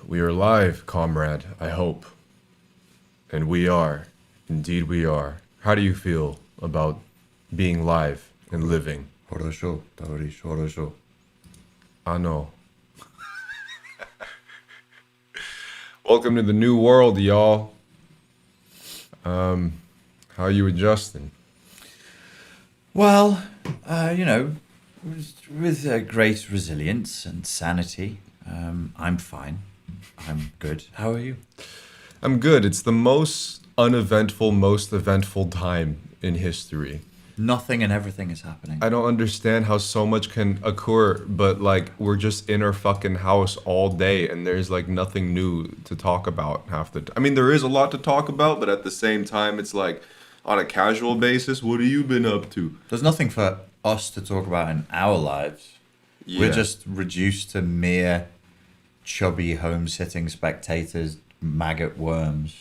We are live, comrade, I hope. And we are. Indeed, we are. How do you feel about being live and living? I know. Welcome to the new world, y'all. How you adjusting? Well, with great resilience and sanity, I'm fine. I'm good. How are you? I'm good. It's the most uneventful, most eventful time in history. Nothing and everything is happening. I don't understand how so much can occur, but like we're just in our fucking house all day and there's like nothing new to talk about half the time. I mean, there is a lot to talk about, but at the same time, it's like on a casual basis, what have you been up to? There's nothing for us to talk about in our lives. Yeah. We're just reduced to mere chubby home-sitting spectators, maggot worms.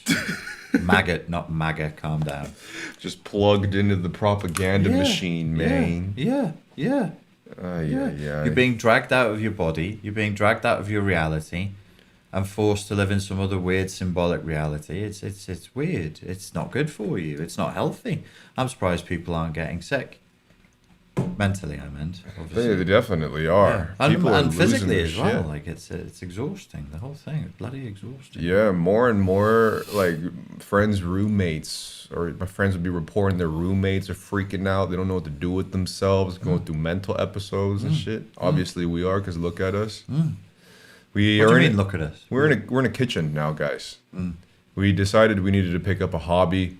Maggot, not MAGA, calm down. Just plugged into the propaganda machine, man. Yeah. You're being dragged out of your body. You're being dragged out of your reality and forced to live in some other weird symbolic reality. It's weird. It's not good for you. It's not healthy. I'm surprised people aren't getting sick. Mentally, I meant. Obviously. They definitely are. Yeah. People are And physically losing as their well. shit. Like it's exhausting. The whole thing. It's bloody exhausting. Yeah, more and more like friends' roommates, or my friends would be reporting their roommates are freaking out. They don't know what to do with themselves, going through mental episodes and shit. Obviously, we are, because look at us. We What are do you in mean, look at us? we're in a kitchen now, guys. We decided we needed to pick up a hobby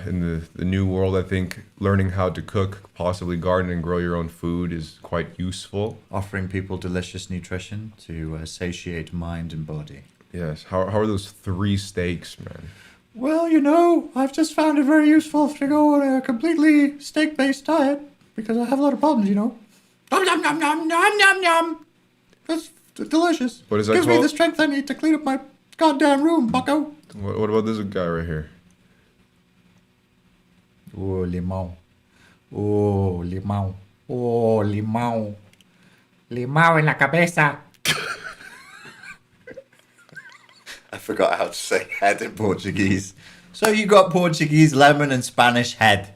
in the new world. I think learning how to cook, possibly garden and grow your own food is quite useful. Offering people delicious nutrition to satiate mind and body. Yes. How are those 3 steaks, man? Well, I've just found it very useful to go on a completely steak-based diet because I have a lot of problems, Nom, nom, nom, nom, nom, nom, nom. That's delicious. What is that Gives me called? the strength I need to clean up my goddamn room, bucko. What about this guy right here? Oh, limão. Oh, limão. Oh, limão. Limão en la cabeza. I forgot how to say head in Portuguese. So you got Portuguese lemon and Spanish head.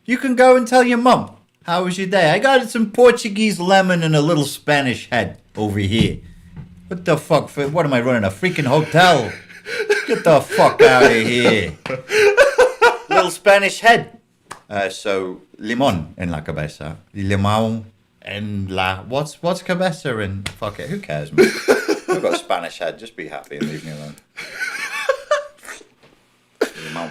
You can go and tell your mum, how was your day? I got some Portuguese lemon and a little Spanish head over here. What the fuck? What am I running? A freaking hotel? Get the fuck out of here. Little Spanish head. So, limón en la cabeza. Limón en la... What's cabeza in... Fuck it, who cares, man? I've got a Spanish head. Just be happy and leave me alone. Limón.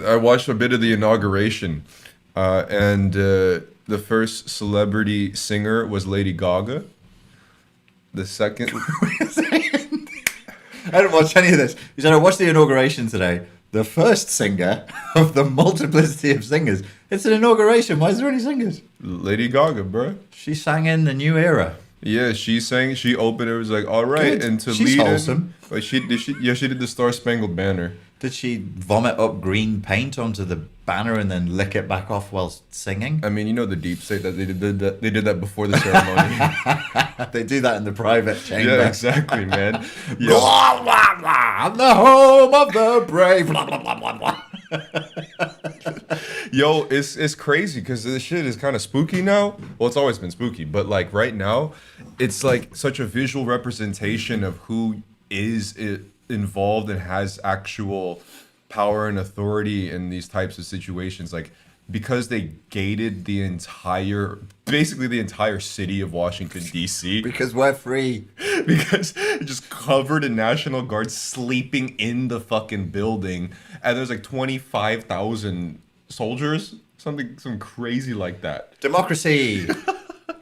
I watched a bit of the inauguration, and the first celebrity singer was Lady Gaga. The second... I didn't watch any of this. You said I watched the inauguration today. The first singer of the multiplicity of singers. It's an inauguration. Why is there any singers? Lady Gaga, bro. She sang in the new era. Yeah, she sang. She opened. It was like, all right, Good. and to She's lead wholesome. in, like she did the Star Spangled Banner. Did she vomit up green paint onto the banner and then lick it back off while singing? I mean, the deep state that they did that before the ceremony. They do that in the private chamber. Yeah, exactly, man. Yeah. Blah, blah, blah, the home of the brave. Blah, blah, blah, blah, blah. Yo, it's crazy because this shit is kind of spooky now. Well, it's always been spooky, but like right now, it's like such a visual representation of who is involved and has actual power and authority in these types of situations. Like, because they gated basically the entire city of Washington, D.C. Because we're free. Because it just covered in National Guard sleeping in the fucking building, and there's like 25,000 soldiers, some crazy like that. Democracy.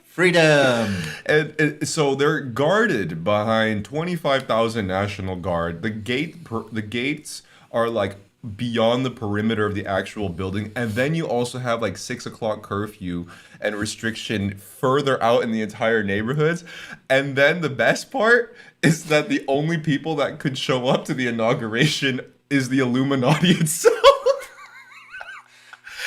Freedom. And so they're guarded behind 25,000 National Guard. The gates are like beyond the perimeter of the actual building, and then you also have like 6 o'clock curfew and restriction further out in the entire neighborhoods. And then the best part is that the only people that could show up to the inauguration is the Illuminati itself.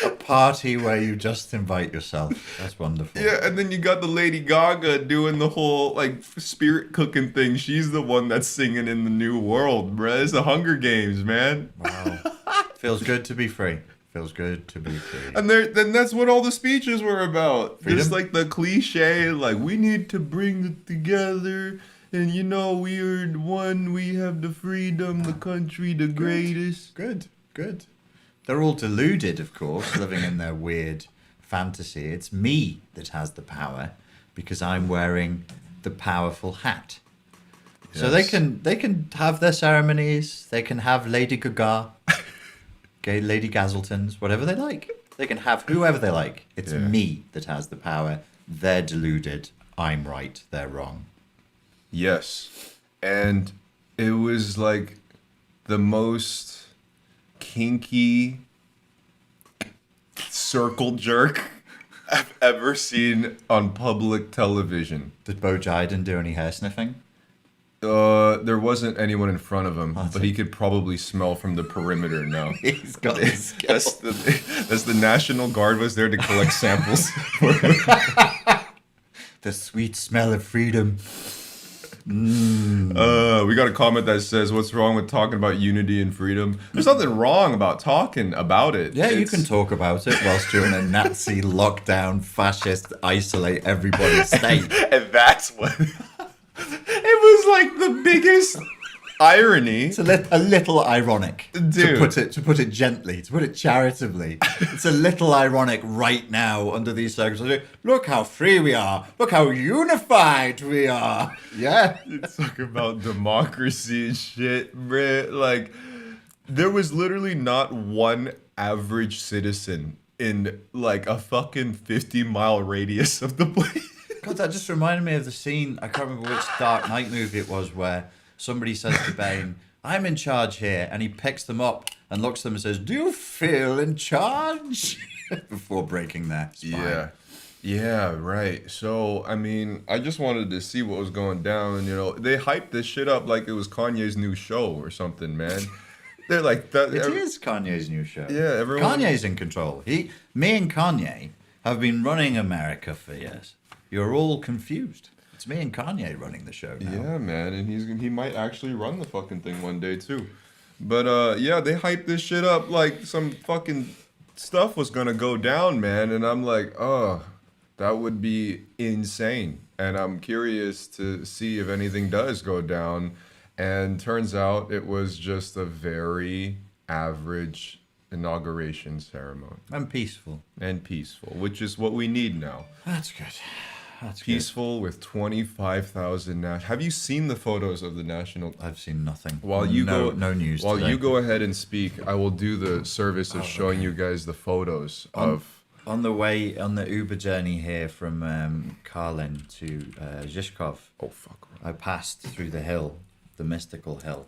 A party where you just invite yourself. That's wonderful. Yeah, and then you got the Lady Gaga doing the whole like spirit cooking thing. She's the one that's singing in the New World, bruh. It's the Hunger Games, man. Wow. Feels good to be free. Feels good to be free. And then that's what all the speeches were about. Freedom? Just like the cliche, like we need to bring it together. And you know, we are one. We have the freedom, the country, the greatest. Good. They're all deluded, of course, living in their weird fantasy. It's me that has the power because I'm wearing the powerful hat. So they can have their ceremonies. They can have Lady Gaga, Lady Gazeltons, whatever they like. They can have whoever they like. It's me that has the power. They're deluded. I'm right. They're wrong. Yes. And it was like the most kinky circle jerk I've ever seen on public television. Did Bo Jiden do any hair sniffing? There wasn't anyone in front of him, but he could probably smell from the perimeter now. He's got his skills. That's the National Guard was there to collect samples. The sweet smell of freedom. We got a comment that says, "What's wrong with talking about unity and freedom?" There's nothing wrong about talking about it. Yeah, you can talk about it whilst you're in a Nazi lockdown, fascist, isolate everybody state. And that's what it was like the biggest irony. It's a little ironic, Dude. to put it gently, to put it charitably. It's a little ironic right now under these circumstances. Look how free we are. Look how unified we are. Yeah. It's talking about democracy and shit, bruh. Like, there was literally not one average citizen in like a fucking 50-mile radius of the place. God, that just reminded me of the scene, I can't remember which Dark Knight movie it was, where somebody says to Bane, I'm in charge here, and he picks them up and looks at them and says, do you feel in charge? Before breaking their spine. Yeah, right. So, I mean, I just wanted to see what was going down, and, you know, they hyped this shit up like it was Kanye's new show or something, man. They're like that. It is Kanye's new show. Yeah, everyone. Kanye's in control. Me and Kanye have been running America for years. You're all confused. It's me and Kanye running the show now. Yeah, man, and he might actually run the fucking thing one day too. But yeah, they hyped this shit up like some fucking stuff was gonna go down, man, and I'm like, oh, that would be insane. And I'm curious to see if anything does go down. And turns out it was just a very average inauguration ceremony. And peaceful. Which is what we need now. That's good. That's Peaceful with 25,000 Have you seen the photos of the national? good. I've seen nothing. While you no news. While today. you go ahead and speak, I will do the service of showing you guys the photos of. On the way, on the Uber journey here from Karlin to Zhishkov, Oh fuck! I passed through the hill, the mystical hill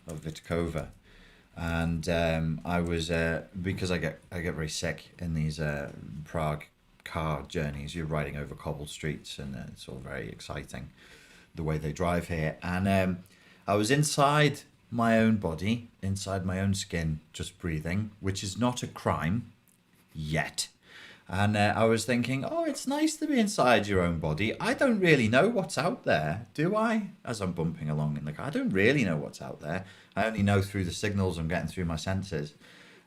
of Vitkova, and I was because I get very sick in these Prague car journeys. You're riding over cobbled streets, and it's all very exciting, the way they drive here. And I was inside my own body, inside my own skin, just breathing, which is not a crime yet. And I was thinking, oh, it's nice to be inside your own body. I don't really know what's out there, do I? As I'm bumping along in the car, I don't really know what's out there. I only know through the signals I'm getting through my senses.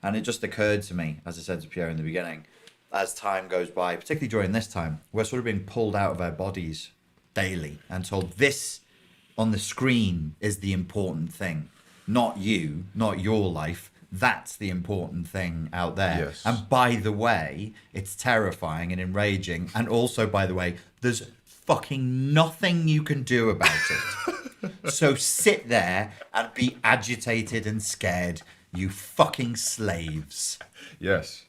And it just occurred to me, as I said to Pierre in the beginning, as time goes by, particularly during this time, we're sort of being pulled out of our bodies daily and told this on the screen is the important thing. Not you, not your life. That's the important thing out there. Yes. And by the way, it's terrifying and enraging. And also, by the way, there's fucking nothing you can do about it. So sit there and be agitated and scared, you fucking slaves. Yes.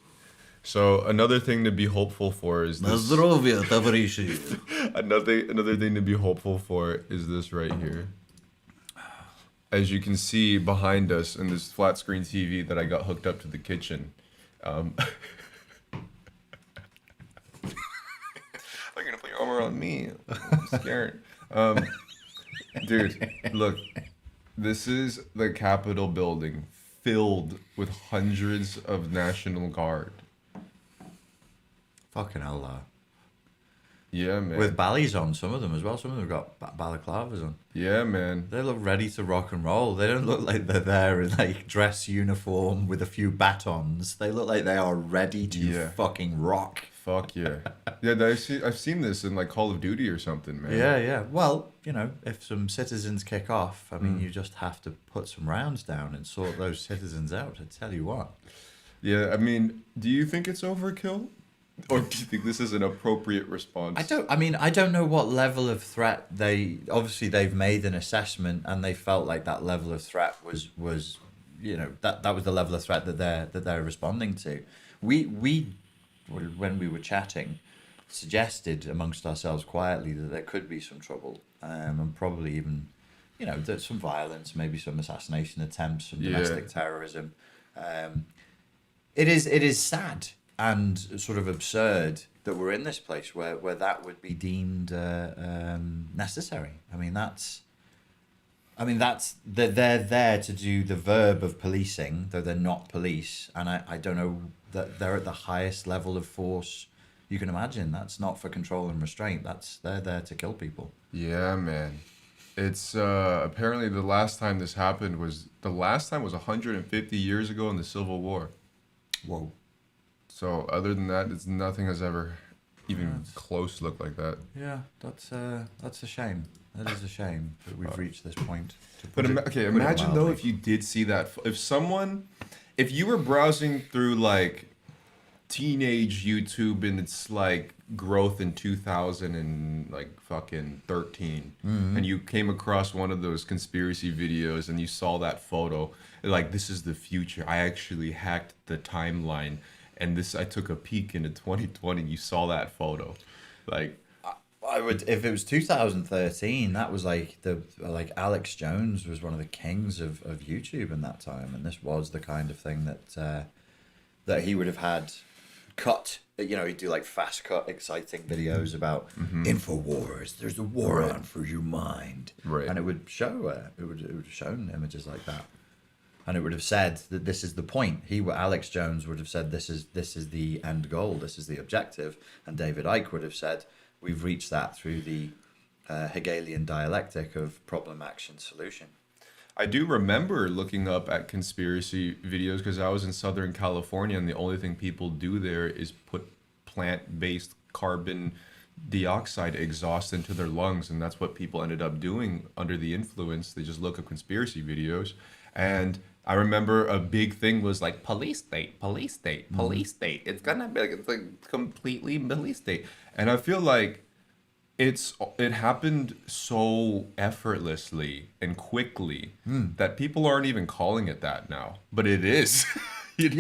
So another thing to be hopeful for is this. Another thing to be hopeful for is this right here. As you can see behind us in this flat screen TV that I got hooked up to the kitchen. Are you gonna put your arm around me? I'm scared. Dude, look. This is the Capitol building filled with hundreds of National Guard. Fucking hell, Yeah, man. with ballies on, some of them as well. Some of them have got balaclavas on. Yeah, man. They look ready to rock and roll. They don't look like they're there in like dress uniform with a few batons. They look like they are ready to fucking rock. Fuck yeah. Yeah, I've seen this in like Call of Duty or something, man. Yeah. Well, if some citizens kick off, I mean, you just have to put some rounds down and sort those citizens out. I tell you what. Yeah, I mean, do you think it's overkill? Or do you think this is an appropriate response? I don't know what level of threat they've made an assessment and they felt like that level of threat was that was the level of threat that they're responding to. We when we were chatting, suggested amongst ourselves quietly that there could be some trouble, and probably even, there's some violence, maybe some assassination attempts, some domestic terrorism. It is sad and sort of absurd that we're in this place where that would be deemed necessary. They're there to do the verb of policing, though they're not police, and I don't know that they're at the highest level of force you can imagine. That's not for control and restraint. They're there to kill people. Yeah, man. It's apparently the last time this happened was 150 years ago in the Civil War. Whoa. So other than that, nothing has ever even close to look like that. Yeah, that's a shame. That is a shame that we've reached this point. But imagine though if you did see that. If you were browsing through like teenage YouTube and it's like growth in 2000 and like fucking 13, and you came across one of those conspiracy videos and you saw that photo, like this is the future. I actually hacked the timeline. And I took a peek into 2020. You saw that photo, like I would, if it was 2013. That was like Alex Jones was one of the kings of YouTube in that time, and this was the kind of thing that he would have had cut. He'd do like fast cut, exciting videos about Infowars. There's a war on for your mind, right? And it would show it would have shown images like that. And it would have said that this is the point. Alex Jones would have said this is the end goal, this is the objective, and David Icke would have said we've reached that through the Hegelian dialectic of problem, action, solution. I do remember looking up at conspiracy videos because I was in Southern California, and the only thing people do there is put plant-based carbon dioxide exhaust into their lungs, and that's what people ended up doing under the influence. They just look up conspiracy videos, and I remember a big thing was like police state. It's gonna be it's like completely police state, and I feel like it happened so effortlessly and quickly that people aren't even calling it that now, but it is. It's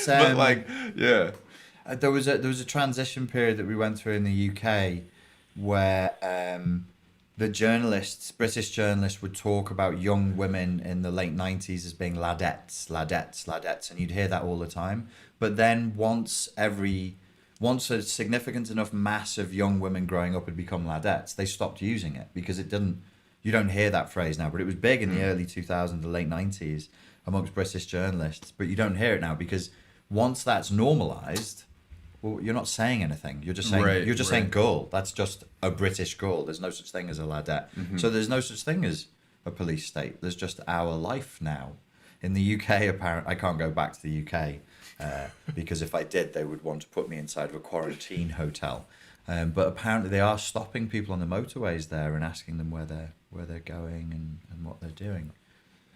but like yeah. There was a transition period that we went through in the UK where the British journalists would talk about young women in the late 90s as being ladettes, and you'd hear that all the time. But then once a significant enough mass of young women growing up had become ladettes, they stopped using it because you don't hear that phrase now, but it was big in the early 2000s, the late 90s amongst British journalists, but you don't hear it now because once that's normalized, well, you're not saying anything. You're just saying saying girl. That's just a British girl. There's no such thing as a ladette. So there's no such thing as a police state. There's just our life now. In the UK, apparently, I can't go back to the UK because if I did, they would want to put me inside of a quarantine hotel. But apparently, they are stopping people on the motorways there and asking them where they're going and what they're doing,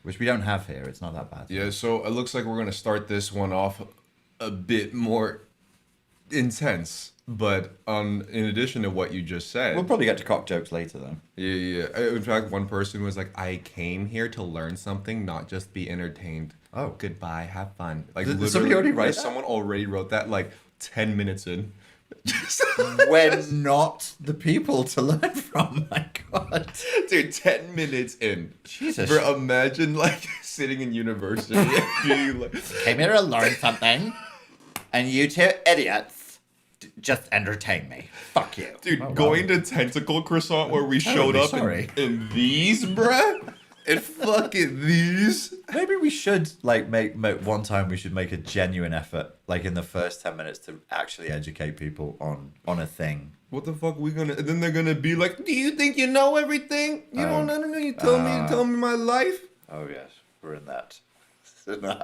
which we don't have here. It's not that bad. Yeah. So it looks like we're gonna start this one off a bit more intense, but in addition to what you just said, we'll probably get to cock jokes later though. Yeah. In fact, one person was like, I came here to learn something, not just be entertained. Oh, goodbye, have fun. Like did somebody already write that? Someone already wrote that like 10 minutes in. We're not the people to learn from. My God, dude, 10 minutes in. Jesus, bro, imagine like sitting in university and being like, came here to learn something, and you two idiots just entertain me. Fuck you. Dude, going to Tentacle Croissant where we showed up in these, bruh? and fucking these. Maybe we should like make one time we should make a genuine effort, like in the first 10 minutes, to actually educate people on a thing. What the fuck we gonna? And then they're gonna be like, "Do you think you know everything? You don't know. You tell me my life." Oh yes, we're in that scenario.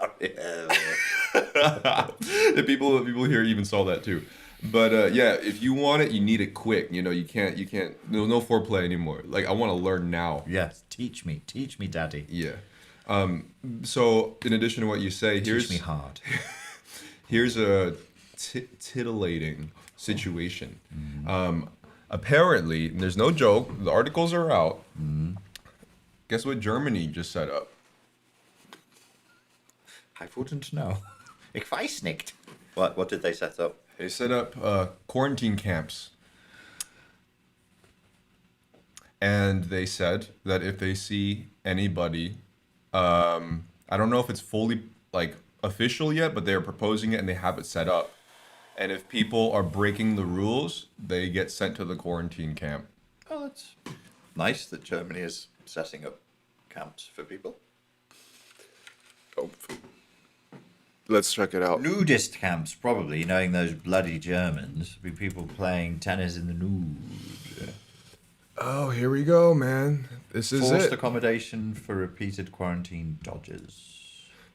The people here even saw that too. But yeah, if you want it, you need it quick. You know, you can't. No foreplay anymore. Like I want to learn now. Yes, teach me, daddy. Yeah. So in addition to what you say, Teach me hard. here's a titillating situation. Apparently, and there's no joke. The articles are out. Guess what Germany just set up? I wouldn't know. Ich weiß nicht. What did they set up? They set up quarantine camps. And they said that if they see anybody, I don't know if it's fully like official yet, but they're proposing it and they have it set up. And if people are breaking the rules, they get sent to the quarantine camp. Oh, that's nice that Germany is setting up camps for people. Oh. Let's check it out. Nudist camps, probably, knowing those bloody Germans. Be people playing tennis in the nude. Oh, here we go, man. This is Forced it. accommodation for repeated quarantine dodgers.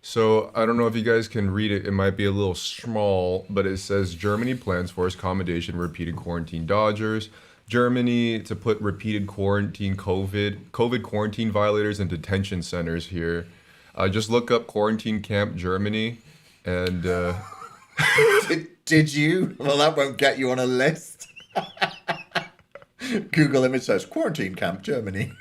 So I don't know if you guys can read it. It might be a little small, but it says Germany plans forced accommodation for repeated quarantine dodgers. Germany to put repeated COVID quarantine violators in detention centers here. Just look up quarantine camp Germany, and Did you? Well, that won't get you on a list. Google image says quarantine camp Germany.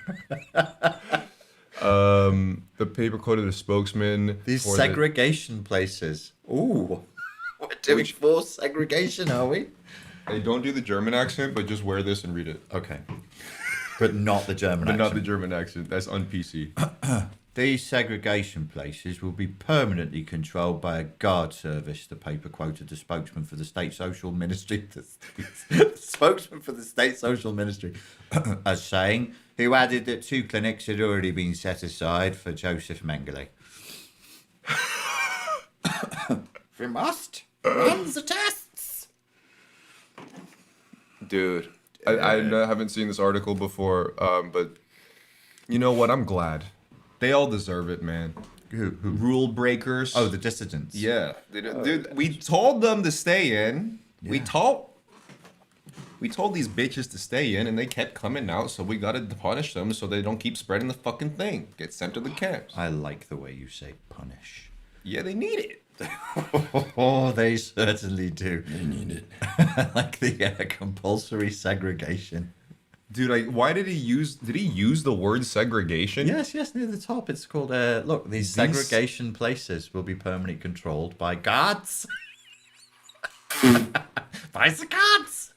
the paper quoted a spokesman. These for segregation places. Ooh, we're doing forced segregation, are we? Hey, don't do the German accent, but just wear this and read it. Okay, but not the German. But accent. not the German accent. That's un-PC. These segregation places will be permanently controlled by a guard service, the paper quoted the spokesman for the State Social Ministry, the spokesman for the State Social Ministry, as saying, who added that 2 clinics had already been set aside for Joseph Mengele. We must run the tests. Dude, I haven't seen this article before, but you know what? I'm glad. They all deserve it, man. Who? Rule breakers. Oh, the dissidents. Yeah. Dude, we told them to stay in. Yeah. We told these bitches to stay in, and they kept coming out, so we gotta punish them so they don't keep spreading the fucking thing. Get sent to the camps. I like the way you say punish. Yeah, they need it. Oh, they certainly do. They need it. Like the compulsory segregation. Dude, why did he use the word segregation? Yes, near the top. It's called, look, these segregation places will be permanently controlled by guards. By the guards.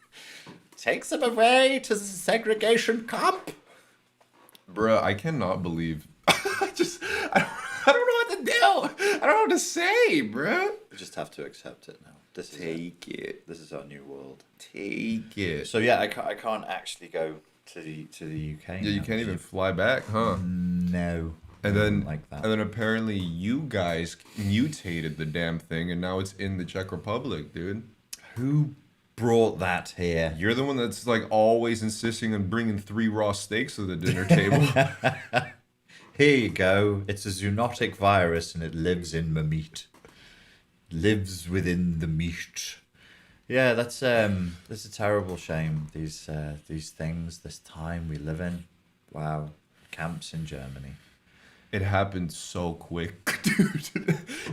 Takes them away to the segregation camp. Bruh, I cannot believe. I don't know what to do. I don't know what to say, bruh. We just have to accept it now. Take it. This is our new world. Take it. So yeah, I can't actually go to the UK. Yeah, you can't even fly back, huh? No. And then like that. And then apparently you guys mutated the damn thing, and now it's in the Czech Republic, dude. Who brought that here? You're the one that's like always insisting on bringing 3 raw steaks to the dinner table. Here you go. It's a zoonotic virus, and it lives in my meat. Lives within the meat. Yeah, that's a terrible shame. These things, this time we live in. Wow, camps in Germany. It happened so quick, dude.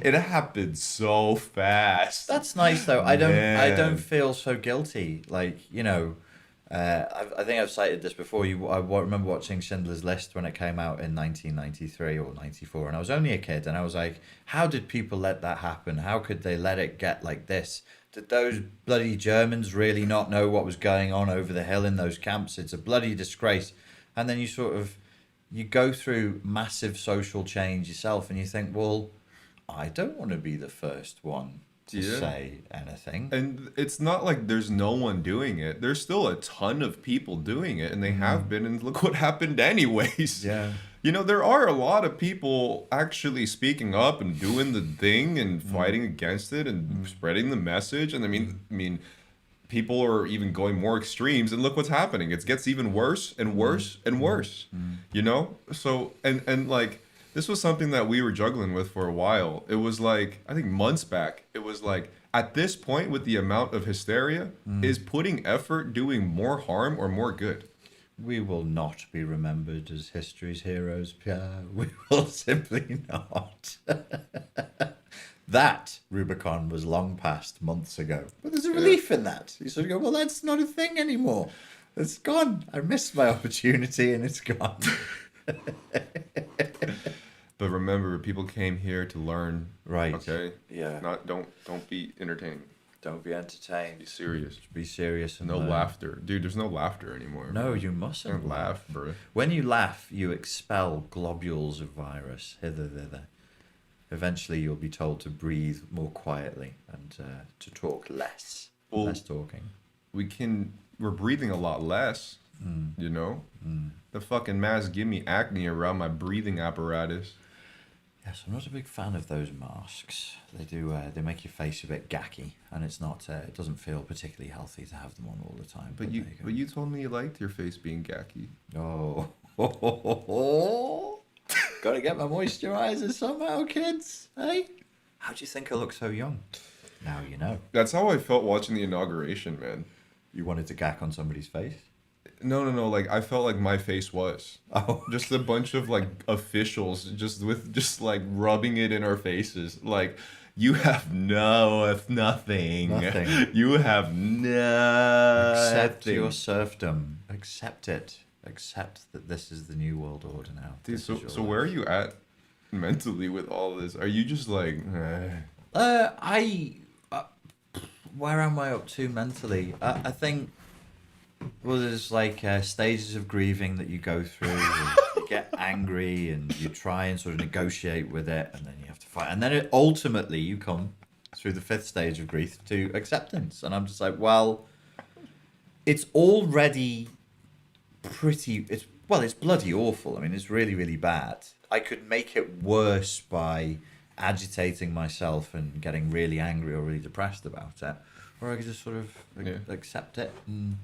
It happened so fast. That's nice though. I Man. don't feel so guilty. Like, you know, I think I've cited this before. I remember watching Schindler's List when it came out in 1993 or 94, and I was only a kid, and I was like, how did people let that happen? How could they let it get like this? Did those bloody Germans really not know what was going on over the hill in those camps? It's a bloody disgrace. And then you go through massive social change yourself, and you think, well, I don't want to be the first one to say anything. And it's not like there's no one doing it. There's still a ton of people doing it, and they have been, and look what happened anyways. Yeah. You know, there are a lot of people actually speaking up and doing the thing and fighting against it and spreading the message. And I mean, people are even going more extremes. And look what's happening. It gets even worse and worse and worse. You know. So and like this was something that we were juggling with for a while. It was like I think months back. It was like at this point with the amount of hysteria, is putting effort doing more harm or more good? We will not be remembered as history's heroes, Pierre. We will simply not. That Rubicon was long past months ago. But there's a relief in that. You sort of go, well, that's not a thing anymore. It's gone. I missed my opportunity and it's gone. But remember, people came here to learn. Right. Okay. Yeah. Don't be entertaining. Don't be entertained. Be serious. Be serious and No learn. laughter, dude. There's no laughter anymore. No, you mustn't Don't laugh, bro. When you laugh, you expel globules of virus hither thither. Eventually, you'll be told to breathe more quietly and to talk less. Well, less talking. We're breathing a lot less. You know, the fucking masks give me acne around my breathing apparatus. Yes, I'm not a big fan of those masks. They do. They make your face a bit gacky, and it's not. It doesn't feel particularly healthy to have them on all the time. But you told me you liked your face being gacky. Oh, gotta get my moisturizer somehow, kids. Hey, how do you think I look so young? Now you know. That's how I felt watching the inauguration, man. You wanted to gack on somebody's face? No. Like I felt like my face was. Oh, Just a bunch of like officials just like rubbing it in our faces. Like you have nothing. Nothing. You have nothing. accept your serfdom. Accept it. Accept that this is the new world order now. Dude, This is your so life. where are you at mentally with all this? Are you just like Where am I up to mentally? I think. Well, there's like stages of grieving that you go through. And you get angry and you try and sort of negotiate with it, and then you have to fight. And then ultimately you come through the fifth stage of grief to acceptance. And I'm just like, well, it's already it's bloody awful. I mean, it's really, really bad. I could make it worse by agitating myself and getting really angry or really depressed about it, or I could just sort of accept it and,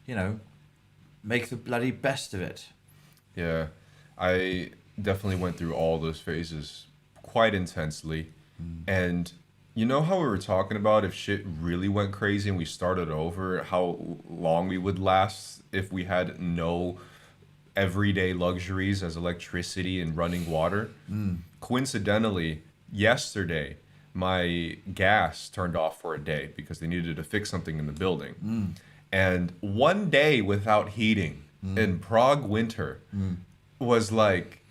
you know, make the bloody best of it. Yeah, I definitely went through all those phases quite intensely. And you know how we were talking about if shit really went crazy and we started over, how long we would last if we had no everyday luxuries as electricity and running water? Coincidentally, yesterday, my gas turned off for a day because they needed to fix something in the building. And one day without heating in Prague winter was like,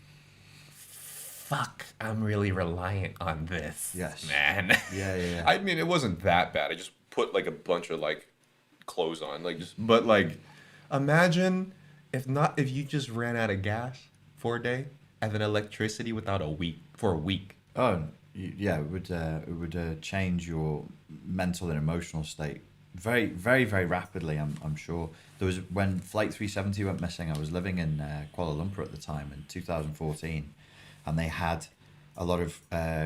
fuck, I'm really reliant on this. Yes. Man. Yeah. I mean, it wasn't that bad. I just put like a bunch of like clothes on, but like, imagine if you just ran out of gas for a day and then electricity for a week. Oh, yeah, it would change your mental and emotional state very, very, very rapidly. I'm sure. There was when Flight 370 went missing. I was living in Kuala Lumpur at the time in 2014, and they had a lot of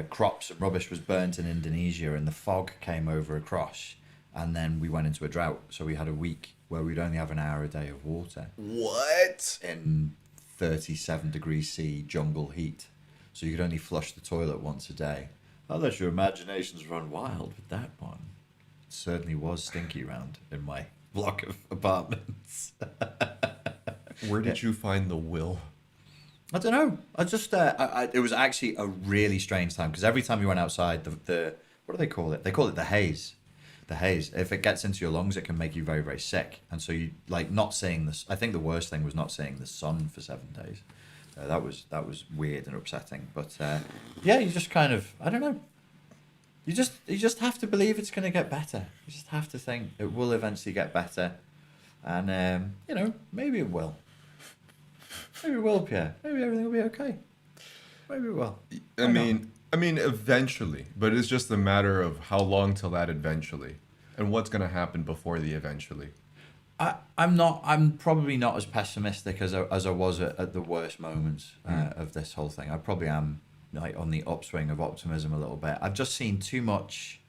crops and rubbish was burnt in Indonesia, and the fog came over across, and then we went into a drought. So we had a week where we'd only have an hour a day of water What? in 37 degrees C jungle heat. So you could only flush the toilet once a day. I'll let your imaginations run wild with that one. It certainly was stinky round in my block of apartments. Where did you find the will? I don't know. I just it was actually a really strange time because every time you went outside, the what do they call it? They call it the haze. The haze. If it gets into your lungs, it can make you very, very sick. And so you like not seeing this. I think the worst thing was not seeing the sun for 7 days. That was weird and upsetting. But yeah, you just kind of, I don't know. You just have to believe it's going to get better. You just have to think it will eventually get better, and you know, maybe it will. Maybe it will, Pierre. Maybe everything will be okay. Maybe it will. I mean, eventually, but it's just a matter of how long till that eventually, and what's gonna happen before the eventually. I'm probably not as pessimistic as I was at the worst moments of this whole thing. I probably am like on the upswing of optimism a little bit. I've just seen too much.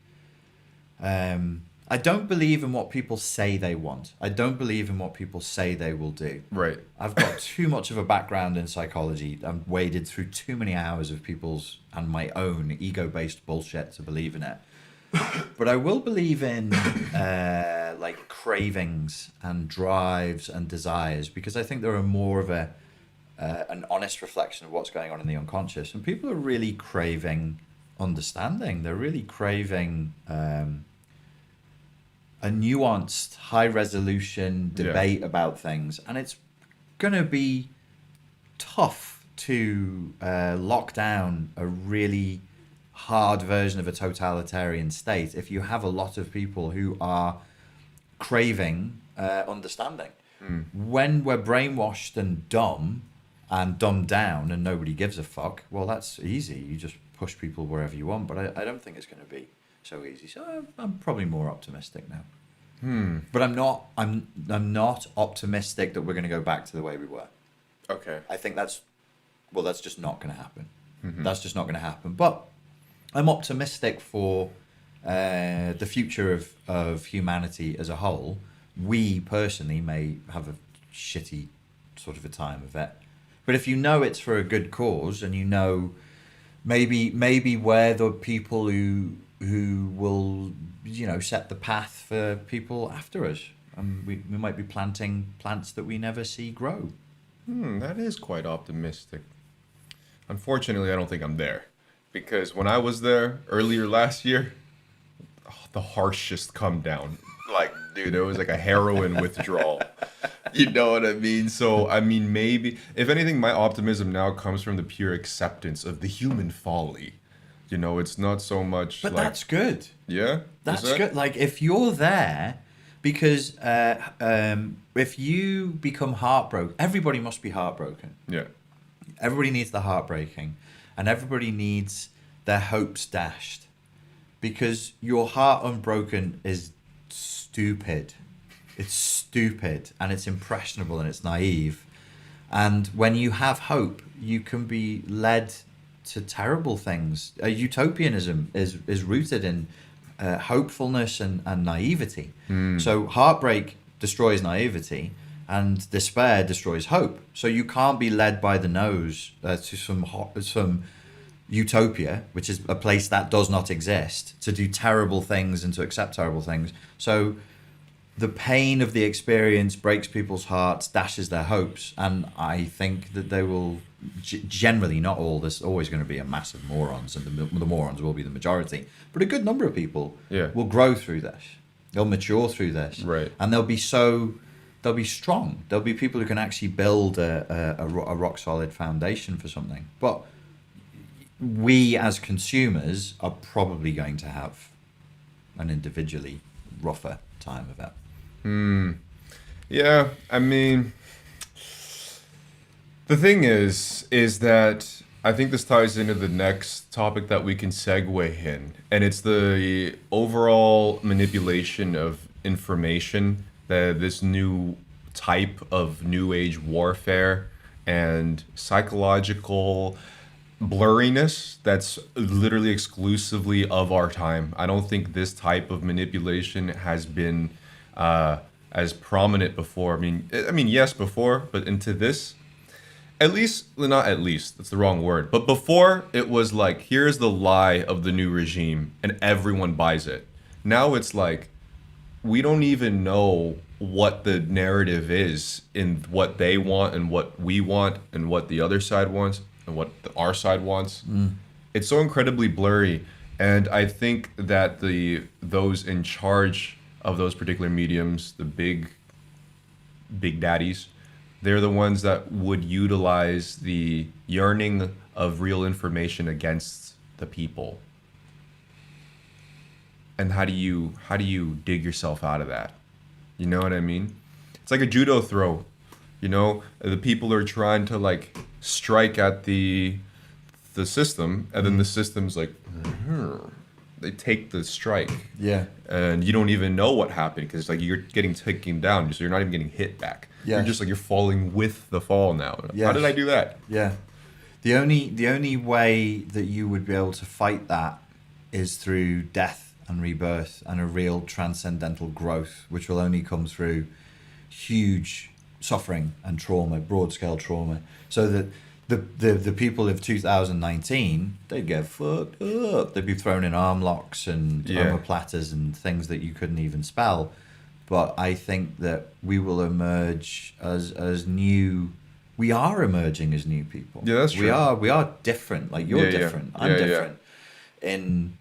I don't believe in what people say they want. I don't believe in what people say they will do. Right. I've got too much of a background in psychology. I've waded through too many hours of people's and my own ego-based bullshit to believe in it. But I will believe in like cravings and drives and desires, because I think there are more of an honest reflection of what's going on in the unconscious, and people are really craving understanding. They're really craving a nuanced, high resolution debate about things, and it's gonna be tough to lock down a really hard version of a totalitarian state if you have a lot of people who are craving understanding. When we're brainwashed and dumbed down and nobody gives a fuck, well, that's easy. You just push people wherever you want. But I don't think it's going to be so easy. So I'm probably more optimistic now. But I'm not optimistic that we're going to go back to the way we were. Okay. I think that's just not going to happen. That's just not going to happen. But I'm optimistic for the future of humanity as a whole. We personally may have a shitty sort of a time of it, but if you know it's for a good cause, and you know maybe we're the people who will, you know, set the path for people after us, and we might be planting plants that we never see grow. That is quite optimistic. Unfortunately, I don't think I'm there. Because when I was there earlier last year, the harshest come down. Like, dude, it was like a heroin withdrawal. You know what I mean? So, I mean, maybe, if anything, my optimism now comes from the pure acceptance of the human folly. You know, it's not so much But like... that's good. Yeah? That's good. Like, if you're there, because if you become heartbroken, everybody must be heartbroken. Yeah. Everybody needs the heartbreaking, and everybody needs their hopes dashed, because your heart unbroken is stupid. It's stupid, and it's impressionable, and it's naive. And when you have hope, you can be led to terrible things. Utopianism is rooted in hopefulness and naivety. So heartbreak destroys naivety, and despair destroys hope. So you can't be led by the nose to some utopia, which is a place that does not exist, to do terrible things and to accept terrible things. So the pain of the experience breaks people's hearts, dashes their hopes, and I think that they will generally, not all, there's always going to be a massive morons, and the morons will be the majority, but a good number of people will grow through this. They'll mature through this, Right. And they'll be strong. There'll be people who can actually build a rock solid foundation for something. But we as consumers are probably going to have an individually rougher time of it. Yeah, I mean, the thing is that I think this ties into the next topic that we can segue in, and it's the overall manipulation of information, this new type of new age warfare and psychological blurriness that's literally exclusively of our time. I don't think this type of manipulation has been as prominent before. I mean, yes, before, but into this, not at least, that's the wrong word. But before, it was like, here's the lie of the new regime, and everyone buys it. Now it's like, we don't even know what the narrative is in what they want and what we want and what the other side wants and what our side wants. It's so incredibly blurry, and I think that those in charge of those particular mediums, the big daddies, they're the ones that would utilize the yearning of real information against the people. And how do you dig yourself out of that? You know what I mean? It's like a judo throw. You know, the people are trying to like strike at the system, and then the system's like, they take the strike. Yeah. And you don't even know what happened because like you're getting taken down, so you're not even getting hit back. Yeah. You're just like you're falling with the fall now. Yes. How did I do that? Yeah. The only way that you would be able to fight that is through death and rebirth and a real transcendental growth, which will only come through huge suffering and trauma, broad scale trauma. So that the people of 2019, they'd get fucked up. They'd be thrown in arm locks and omoplatas and things that you couldn't even spell. But I think that we will emerge as new. We are emerging as new people. Yeah, that's true. We are different. Like you're different. I'm different. In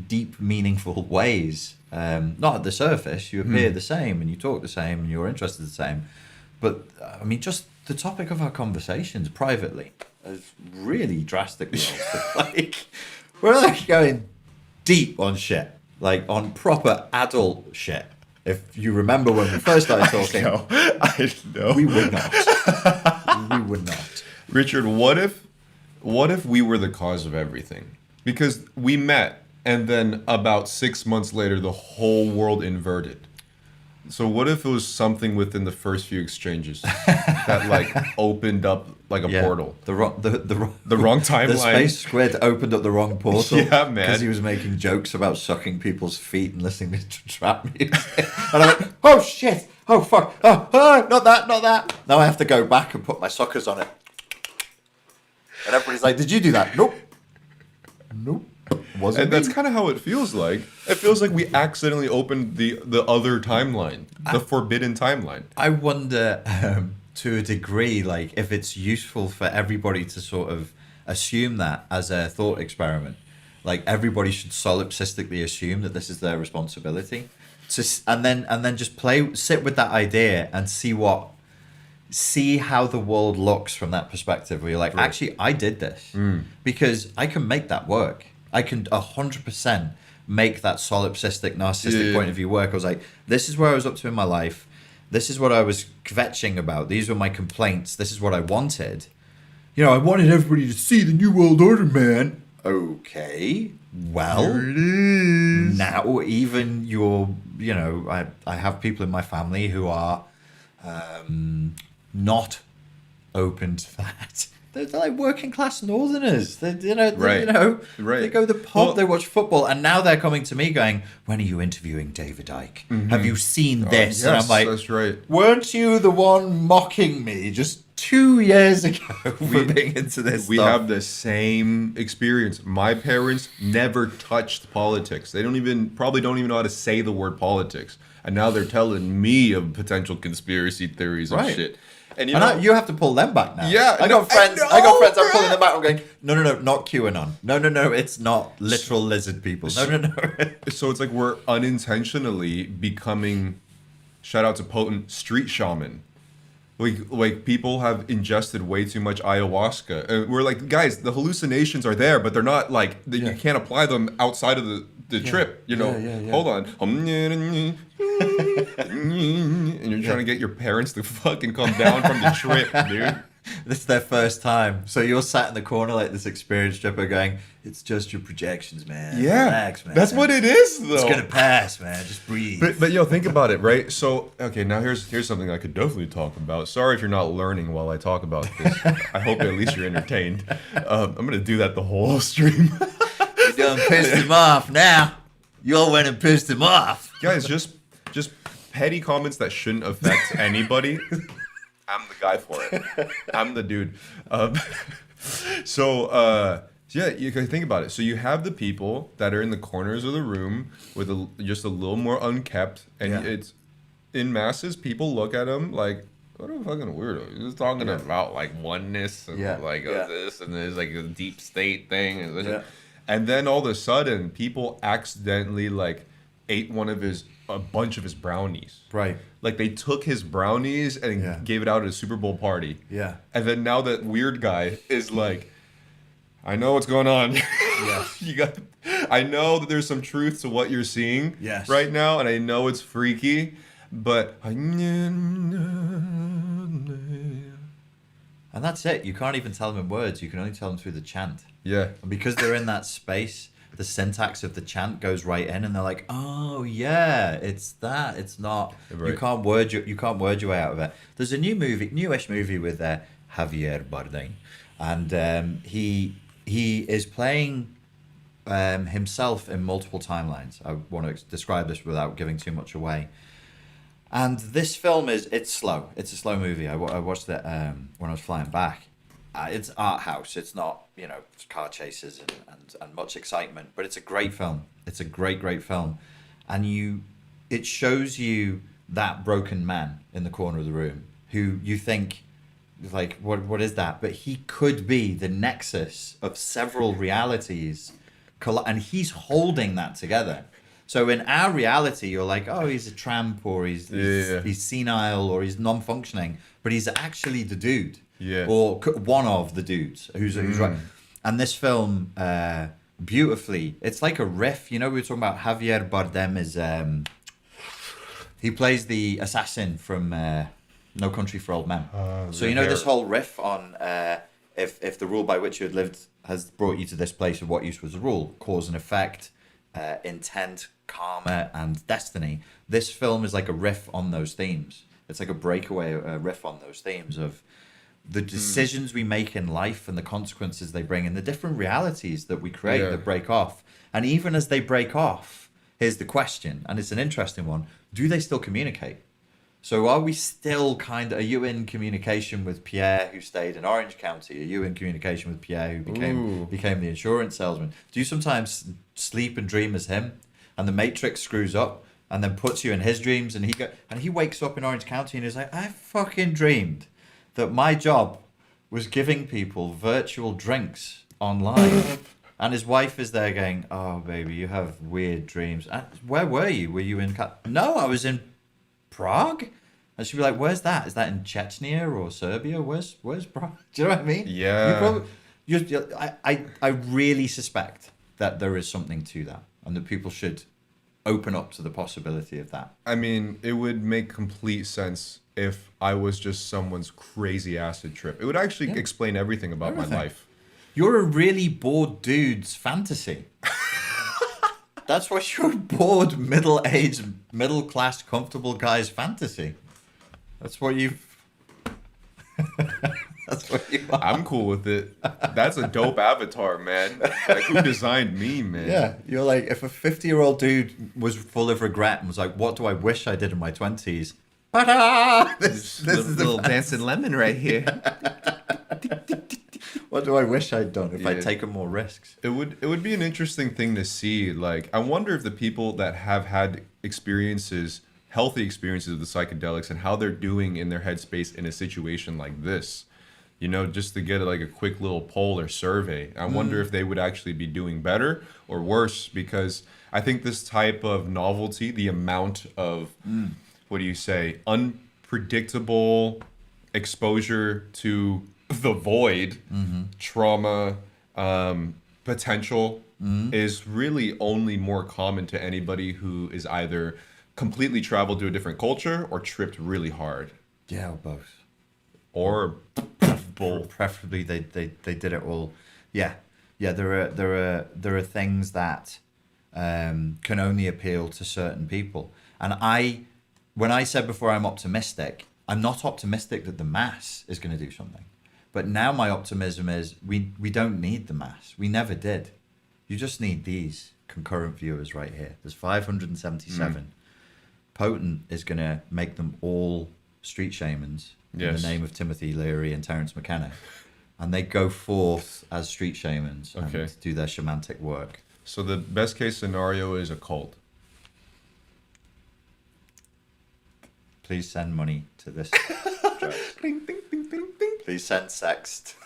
deep, meaningful ways. Not at the surface. You appear the same, and you talk the same, and you're interested the same. But I mean, just the topic of our conversations privately has really drastically altered. Like we're like going deep on shit, like on proper adult shit. If you remember when we first started talking, I know. We would not. We would not. Richard, what if we were the cause of everything? Because we met, and then about 6 months later, the whole world inverted. So what if it was something within the first few exchanges that like opened up like a portal? The wrong timeline. The space squid opened up the wrong portal. Yeah, man. Because he was making jokes about sucking people's feet and listening to trap music. And I went, oh shit, oh fuck, oh, not that. Now I have to go back and put my suckers on it. And everybody's like, did you do that? Nope. Wasn't And that's me. kind of how it feels like. It feels like we accidentally opened the other timeline, the forbidden timeline. I wonder, to a degree, like if it's useful for everybody to sort of assume that as a thought experiment. Like everybody should solipsistically assume that this is their responsibility, and then just sit with that idea and see how the world looks from that perspective. Where you're like, actually, I did this because I can make that work. I can 100% make that solipsistic, narcissistic point of view work. I was like, this is where I was up to in my life. This is what I was kvetching about. These were my complaints. This is what I wanted. I wanted everybody to see the New World Order, man. Okay, well, Here it is. now even I have people in my family who are not open to that. They're like working class Northerners. They go to the pub, they watch football, and now they're coming to me going, "When are you interviewing David Icke? Have you seen this?" And I'm like, that's right. "Weren't you the one mocking me just 2 years ago for being into this We stuff?" have the same experience. My parents never touched politics. They probably don't even know how to say the word politics. And now they're telling me of potential conspiracy theories and shit. And you have to pull them back now. Yeah, I got friends. know, I'm pulling them back. I'm going, no, not QAnon. No, it's not literal lizard people. No. So it's like we're unintentionally becoming, shout out to potent street shaman. Like people have ingested way too much ayahuasca. And we're like, guys, the hallucinations are there, but they're not like you can't apply them outside of the trip. Hold on. And you're trying to get your parents to fucking come down from the trip, dude. This is their first time. So you're sat in the corner like this experienced stripper going, it's just your projections, man. Yeah. Relax, man. That's what it is, though. It's going to pass, man. Just breathe. But yo, think about it, right? So, okay, now here's something I could definitely talk about. Sorry if you're not learning while I talk about this. I hope at least you're entertained. I'm going to do that the whole stream. You done pissed him off now. You all went and pissed him off. Guys, just petty comments that shouldn't affect anybody. I'm the guy for it. I'm the dude. Yeah, you can think about it. So you have the people that are in the corners of the room with just a little more unkept, and it's in masses. People look at them like, what a fucking weirdo. He's just talking about like oneness and this and there's like a deep state thing. And then all of a sudden, people accidentally like ate a bunch of his brownies. Right. Like they took his brownies and gave it out at a Super Bowl party. Yeah. And then now that weird guy is like, I know what's going on. Yes. I know that there's some truth to what you're seeing right now, and I know it's freaky, but and that's it. You can't even tell them in words. You can only tell them through the chant. Yeah. And because they're in that space, the syntax of the chant goes right in, and they're like, oh yeah, it's that. It's not. Right. You can't word your way out of it. There's a newish movie with Javier Bardem, and he is playing himself in multiple timelines. I want to describe this without giving too much away. And this film it's slow. It's a slow movie. I watched it when I was flying back. It's art house. It's not, car chases and much excitement, but it's a great film. It's a great film. And it shows you that broken man in the corner of the room who you think, like, what is that? But he could be the nexus of several realities, and he's holding that together. So in our reality, you're like, oh, he's a tramp, or he's senile, or he's non-functioning, but he's actually the dude. Yeah. Or one of the dudes who's right. And this film, beautifully, it's like a riff. We were talking about Javier Bardem is he plays the assassin from No Country for Old Men. So this whole riff on if the rule by which you had lived has brought you to this place, of what use was the rule, cause and effect, intent, karma, and destiny. This film is like a riff on those themes. It's like a breakaway riff on those themes of the decisions we make in life and the consequences they bring and the different realities that we create that break off. And even as they break off, here's the question, and it's an interesting one. Do they still communicate? So are we still are you in communication with Pierre, who stayed in Orange County? Are you in communication with Pierre, who became the insurance salesman? Do you sometimes sleep and dream as him, and the Matrix screws up and then puts you in his dreams, and he wakes up in Orange County and is like, I fucking dreamed that my job was giving people virtual drinks online. And his wife is there going, oh, baby, you have weird dreams. Where were you? Were you in... No, I was in Prague. And she'd be like, where's that? Is that in Chechnya or Serbia? Where's Prague? Do you know what I mean? Yeah. I really suspect that there is something to that, and that people should open up to the possibility of that. I mean, it would make complete sense if I was just someone's crazy acid trip. It would actually explain everything about my life. You're a really bored dude's fantasy. That's what you're bored, middle-aged, middle-class, comfortable guy's fantasy. That's what you've... That's what you are. I'm cool with it. That's a dope avatar, man. Like, who designed me, man? Yeah, you're like, if a 50-year-old dude was full of regret and was like, what do I wish I did in my 20s? This is the little dancing lemon right here. What do I wish I'd done if I'd taken more risks? It would be an interesting thing to see. Like, I wonder if the people that have had healthy experiences of the psychedelics, and how they're doing in their headspace in a situation like this. Just to get like a quick little poll or survey. I wonder if they would actually be doing better or worse, because I think this type of novelty, the amount of, unpredictable exposure to the void, trauma, potential, is really only more common to anybody who is either completely traveled to a different culture or tripped really hard. Yeah, or both. Or preferably they did it all. Yeah. There are things that can only appeal to certain people. And when I said before I'm optimistic, I'm not optimistic that the mass is going to do something. But now my optimism is we don't need the mass. We never did. You just need these concurrent viewers right here. There's 577. Potent is going to make them all street shamans in the name of Timothy Leary and Terence McKenna. And they go forth as street shamans and do their shamanic work. So the best case scenario is a cult. Please send money to this. Ding, ding, ding, ding, ding. Please send sex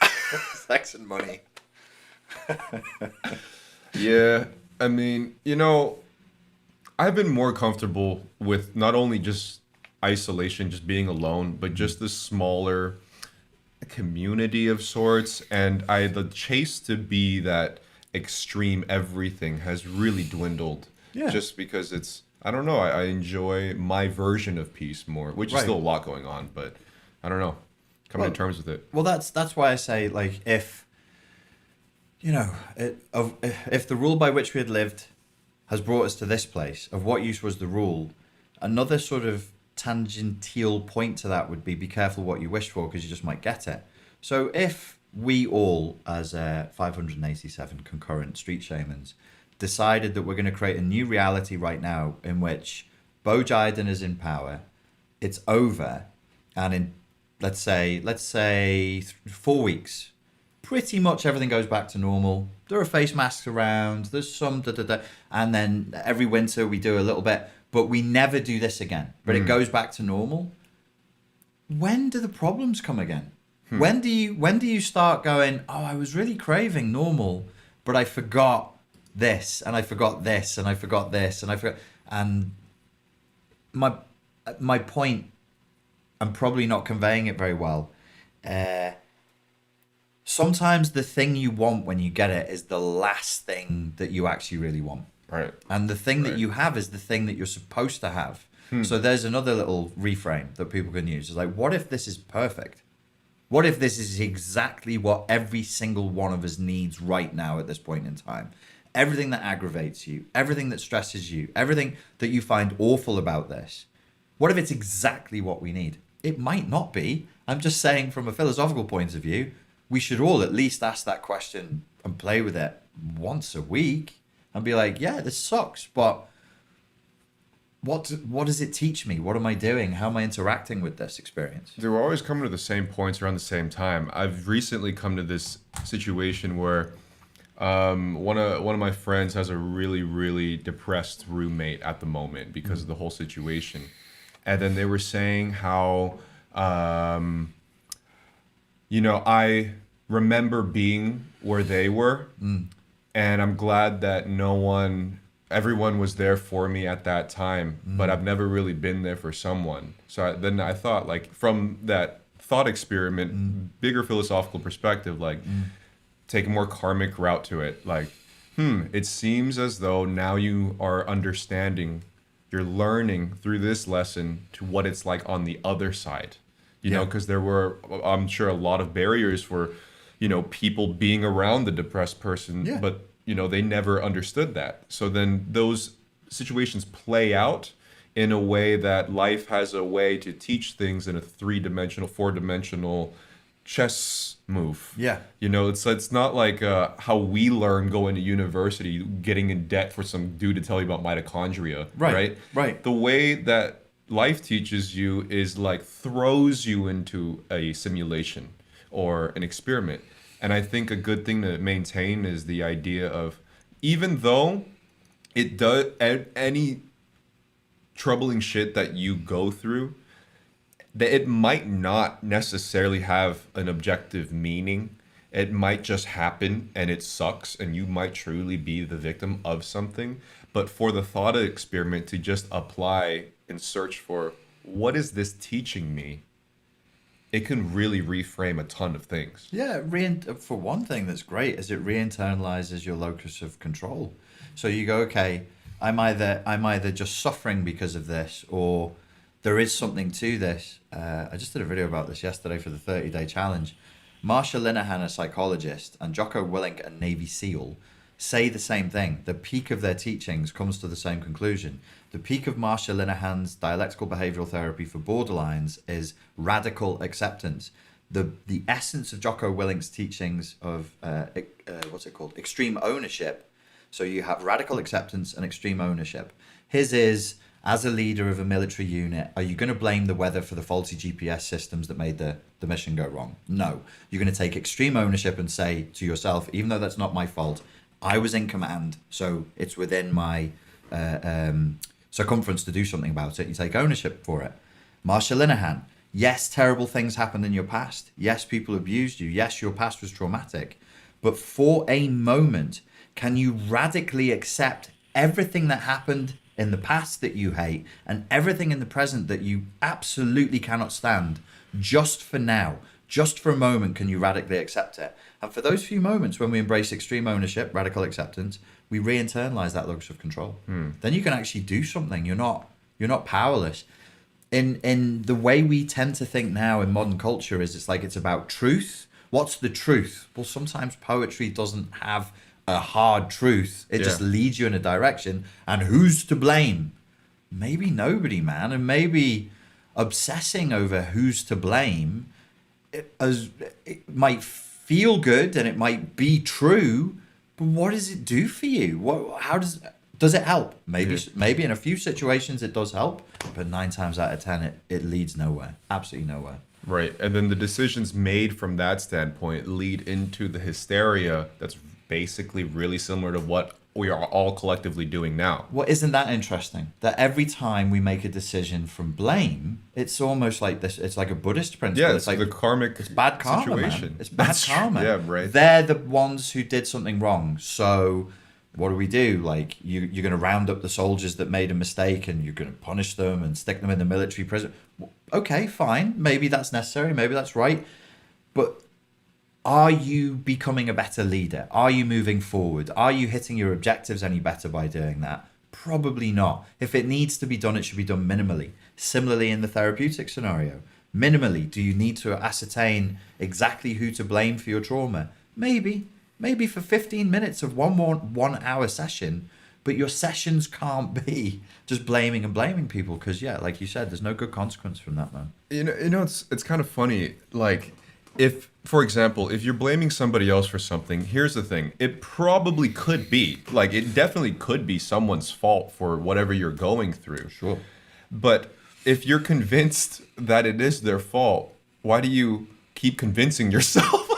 and money. Yeah, I mean, I've been more comfortable with not only just isolation, just being alone, but just the smaller community of sorts. And the chase to be that extreme everything has really dwindled. Yeah. Just because I don't know, I enjoy my version of peace more, which is still a lot going on, but I don't know, coming to terms with it. Well, that's why I say, like, if You know, if the rule by which we had lived has brought us to this place, of what use was the rule? Another sort of tangential point to that would be careful what you wish for, because you just might get it. So if we all, as 587 concurrent street shamans, decided that we're going to create a new reality right now in which Bo Jiden is in power, it's over, and in let's say 4 weeks, pretty much everything goes back to normal. There are face masks around, there's some and then every winter we do a little bit, but we never do this again. But it goes back to normal. When do the problems come again? When do you start going, oh, I was really craving normal, but I forgot this, and I forgot this, and I forgot this, and I forgot. And my point, I'm probably not conveying it very well. Sometimes the thing you want when you get it is the last thing that you actually really want. Right. And the thing that you have is the thing that you're supposed to have. So there's another little reframe that people can use. It's like, what if this is perfect? What if this is exactly what every single one of us needs right now at this point in time? Everything that aggravates you, everything that stresses you, everything that you find awful about this. What if it's exactly what we need? It might not be. I'm just saying, from a philosophical point of view, we should all at least ask that question and play with it once a week and be like, yeah, this sucks, but what does it teach me? What am I doing? How am I interacting with this experience? They were always coming to the same points around the same time. I've recently come to this situation where one of my friends has a really, really depressed roommate at the moment because of the whole situation. And then they were saying how, I remember being where they were, and I'm glad that everyone was there for me at that time, but I've never really been there for someone. So then I thought, like, from that thought experiment, bigger philosophical perspective, like, take a more karmic route to it. Like, it seems as though now you are understanding, you're learning through this lesson to what it's like on the other side. You know, because there were, I'm sure, a lot of barriers for, people being around the depressed person, but they never understood that. So then those situations play out in a way that life has a way to teach things in a 3-dimensional, 4-dimensional chess move. Yeah. It's not like how we learn going to university, getting in debt for some dude to tell you about mitochondria. Right. The way that life teaches you is like throws you into a simulation or an experiment. And I think a good thing to maintain is the idea of, even though it does, any troubling shit that you go through, that it might not necessarily have an objective meaning. It might just happen and it sucks and you might truly be the victim of something. But for the thought experiment to just apply and search for, what is this teaching me? It can really reframe a ton of things. Yeah, for one thing that's great is it re-internalizes your locus of control. So you go, okay, I'm either just suffering because of this, or there is something to this. I just did a video about this yesterday for the 30-day challenge. Marsha Linehan, a psychologist, and Jocko Willink, a Navy SEAL, say the same thing. The peak of their teachings comes to the same conclusion. The peak of Marsha Linehan's dialectical behavioral therapy for borderlines is radical acceptance. The essence of Jocko Willink's teachings of extreme ownership. So you have radical acceptance and extreme ownership. His is, as a leader of a military unit, are you going to blame the weather for the faulty GPS systems that made the mission go wrong? No. You're going to take extreme ownership and say to yourself, even though that's not my fault, I was in command, so it's within my circumference to do something about it. You take ownership for it. Marsha Linehan, yes, terrible things happened in your past. Yes, people abused you. Yes, your past was traumatic. But for a moment, can you radically accept everything that happened in the past that you hate and everything in the present that you absolutely cannot stand, just for now? Just for a moment, can you radically accept it? And for those few moments when we embrace extreme ownership, radical acceptance, we re-internalize that locus of control. Then you can actually do something. You're not powerless. In the way we tend to think now in modern culture is it's like it's about truth What's the truth? Well, sometimes poetry doesn't have a hard truth. It just leads you in a direction. And who's to blame? Maybe nobody, man. And maybe obsessing over who's to blame, it might feel good and it might be true, but what does it do for you? How does it help? Maybe in a few situations it does help, but 9 times out of 10 it leads nowhere. Absolutely nowhere. Right. And then the decisions made from that standpoint lead into the hysteria that's basically really similar to what we are all collectively doing now. Well, isn't that interesting? That every time we make a decision from blame, it's almost like this. It's like a Buddhist principle. Yeah, it's like the karmic. It's bad karma, situation. man. It's bad karma. Yeah, right. They're the ones who did something wrong. So what do? Like you're going to round up the soldiers that made a mistake, and you're going to punish them and stick them in the military prison. Okay, fine. Maybe that's necessary. Maybe that's right. But are you becoming a better leader? Are you moving forward? Are you hitting your objectives any better by doing that? Probably not. If it needs to be done, it should be done minimally. Similarly, in the therapeutic scenario, minimally, do you need to ascertain exactly who to blame for your trauma? Maybe for 15 minutes of one hour session, but your sessions can't be just blaming and blaming people because, yeah, like you said, there's no good consequence from that, man. You know, it's kind of funny. Like, if, for example, if you're blaming somebody else for something, here's the thing. It probably could be, like, it definitely could be someone's fault for whatever you're going through. Sure. But if you're convinced that it is their fault, why do you keep convincing yourself?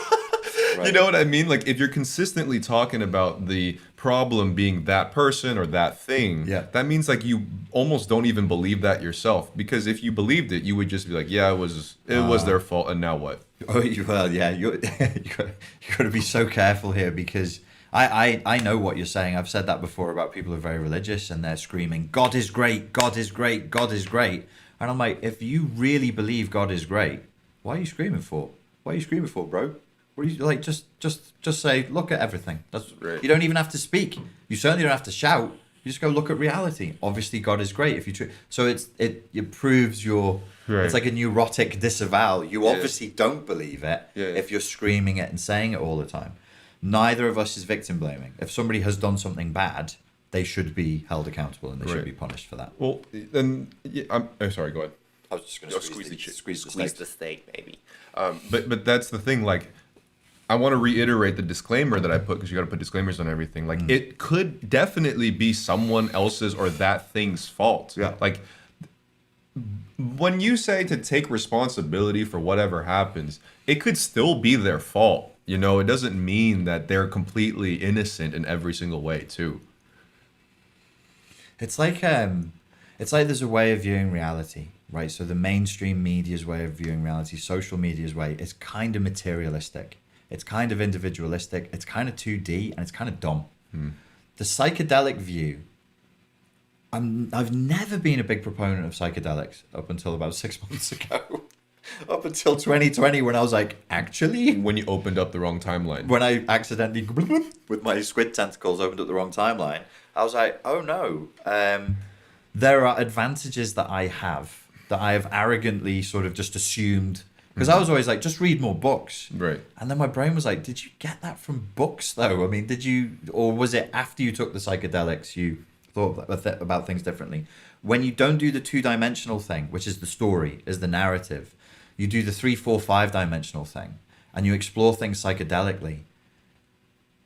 Right. You know what I mean? Like, if you're consistently talking about the problem being that person or that thing, that means like you almost don't even believe that yourself. Because if you believed it, you would just be like, yeah, it was their fault, and now what? Oh, well, yeah, you got to be so careful here because I know what you're saying. I've said that before about people who are very religious and they're screaming, God is great, God is great, God is great. And I'm like, if you really believe God is great, why are you screaming for? What are you screaming for, bro? What are you like? Just say, look at everything. That's right. You don't even have to speak. You certainly don't have to shout. You just go look at reality. Obviously, God is great. If you so it proves your. Right. It's like a neurotic disavowal. You obviously don't believe it if you're screaming it and saying it all the time. Neither of us is victim blaming. If somebody has done something bad, they should be held accountable and they should be punished for that. Well, then I'm sorry. Go ahead. I was just going to squeeze the steak, maybe. But that's the thing. Like, I want to reiterate the disclaimer that I put because you got to put disclaimers on everything. Like, it could definitely be someone else's or that thing's fault. Yeah. Like, when you say to take responsibility for whatever happens, it could still be their fault. You know, it doesn't mean that they're completely innocent in every single way, too. It's like there's a way of viewing reality, right? So the mainstream media's way of viewing reality, social media's way, is kind of materialistic. It's kind of individualistic. It's kind of 2D, and it's kind of dumb. The psychedelic view. I've never been a big proponent of psychedelics up until about 6 months ago. Up until 2020 when I was like, actually? When you opened up the wrong timeline. When I accidentally, with my squid tentacles, opened up the wrong timeline, I was like, oh no. There are advantages that I have that I have arrogantly sort of just assumed. Because I was always like, just read more books. Right. And then my brain was like, did you get that from books though? I mean, or was it after you took the psychedelics you thought about things differently? When you don't do the 2-dimensional thing, which is the story, is the narrative, you do the 3, 4, 5-dimensional thing, and you explore things psychedelically,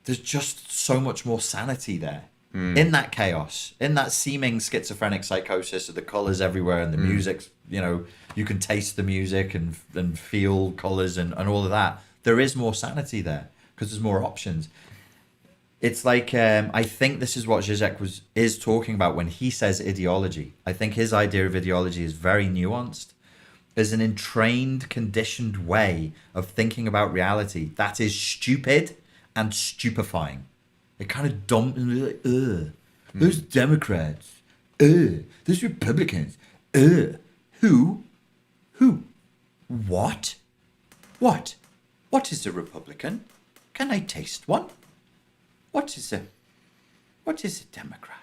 there's just so much more sanity there. In that chaos, in that seeming schizophrenic psychosis of the colors everywhere and the music's, you know, you can taste the music and feel colors and all of that. There is more sanity there because there's more options. It's like, I think this is what Zizek is talking about when he says ideology. I think his idea of ideology is very nuanced. There's an entrained, conditioned way of thinking about reality that is stupid and stupefying. It kind of dumb and like, those Democrats, those Republicans, who, what? What is a Republican? Can I taste one? What is a Democrat?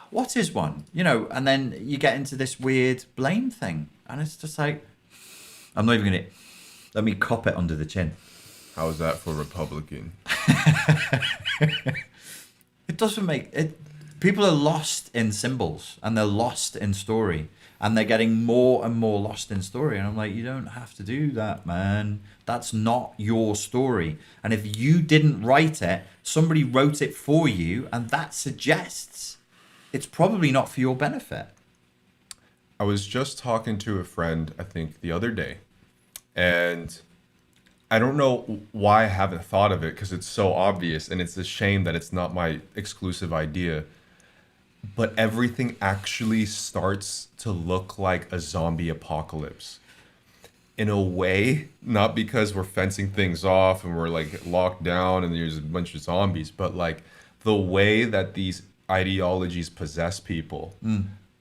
What is one? You know, and then you get into this weird blame thing, and it's just like, I'm not even gonna. Let me cop it under the chin. How's that for Republican? It doesn't make it. People are lost in symbols and they're lost in story, and they're getting more and more lost in story. And I'm like, you don't have to do that, man. That's not your story. And if you didn't write it, somebody wrote it for you, and that suggests it's probably not for your benefit. I was just talking to a friend, I think, the other day, and I don't know why I haven't thought of it because it's so obvious, and it's a shame that it's not my exclusive idea. But everything actually starts to look like a zombie apocalypse. In a way, not because we're fencing things off and we're like locked down and there's a bunch of zombies, but like the way that these ideologies possess people.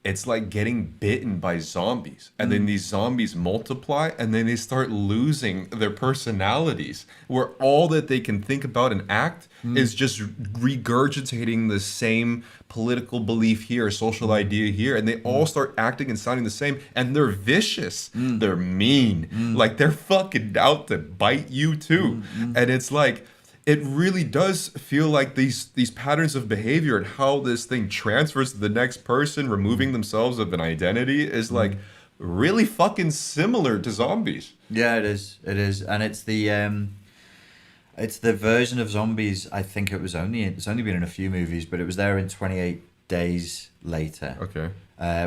It's like getting bitten by zombies. And then these zombies multiply and then they start losing their personalities, where all that they can think about and act is just regurgitating the same political belief here, social idea here. And they all start acting and sounding the same. And they're vicious. They're mean. Like they're fucking out to bite you too. And it's like, it really does feel like these patterns of behavior and how this thing transfers to the next person, removing themselves of an identity, is like really fucking similar to zombies. Yeah, it is. It is, and it's the version of zombies. I think it's only been in a few movies, but it was there in 28 Days Later. Okay.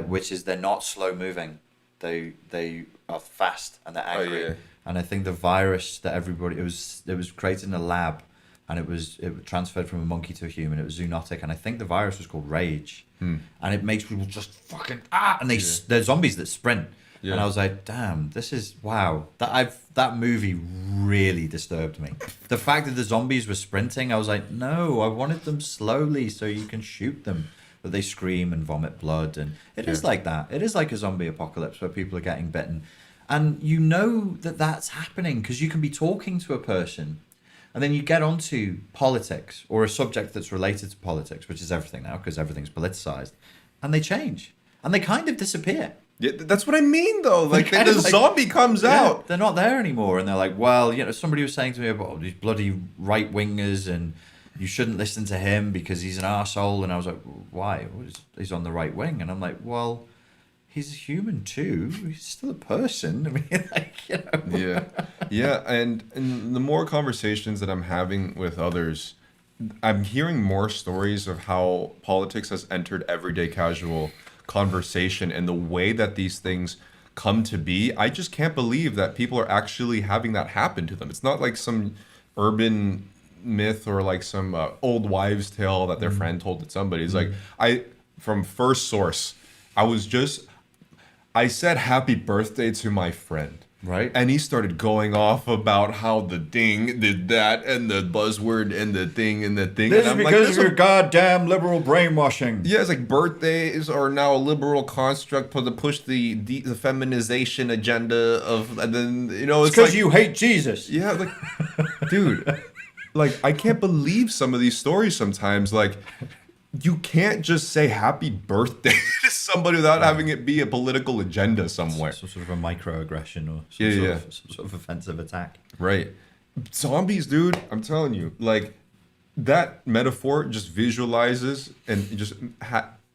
Which is they're not slow moving. They are fast and they're angry. Oh, yeah. And I think the virus that everybody it was created in a lab, and it transferred from a monkey to a human. It was zoonotic, and I think the virus was called Rage, and it makes people just fucking and they're zombies that sprint. Yeah. And I was like, damn, this is wow. That movie really disturbed me. The fact that the zombies were sprinting, I was like, no, I wanted them slowly so you can shoot them. But they scream and vomit blood, and it is like that. It is like a zombie apocalypse where people are getting bitten. And you know that that's happening because you can be talking to a person and then you get onto politics or a subject that's related to politics, which is everything now because everything's politicized, and they change and they kind of disappear. Yeah, that's what I mean, though. Like, the zombie comes out. They're not there anymore. And they're like, well, somebody was saying to me about these bloody right-wingers and you shouldn't listen to him because he's an arsehole. And I was like, why? He's on the right wing. And I'm like, well, he's a human too. He's still a person. I mean, Yeah. And the more conversations that I'm having with others, I'm hearing more stories of how politics has entered everyday casual conversation, and the way that these things come to be. I just can't believe that people are actually having that happen to them. It's not like some urban myth or like some old wives' tale that their friend told to somebody. It's like, from first source, I said happy birthday to my friend. Right. And he started going off about how the ding did that and the buzzword and the thing and the thing. This and is because of your goddamn liberal brainwashing. Yeah, it's like birthdays are now a liberal construct to push the feminization agenda of, and then, it's because like, you hate Jesus. Yeah, like, dude, like, I can't believe some of these stories sometimes. Like, you can't just say happy birthday to somebody without having it be a political agenda somewhere. Some sort of a microaggression or some sort of offensive attack. Right. Zombies, dude, I'm telling you, like, that metaphor just visualizes, and just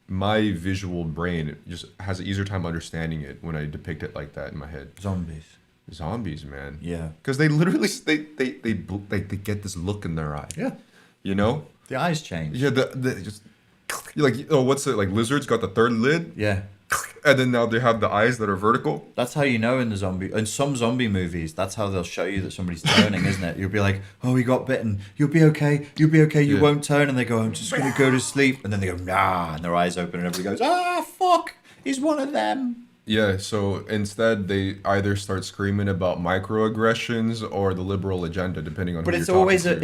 my visual brain just has an easier time understanding it when I depict it like that in my head. Zombies, man. Yeah. Because they literally, they get this look in their eye. Yeah. You know? The eyes change. Yeah, you're like, oh, what's it, like lizards got the third lid? Yeah. And then now they have the eyes that are vertical. That's how you know in some zombie movies, that's how they'll show you that somebody's turning, isn't it? You'll be like, oh, he got bitten. You'll be okay. You won't turn. And they go, I'm just going to go to sleep. And then they go, nah. And their eyes open and everybody goes, fuck. He's one of them. Yeah, so instead they either start screaming about microaggressions or the liberal agenda, depending on who you're talking to.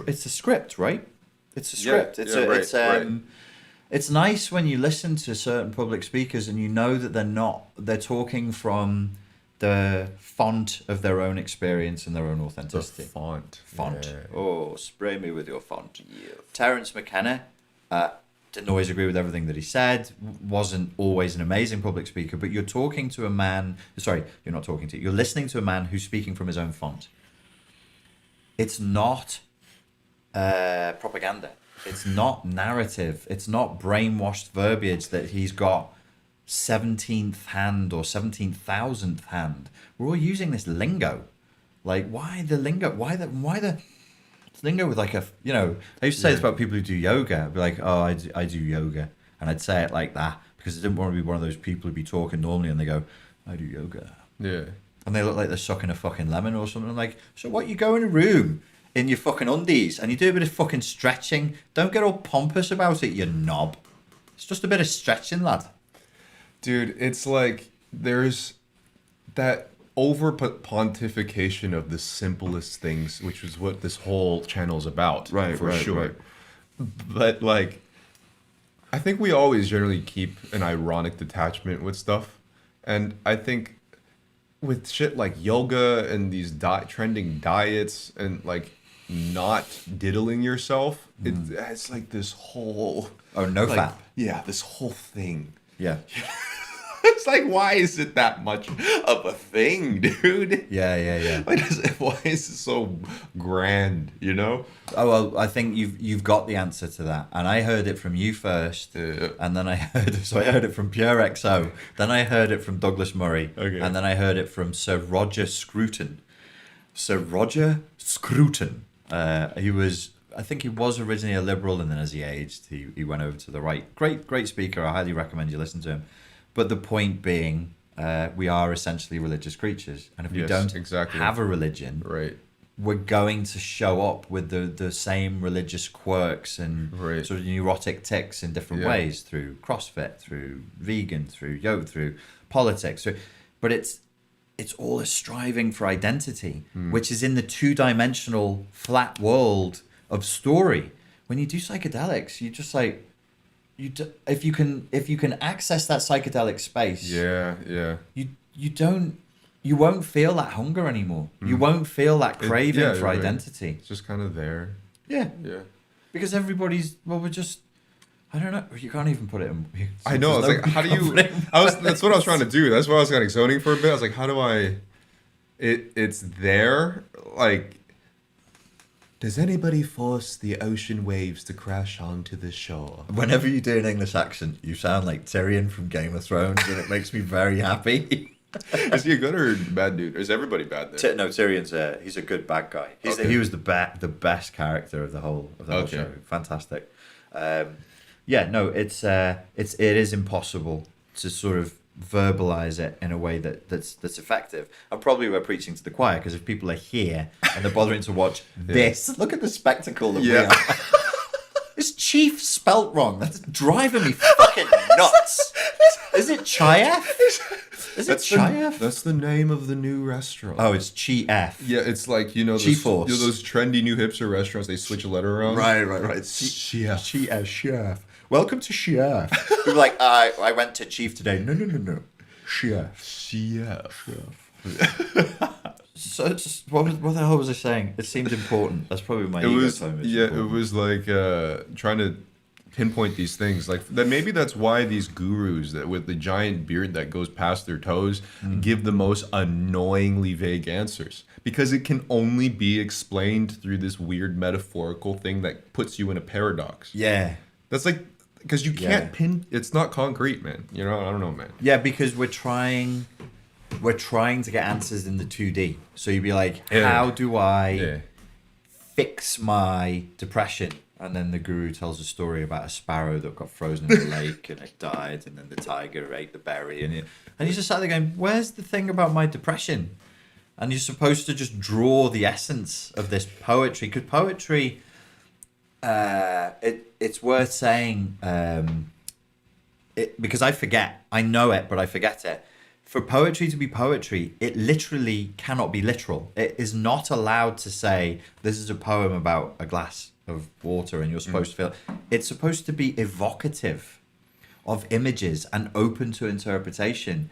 It's a script, right? It's a script. It's nice when you listen to certain public speakers and you know that they're talking from the font of their own experience and their own authenticity. The font. Yeah. Yeah. Oh, spray me with your font. Yeah. Terence McKenna, didn't always agree with everything that he said, wasn't always an amazing public speaker, but you're talking to a man, sorry, you're not talking to, you're listening to a man who's speaking from his own font. It's not propaganda. It's not narrative. It's not brainwashed verbiage that he's got 17th hand or 17,000th hand. We're all using this lingo. Like, why the lingo? Why the lingo with like a, you know, I used to say this about people who do yoga. I'd be like, oh, I do yoga. And I'd say it like that because I didn't want to be one of those people who'd be talking normally and they go, I do yoga. Yeah. And they look like they're sucking a fucking lemon or something. I'm like, so what, you go in a room in your fucking undies and you do a bit of fucking stretching. Don't get all pompous about it, you knob. It's just a bit of stretching, lad. Dude, it's like there's that over pontification of the simplest things, which is what this whole channel is about, for sure. Right. But like, I think we always generally keep an ironic detachment with stuff, and I think with shit like yoga and these trending diets and like not diddling yourself, it's like this whole fap. Yeah, this whole thing. Yeah. It's like, why is it that much of a thing, dude? Yeah. Why is it so grand, you know? Oh, well, I think you've got the answer to that. And I heard it from you first. Yeah. And then I heard it from Pierre XO. Then I heard it from Douglas Murray. Okay. And then I heard it from Sir Roger Scruton. Sir Roger Scruton. I think he was originally a liberal, and then as he aged, he went over to the right. Great speaker. I highly recommend you listen to him. But the point being, we are essentially religious creatures. And if we don't have a religion, right, we're going to show up with the same religious quirks and sort of neurotic tics in different ways, through CrossFit, through vegan, through yoga, through politics. But it's all a striving for identity, which is in the two-dimensional flat world of story. When you do psychedelics, you just like... if you can access that psychedelic space, you won't feel that hunger anymore. You won't feel that craving for identity. It's just kind of there. Yeah. Because everybody's we're just, I don't know. You can't even put it in. I know. It's like, how do you? That's what I was trying to do. That's why I was kind of zoning for a bit. I was like, how do I? It's there. Like, does anybody force the ocean waves to crash onto the shore? Whenever you do an English accent, you sound like Tyrion from Game of Thrones, and it makes me very happy. Is he a good or bad dude? Or is everybody bad there? No, Tyrion's he's a good bad guy. He was the best character of the whole show. Fantastic. It is impossible to sort of verbalize it in a way that's effective. And probably we're preaching to the choir, because if people are here and they're bothering to watch this, look at the spectacle that we are. Is chief spelt wrong? That's driving me fucking nuts. Is it Chief? Is it Chief? That's the name of the new restaurant. Oh, it's Chief. Yeah, it's like, those trendy new hipster restaurants, they switch a letter around. Right. Chef. Welcome to Chef. People are like, I went to Chief today. No. Chef. So what the hell was I saying? It seemed important. That's probably my ego time. It was like trying to pinpoint these things. Like that, maybe that's why these gurus that with the giant beard that goes past their toes give the most annoyingly vague answers, because it can only be explained through this weird metaphorical thing that puts you in a paradox. Yeah, that's like, because you can't pin. It's not concrete, man. I don't know, man. Yeah, because we're trying to get answers in the 2D. So you'd be like, how do I fix my depression? And then the guru tells a story about a sparrow that got frozen in the lake and it died, and then the tiger ate the berry, and he's just sat there going, where's the thing about my depression? And you're supposed to just draw the essence of this poetry, because poetry, it's worth saying, because I know it, but I forget it. For poetry to be poetry, it literally cannot be literal. It is not allowed to say, this is a poem about a glass of water and you're supposed to feel. It's supposed to be evocative of images and open to interpretation.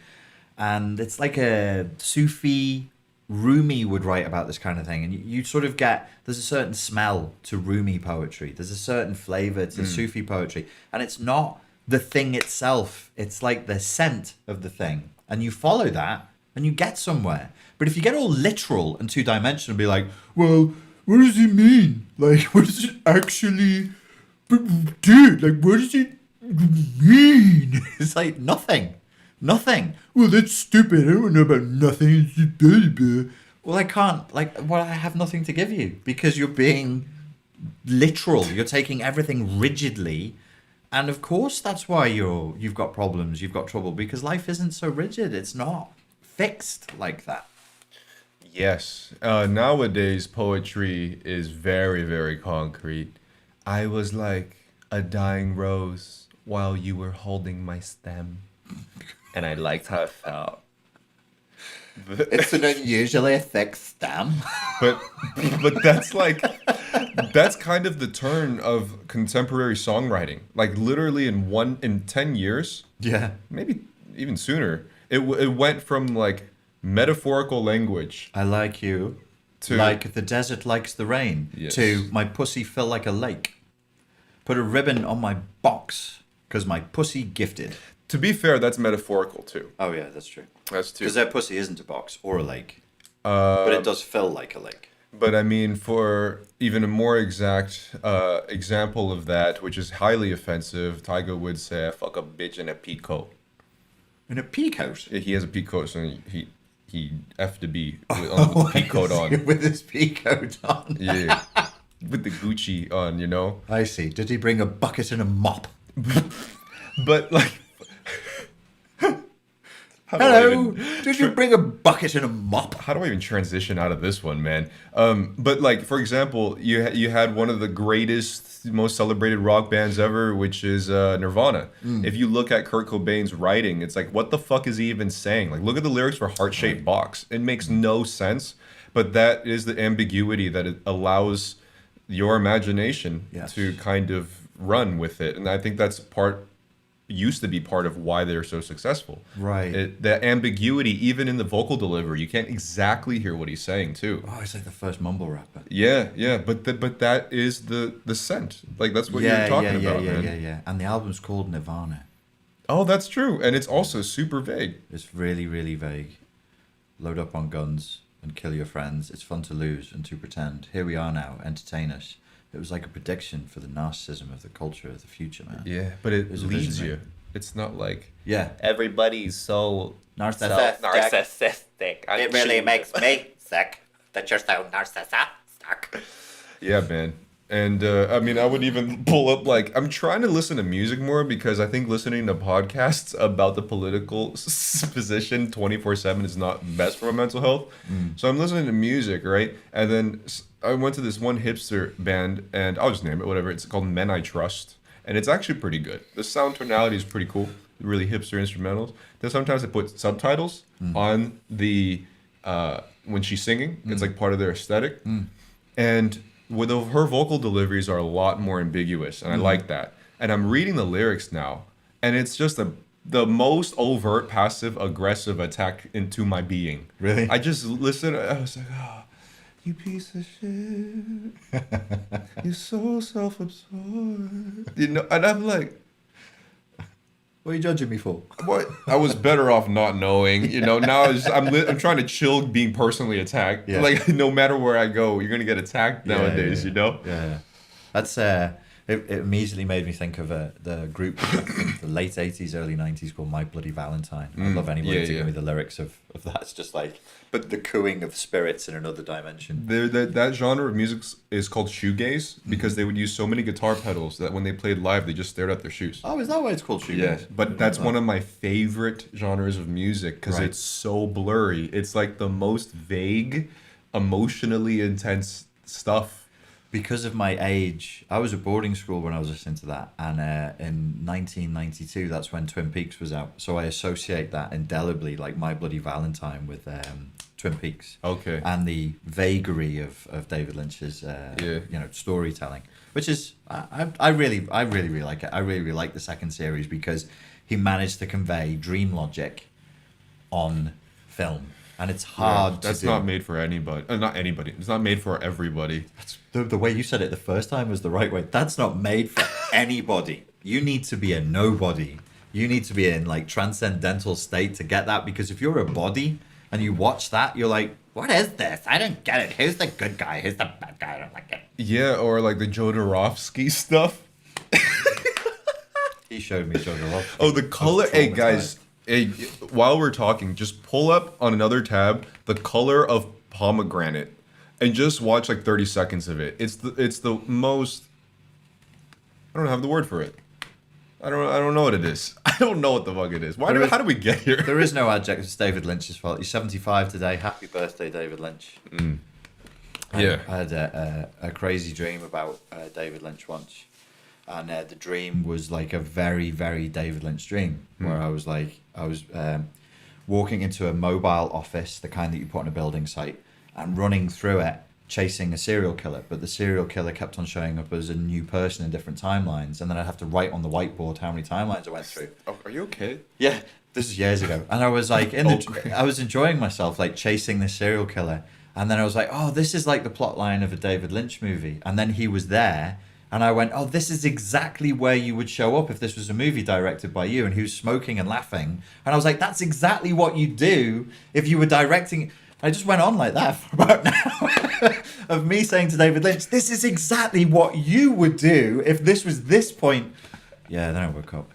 And it's like a Sufi Rumi would write about this kind of thing, and you sort of get, there's a certain smell to Rumi poetry, there's a certain flavor to Sufi poetry, and it's not the thing itself, it's like the scent of the thing, and you follow that and you get somewhere. But if you get all literal and two-dimensional and be like, well, what does it mean? Like, what does it actually do? Like, what does it mean? It's like nothing. Well, that's stupid. I don't know about nothing. It's just blah, blah. Well, I can't. I have nothing to give you because you're being literal. You're taking everything rigidly, and of course that's why you've got problems. You've got trouble because life isn't so rigid. It's not fixed like that. Yes. Nowadays, poetry is very, very concrete. I was like a dying rose while you were holding my stem. And I liked how it felt. It's an unusually thick stem. But that's kind of the turn of contemporary songwriting. Like literally in 10 years, Yeah. maybe even sooner, it went from like metaphorical language I like you. to Like the desert likes the rain. Yes. To my pussy feel like a lake. Put a ribbon on my box because my pussy gifted. to be fair, that's metaphorical too. Oh yeah, that's true. That's too. Because their pussy isn't a box or a lake. But it does feel like a lake. But I mean, for even a more exact example of that, which is highly offensive, Tiger would say, "I fuck a bitch in a pea coat." In a pea coat. He has a pea coat, so he effed a bee with the pea coat on. With his pea coat on. Yeah, with the Gucci on, you know. I see. Did he bring a bucket and a mop? But like, Hello. Did you bring a bucket and a mop? how do I even transition out of this one, man? But like, for example, you had one of the greatest, most celebrated rock bands ever, which is Nirvana. If you look at Kurt Cobain's writing, it's like, what the fuck is he even saying? Like, look at the lyrics for Heart Shaped Box. It makes no sense, but that is the ambiguity that it allows your imagination Yes. to kind of run with it, and I think that's used to be part of why they're so successful. Right. The ambiguity, even in the vocal delivery, you can't exactly hear what he's saying too. Oh, he's like the first mumble rapper. Yeah, but that is the scent. Like that's what you're talking about, man. Yeah. And the album's called Nirvana. Oh, that's true, and it's also super vague. It's really, really vague. Load up on guns and kill your friends. It's fun to lose and to pretend. Here we are now. Entertain us. It was like a prediction for the narcissism of the culture of the future, man. Yeah, but it was a leads vision, you. man. It's not like Yeah. Everybody's so Narcissistic. narcissistic. It really makes me sick that you're so narcissistic. yeah, man. And I mean, I would even pull up like I'm trying to listen to music more because I think listening to podcasts about the political position 24/7 is not best for my mental health. So I'm listening to music, right? And then I went to this one hipster band, and I'll just name it, whatever. It's called Men I Trust, and it's actually pretty good. The sound tonality is pretty cool. Really hipster instrumentals. Then sometimes they put subtitles on the when she's singing. It's like part of their aesthetic, and with her vocal deliveries are a lot more ambiguous, and I like that. And I'm reading the lyrics now, and it's just the most overt passive aggressive attack into my being. Really? I just listened. I was like, oh, you piece of shit. You're so self-absorbed. You know, and I'm like, What are you judging me for? what? I was better off not knowing. You know, now I'm trying to chill being personally attacked. Yeah. Like no matter where I go, you're gonna get attacked nowadays. Yeah. You know. Yeah. That's it immediately made me think of the group from the late 80s, early 90s called My Bloody Valentine. I'd love anybody yeah, to yeah. give me the lyrics of that. It's just like, but the cooing of spirits in another dimension. That genre of music is called shoegaze because they would use so many guitar pedals that when they played live, they just stared at their shoes. Oh, is that why it's called shoegaze? Yeah, but that's one of my favorite genres of music because Right. it's so blurry. It's like the most vague, emotionally intense stuff. Because of my age, I was at boarding school when I was listening to that, and in 1992, that's when Twin Peaks was out. So I associate that indelibly, like My Bloody Valentine, with Twin Peaks. Okay. And the vagary of David Lynch's Yeah. storytelling, which is I really like it. I really like the second series because he managed to convey dream logic on film. and it's hard That's to do. not made for anybody. Not anybody. It's not made for everybody. The way you said it the first time was the right way. That's not made for anybody. You need to be a nobody. You need to be in like transcendental state to get that, because if you're a body and you watch that, you're like, what is this? I don't get it. Who's the good guy? Who's the bad guy? I don't like it. Yeah, or like the Jodorowsky stuff. He showed me Jodorowsky. Oh, the color. Hey, guys. Hey, while we're talking, just pull up on another tab the color of pomegranate and just watch like 30 seconds of it. It's the most. I don't have the word for it. I don't know what it is. I don't know what the fuck it is. How do we get here? There is no adjective. It's David Lynch's fault. He's 75 today. Happy birthday, David Lynch. Yeah. I had a crazy dream about David Lynch once. And the dream was like a very, very David Lynch dream, where I was walking into a mobile office, the kind that you put on a building site, and running through it, chasing a serial killer. But the serial killer kept on showing up as a new person in different timelines. And then I'd have to write on the whiteboard how many timelines I went through. Oh, are you okay? Yeah, this is years ago. And I was like, I was enjoying myself, like chasing this serial killer. And then I was like, oh, this is like the plot line of a David Lynch movie. And then he was there. And I went, oh, this is exactly where you would show up if this was a movie directed by you. And he was smoking and laughing. And I was like, that's exactly what you do if you were directing. I just went on like that for about an hour of me saying to David Lynch, this is exactly what you would do if this was this point. Yeah, then I woke up.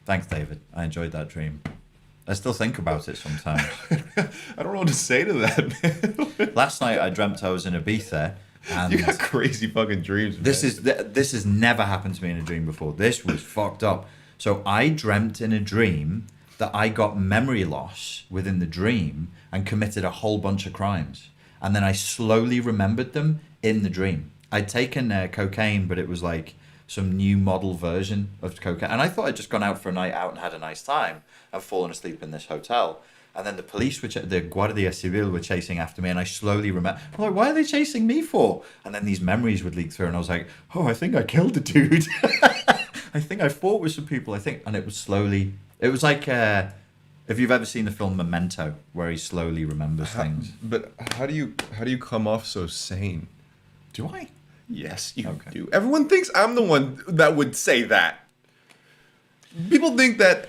Thanks, David. I enjoyed that dream. I still think about it sometimes. I don't know what to say to that, man. Last night I dreamt I was in Ibiza. And You got crazy fucking dreams, man. this has never happened to me in a dream before. This was fucked up. So I dreamt in a dream that I got memory loss within the dream and committed a whole bunch of crimes. And then I slowly remembered them in the dream. I'd taken cocaine, but it was like some new model version of cocaine. And I thought I'd just gone out for a night out and had a nice time and fallen asleep in this hotel. And then the police, the Guardia Civil, were chasing after me, and I slowly remember, I'm like, why are they chasing me for? And then these memories would leak through, and I was like, oh, I think I killed a dude. I think I fought with some people, and it was like, if you've ever seen the film Memento, where he slowly remembers things. But how do you come off so sane? Do I? Yes, you Okay. do. Everyone thinks I'm the one that would say that. People think that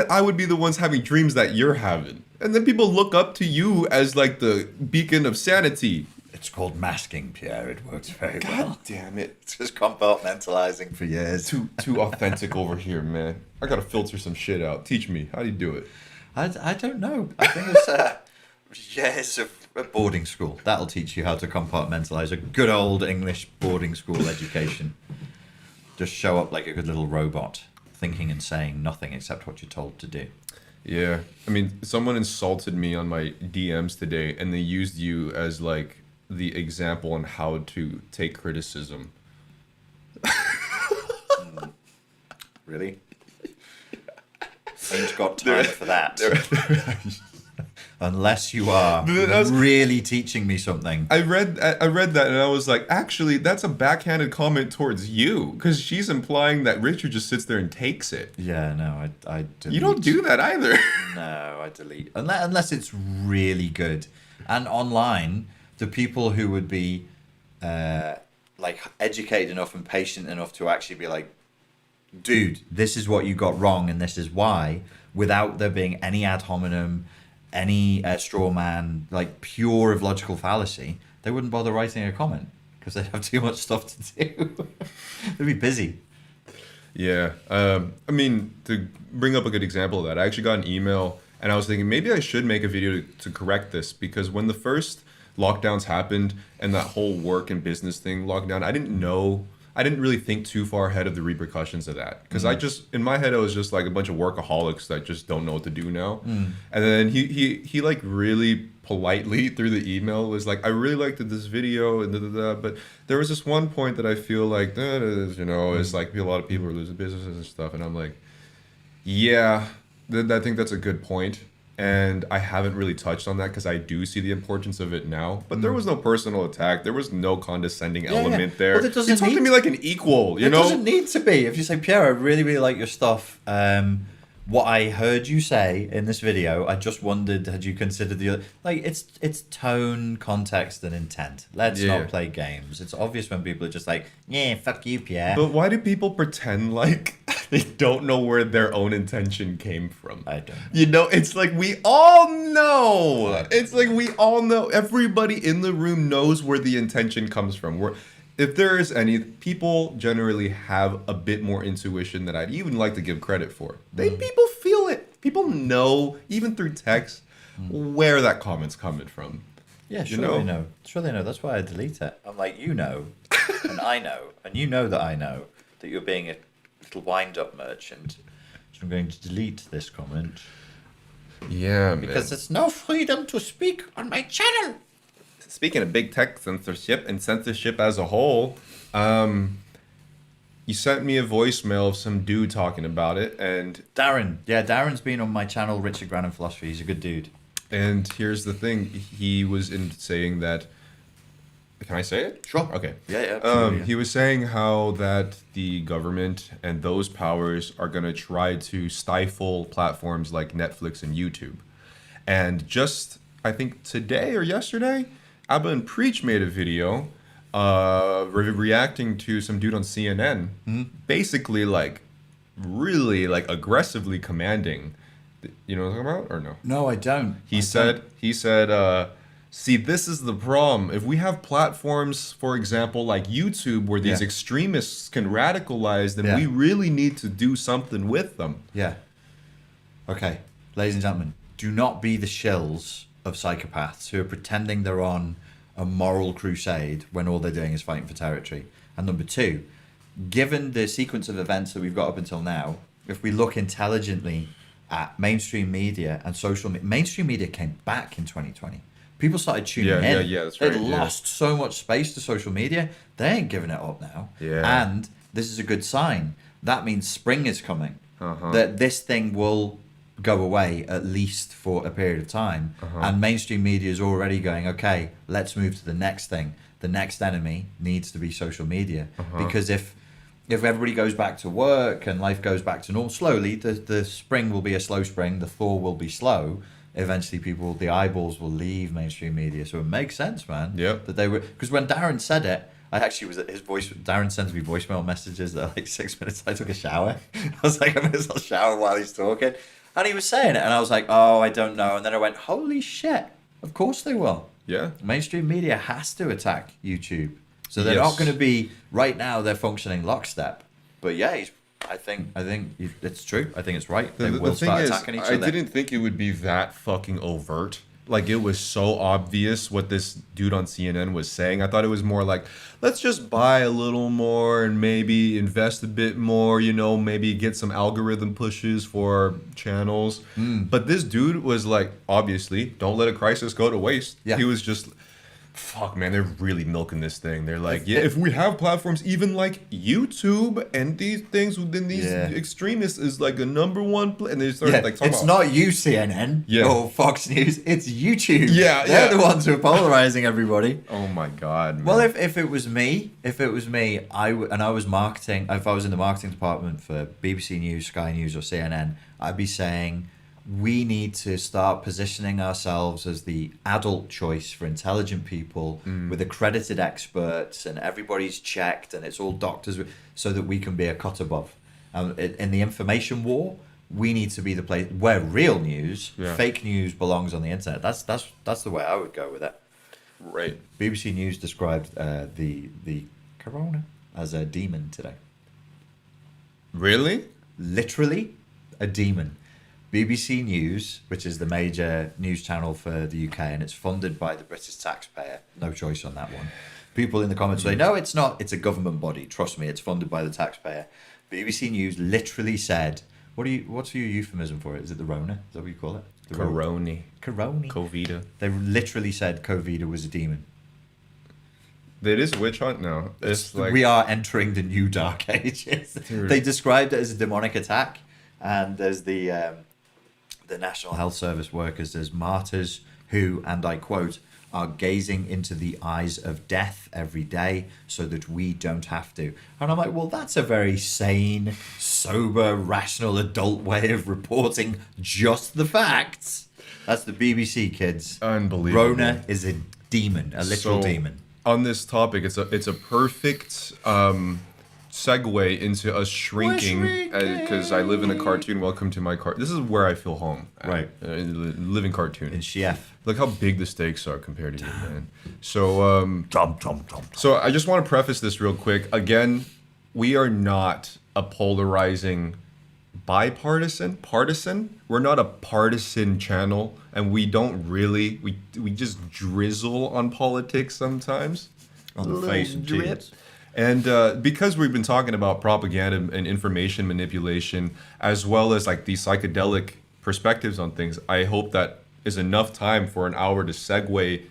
I would be the ones having dreams that you're having. And then people look up to you as like the beacon of sanity. It's called masking, Pierre. It works very God well. damn it. It's just compartmentalizing for years. Too authentic over here, man. I gotta filter some shit out. Teach me. How do you do it? I don't know. I think it's years of a boarding school. That'll teach you how to compartmentalize. A good old English boarding school education. Just show up like a good little robot, thinking and saying nothing except what you're told to do. Yeah. I mean, someone insulted me on my DMs today, and they used you as like the example on how to take criticism. Really? Ain't got time for that. Unless you are really teaching me something. I read that and I was like, actually, that's a backhanded comment towards you, because she's implying that Richard just sits there and takes it. Yeah, no, I delete. You don't do that either. No, I delete. Unless it's really good. And online, the people who would be like educated enough and patient enough to actually be like, dude, this is what you got wrong and this is why, without there being any ad hominem, any straw man, like pure of logical fallacy, they wouldn't bother writing a comment because they'd have too much stuff to do. They'd be busy. Yeah. I mean, to bring up a good example of that, I actually got an email and I was thinking maybe I should make a video to correct this, because when the first lockdowns happened and that whole work and business thing locked down, I didn't really think too far ahead of the repercussions of that, because I just, in my head, I was just like a bunch of workaholics that just don't know what to do now. And then he like really politely through the email was like, I really liked this video and but there was this one point that I feel like it's like a lot of people are losing businesses and stuff, and I'm like, yeah, I think that's a good point. And I haven't really touched on that because I do see the importance of it now. But there was no personal attack. There was no condescending element there. Well, it doesn't you talk to me like an equal, you it know? doesn't need to be. If you say, Pierre, I really, really like your stuff, what I heard you say in this video, I just wondered, had you considered the other, like, it's tone, context, and intent. Let's Yeah. not play games. It's obvious when people are just like, yeah, fuck you, Pierre. But why do people pretend like they don't know where their own intention came from? I don't know. You know, it's like we all know. It's like we all know. Everybody in the room knows where the intention comes from. If there is any, people generally have a bit more intuition than I'd even like to give credit for. People feel it. People know, even through text, where that comment's coming from. Yeah, sure You know? they know. Sure they know. That's why I delete it. I'm like, you know, and I know, and you know that I know that you're being a little wind-up merchant. So I'm going to delete this comment. Yeah, man. Because there's no freedom to speak on my channel. Speaking of big tech censorship and censorship as a whole, you sent me a voicemail of some dude talking about it, and Darren. Yeah, Darren's been on my channel, Richard Grannon Philosophy. He's a good dude. here's the thing: he was saying that. Can I say it? Sure. Okay. Yeah, absolutely. He was saying how that the government and those powers are going to try to stifle platforms like Netflix and YouTube, and just I think today or yesterday, Abba and Preach made a video reacting to some dude on CNN, basically like really like aggressively commanding. You know what I'm talking about or no? No, I don't. He said, see, this is the problem. If we have platforms, for example, like YouTube, where these Yeah. extremists can radicalize, then Yeah. we really need to do something with them. Yeah. Okay, ladies and gentlemen, do not be the shills of psychopaths who are pretending they're on a moral crusade when all they're doing is fighting for territory. And number two, given the sequence of events that we've got up until now, if we look intelligently at mainstream media and social media, mainstream media came back in 2020. People started tuning in. Yeah, that's They'd right, yeah. lost so much space to social media. They ain't giving it up now. Yeah. And this is a good sign. That means spring is coming. Uh-huh. That this thing will go away at least for a period of time. And mainstream media is already going, okay, let's move to the next thing. The next enemy needs to be social media. Because if everybody goes back to work and life goes back to normal slowly, the spring will be a slow spring, the thaw will be slow. Eventually the eyeballs will leave mainstream media. So it makes sense, man. Yep. That they were, because when Darren said it, I actually was at his voice. Darren sends me voicemail messages that are like 6 minutes. I took a shower. I was like, I may as well shower while he's talking. And he was saying it, and I was like, oh, I don't know. And then I went, holy shit, of course they will. Yeah. Mainstream media has to attack YouTube. So they're Yes. not going to be, right now, they're functioning lockstep. But yeah, I think it's true. I think it's right. They will start attacking each I other. didn't think it would be that fucking overt. Like, it was so obvious what this dude on CNN was saying. I thought it was more like, let's just buy a little more and maybe invest a bit more, you know, maybe get some algorithm pushes for channels. But this dude was like, obviously, don't let a crisis go to waste. Yeah. He was just, fuck, man, they're really milking this thing. They're like, yeah, if we have platforms even like YouTube and these things within these extremists is like a number one, and they started like talking it's about, not you, CNN, or Fox News. It's YouTube. Yeah, they're yeah. the ones who are polarizing everybody. oh my god, man. Well, if it was me, I was marketing. If I was in the marketing department for BBC News, Sky News, or CNN, I'd be saying we need to start positioning ourselves as the adult choice for intelligent people with accredited experts, and everybody's checked, and it's all doctors, so that we can be a cut above. In the information war, we need to be the place where real news, fake news, belongs on the internet. That's the way I would go with it. right. BBC News described the corona as a demon today. Really? Literally, a demon. BBC News, which is the major news channel for the UK, and it's funded by the British taxpayer. No choice on that one. People in the comments say, no, it's not. It's a government body. Trust me, it's funded by the taxpayer. BBC News literally said, what's your euphemism for it? Is it the Rona? Is that what you call it? The Coroni. Corona. Covida. They literally said Covida was a demon. It is a witch hunt now. It's like, We are entering the new dark ages. Dude. They described it as a demonic attack, and there's the National Health Service workers, there's martyrs who, and I quote, are gazing into the eyes of death every day so that we don't have to. And I'm like, well, that's a very sane, sober, rational, adult way of reporting just the facts. That's the BBC, kids. Unbelievable. Rona is a demon, a literal demon. On this topic, it's a perfect segue into us shrinking, because I live in a cartoon. Welcome to my This is where I feel home. Right. Living cartoon. In Chef. Look how big the stakes are compared to you, man. So, so I just want to preface this real quick. Again, we are not a polarizing partisan. We're not a partisan channel, and we don't really, we just drizzle on politics sometimes. On the face and tits. And because we've been talking about propaganda and information manipulation, as well as like these psychedelic perspectives on things, I hope that is enough time for an hour to segue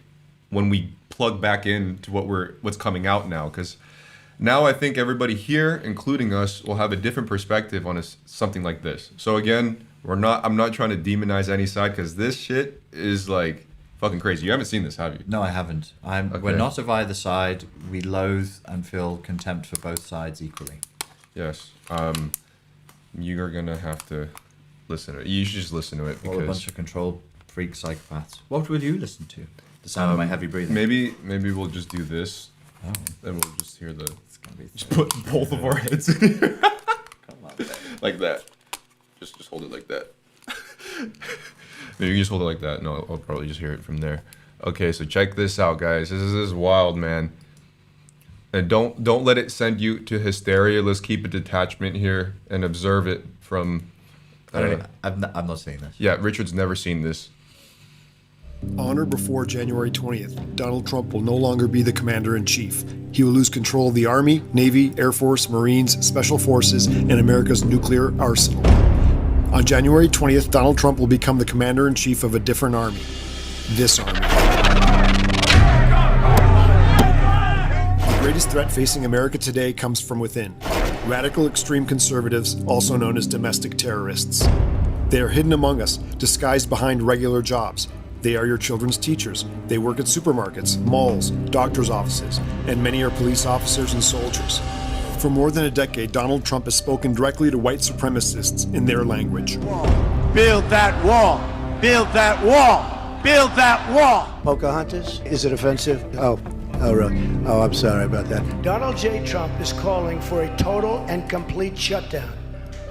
when we plug back into what's coming out now. Because now I think everybody here, including us, will have a different perspective on something like this. So again, I'm not trying to demonize any side, because this shit is like fucking crazy. You haven't seen this, have you? No, I haven't. We're not of either side. We loathe and feel contempt for both sides equally. Yes. You are gonna have to listen to it. You should just listen to it, because What a bunch of control freak psychopaths. What will you listen to? The sound of my heavy breathing. maybe we'll just do this, Oh, and we'll just hear the. it's gonna be. Just put both of our heads in here Come on, baby. like that. Just hold it like that. Maybe you just hold it like that. No, I'll probably just hear it from there. Okay, so check this out, guys. This is wild, man. And don't let it send you to hysteria. Let's keep a detachment here and observe it from. I don't know. I've not seen this. Yeah, Richard's never seen this. On or before January 20th, Donald Trump will no longer be the commander-in-chief. He will lose control of the Army, Navy, Air Force, Marines, Special Forces, and America's nuclear arsenal. On January 20th, Donald Trump will become the commander-in-chief of a different army. This army. The greatest threat facing America today comes from within. Radical extreme conservatives, also known as domestic terrorists. They are hidden among us, disguised behind regular jobs. They are your children's teachers. They work at supermarkets, malls, doctors' offices, and many are police officers and soldiers. For more than a decade, Donald Trump has spoken directly to white supremacists in their language. Build that wall! Build that wall! Build that wall! Pocahontas? Is it offensive? Oh, really? Oh, I'm sorry about that. Donald J. Trump is calling for a total and complete shutdown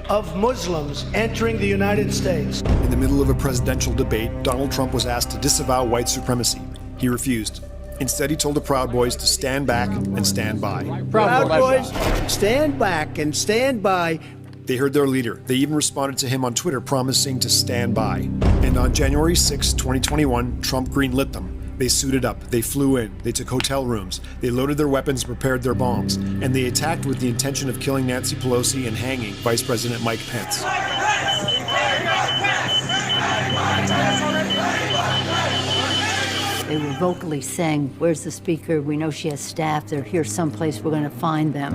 of Muslims entering the United States. In the middle of a presidential debate, Donald Trump was asked to disavow white supremacy. He refused. Instead, he told the Proud Boys to stand back and stand by. Proud Boys, stand back and stand by. They heard their leader. They even responded to him on Twitter, promising to stand by. And on January 6, 2021, Trump greenlit them. They suited up, they flew in, they took hotel rooms, they loaded their weapons, prepared their bombs, and they attacked with the intention of killing Nancy Pelosi and hanging Vice President Mike Pence. They were vocally saying, "Where's the speaker? We know she has staff. They're here someplace. We're going to find them."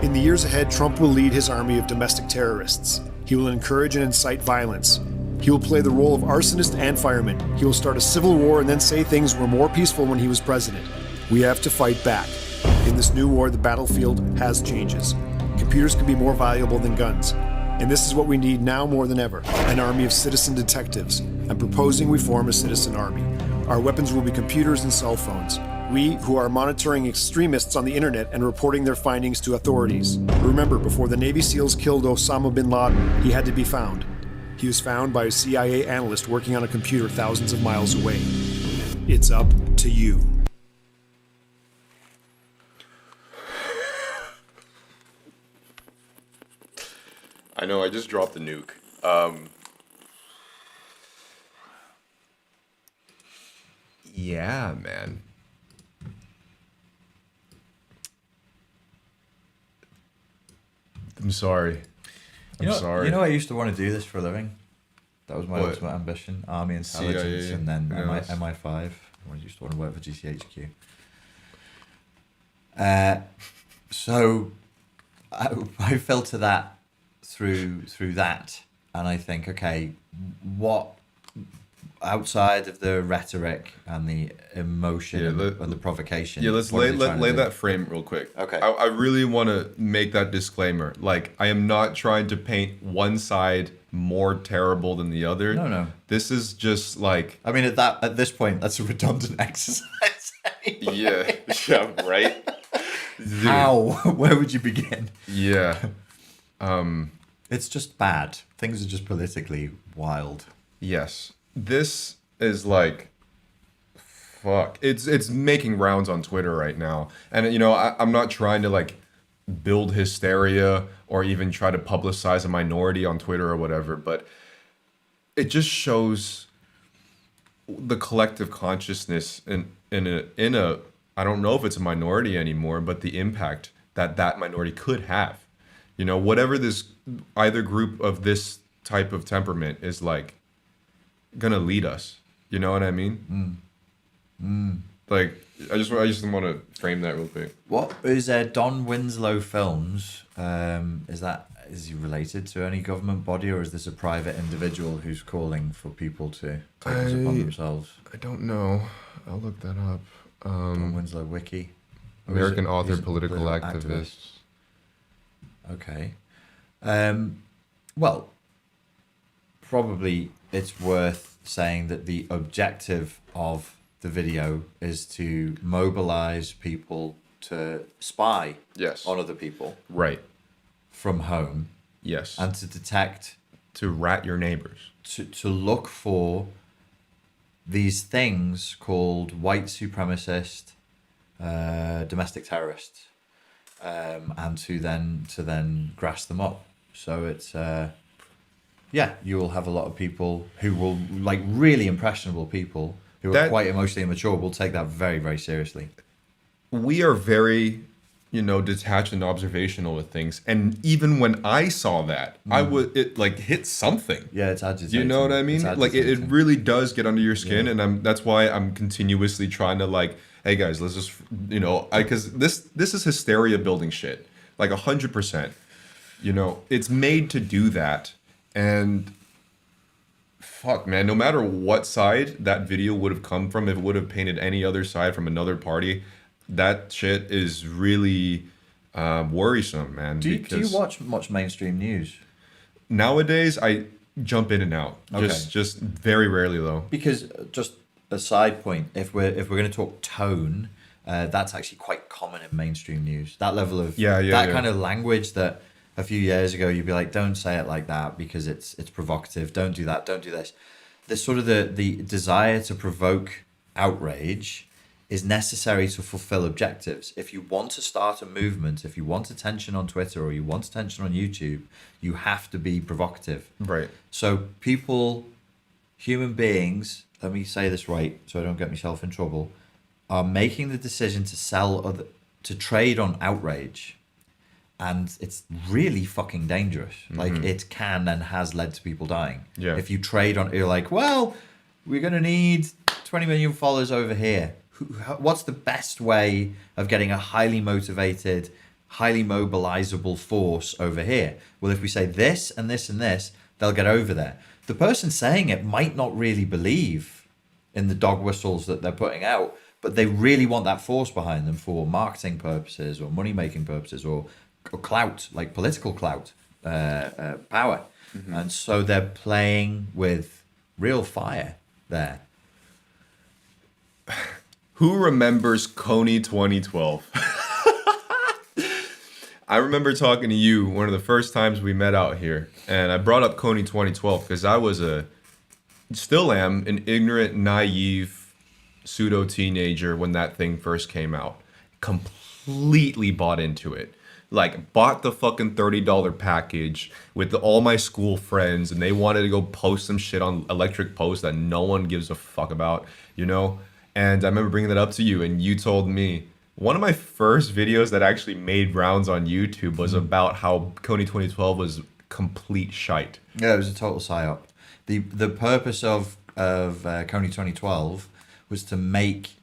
In the years ahead, Trump will lead his army of domestic terrorists. He will encourage and incite violence. He will play the role of arsonist and fireman. He will start a civil war and then say things were more peaceful when he was president. We have to fight back. In this new war, the battlefield has changes. Computers can be more valuable than guns. And this is what we need now more than ever, an army of citizen detectives. I'm proposing we form a citizen army. Our weapons will be computers and cell phones. We, who are monitoring extremists on the internet and reporting their findings to authorities. Remember, before the Navy SEALs killed Osama bin Laden, he had to be found. He was found by a CIA analyst working on a computer thousands of miles away. It's up to you. I know, I just dropped the nuke. Yeah, man. I'm sorry. I'm sorry. You know, I used to want to do this for a living. That was my What? ultimate ambition. Army intelligence, CIA, and then yes. MI5. I used to want to work for GCHQ. So I filter that through that, and I think, okay, what outside of the rhetoric and the emotion and the provocation. Yeah, let's lay that frame real quick. Okay. I really want to make that disclaimer. Like, I am not trying to paint one side more terrible than the other. No. This is just like... I mean, at this point, that's a redundant exercise. Yeah, right? Dude. How? Where would you begin? Yeah. It's just bad. Things are just politically wild. Yes. This is like... Fuck. It's making rounds on Twitter right now. And, you know, I'm not trying to, like, build hysteria or even try to publicize a minority on Twitter or whatever, but it just shows the collective consciousness in a I don't know if it's a minority anymore, but the impact that minority could have. You know, whatever this either group of this type of temperament is like gonna lead us. You know what I mean? Like I just want to frame that real quick. What is Don Winslow Films? Is he related to any government body, or is this a private individual who's calling for people to take this upon themselves? I don't know. I'll look that up. Don Winslow Wiki. American author, political activist. Okay. Well, probably it's worth saying that the objective of the video is to mobilize people to spy on other people. Right. From home. Yes. And to detect. To rat your neighbors. To look for these things called white supremacist, domestic terrorists, and to then grass them up. So it's you will have a lot of people who will, like, really impressionable people who are quite emotionally immature, will take that very, very seriously. We are very, detached and observational with things, and even when I saw that, it like hit something. Yeah, it's agitating. You know what I mean? Like it really does get under your skin, and that's why I'm continuously trying to, like, hey guys, let's just because this is hysteria building shit, like 100%. It's made to do that, and fuck, man, no matter what side that video would have come from, if it would have painted any other side from another party, that shit is really worrisome, man. Do you watch much mainstream news? Nowadays, I jump in and out. Okay. Just very rarely, though. Because just a side point, if we're going to talk tone, that's actually quite common in mainstream news. That level of kind of language that a few years ago you'd be like, don't say it like that because it's provocative. Don't do that. Don't do this. There's sort of the desire to provoke outrage is necessary to fulfill objectives. If you want to start a movement, if you want attention on Twitter or you want attention on YouTube, you have to be provocative. Right. So human beings, let me say this right so I don't get myself in trouble, are making the decision to trade on outrage. And it's really fucking dangerous. Mm-hmm. Like, it can and has led to people dying. Yeah. If you trade on, you're like, well, we're going to need 20 million followers over here. What's the best way of getting a highly motivated, highly mobilizable force over here? Well, if we say this and this and this, they'll get over there. The person saying it might not really believe in the dog whistles that they're putting out, but they really want that force behind them for marketing purposes or money-making purposes or clout, like political clout, power. Mm-hmm. And so they're playing with real fire there. Who remembers Coney 2012? I remember talking to you one of the first times we met out here, and I brought up Coney 2012 because I was still am an ignorant, naive, pseudo teenager when that thing first came out. Completely bought into it. Like, bought the fucking $30 package with all my school friends, and they wanted to go post some shit on Electric Post that no one gives a fuck about, And I remember bringing that up to you, and you told me one of my first videos that actually made rounds on YouTube was about how Coney 2012 was complete shite. Yeah, it was a total psyop. The purpose of Coney 2012 was to make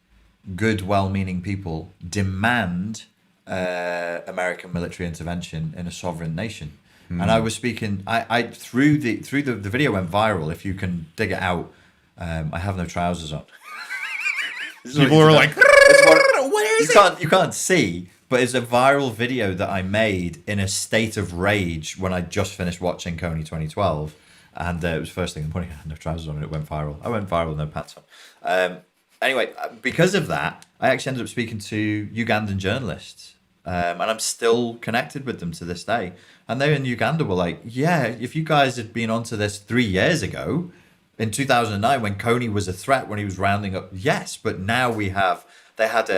good, well-meaning people demand American military intervention in a sovereign nation. And I was speaking, I through the video went viral. If you can dig it out, I have no trousers on. People are like, where is it? You can't see, but it's a viral video that I made in a state of rage when I just finished watching Coney 2012. And it was the first thing in the morning. I had no trousers on and it went viral. I went viral, no pants on. Anyway, because of that, I actually ended up speaking to Ugandan journalists. And I'm still connected with them to this day. And they in Uganda were like, yeah, if you guys had been onto this 3 years ago, in 2009, when Coney was a threat, when he was rounding up, yes, but now they had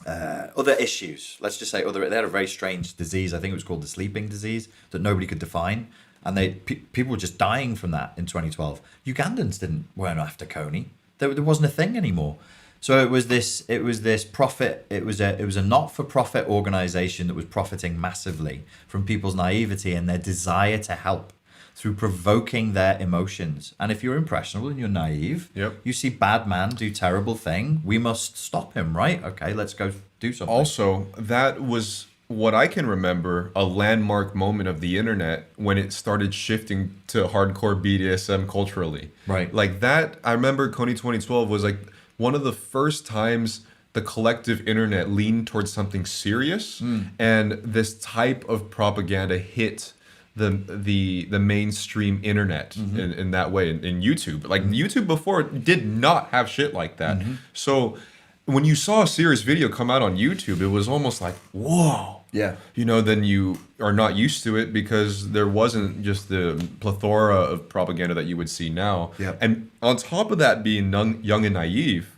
other issues. Let's just say they had a very strange disease. I think it was called the sleeping disease that nobody could define. And people were just dying from that in 2012. Ugandans weren't after Coney. There wasn't a thing anymore. So it was this profit. It was a not-for-profit organization that was profiting massively from people's naivety and their desire to help through provoking their emotions. And if you're impressionable and you're naive, you see bad man do terrible thing, we must stop him, right? Okay, let's go do something. Also, that was what I can remember a landmark moment of the internet when it started shifting to hardcore BDSM culturally. Right. Like that, I remember Coney 2012 was like one of the first times the collective internet leaned towards something serious, and this type of propaganda hit the mainstream internet in that way, in YouTube. Like YouTube before did not have shit like that. So when you saw a serious video come out on YouTube, it was almost like, whoa. Yeah. You know, then you are not used to it because there wasn't just the plethora of propaganda that you would see now. Yeah. And on top of that being young and naive,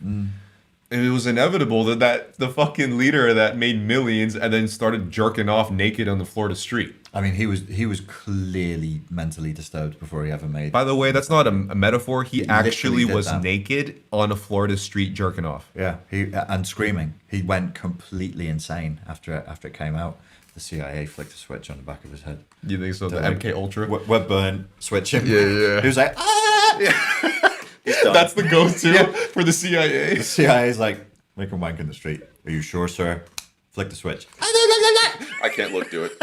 it was inevitable that the fucking leader that made millions and then started jerking off naked on the Florida street. I mean, he was clearly mentally disturbed before he ever made. By the way, that's not a metaphor. He actually did was that. naked on a Florida street jerking off. Yeah, and screaming. He went completely insane after it came out. The CIA flicked a switch on the back of his head. You think so? The Like, MK Ultra? Web burn, switch him. Yeah. He was like, ah! He's done. That's the go-to for the CIA. The CIA's like, make him wank in the street. Are you sure, sir? Flick the switch. I can't look to it.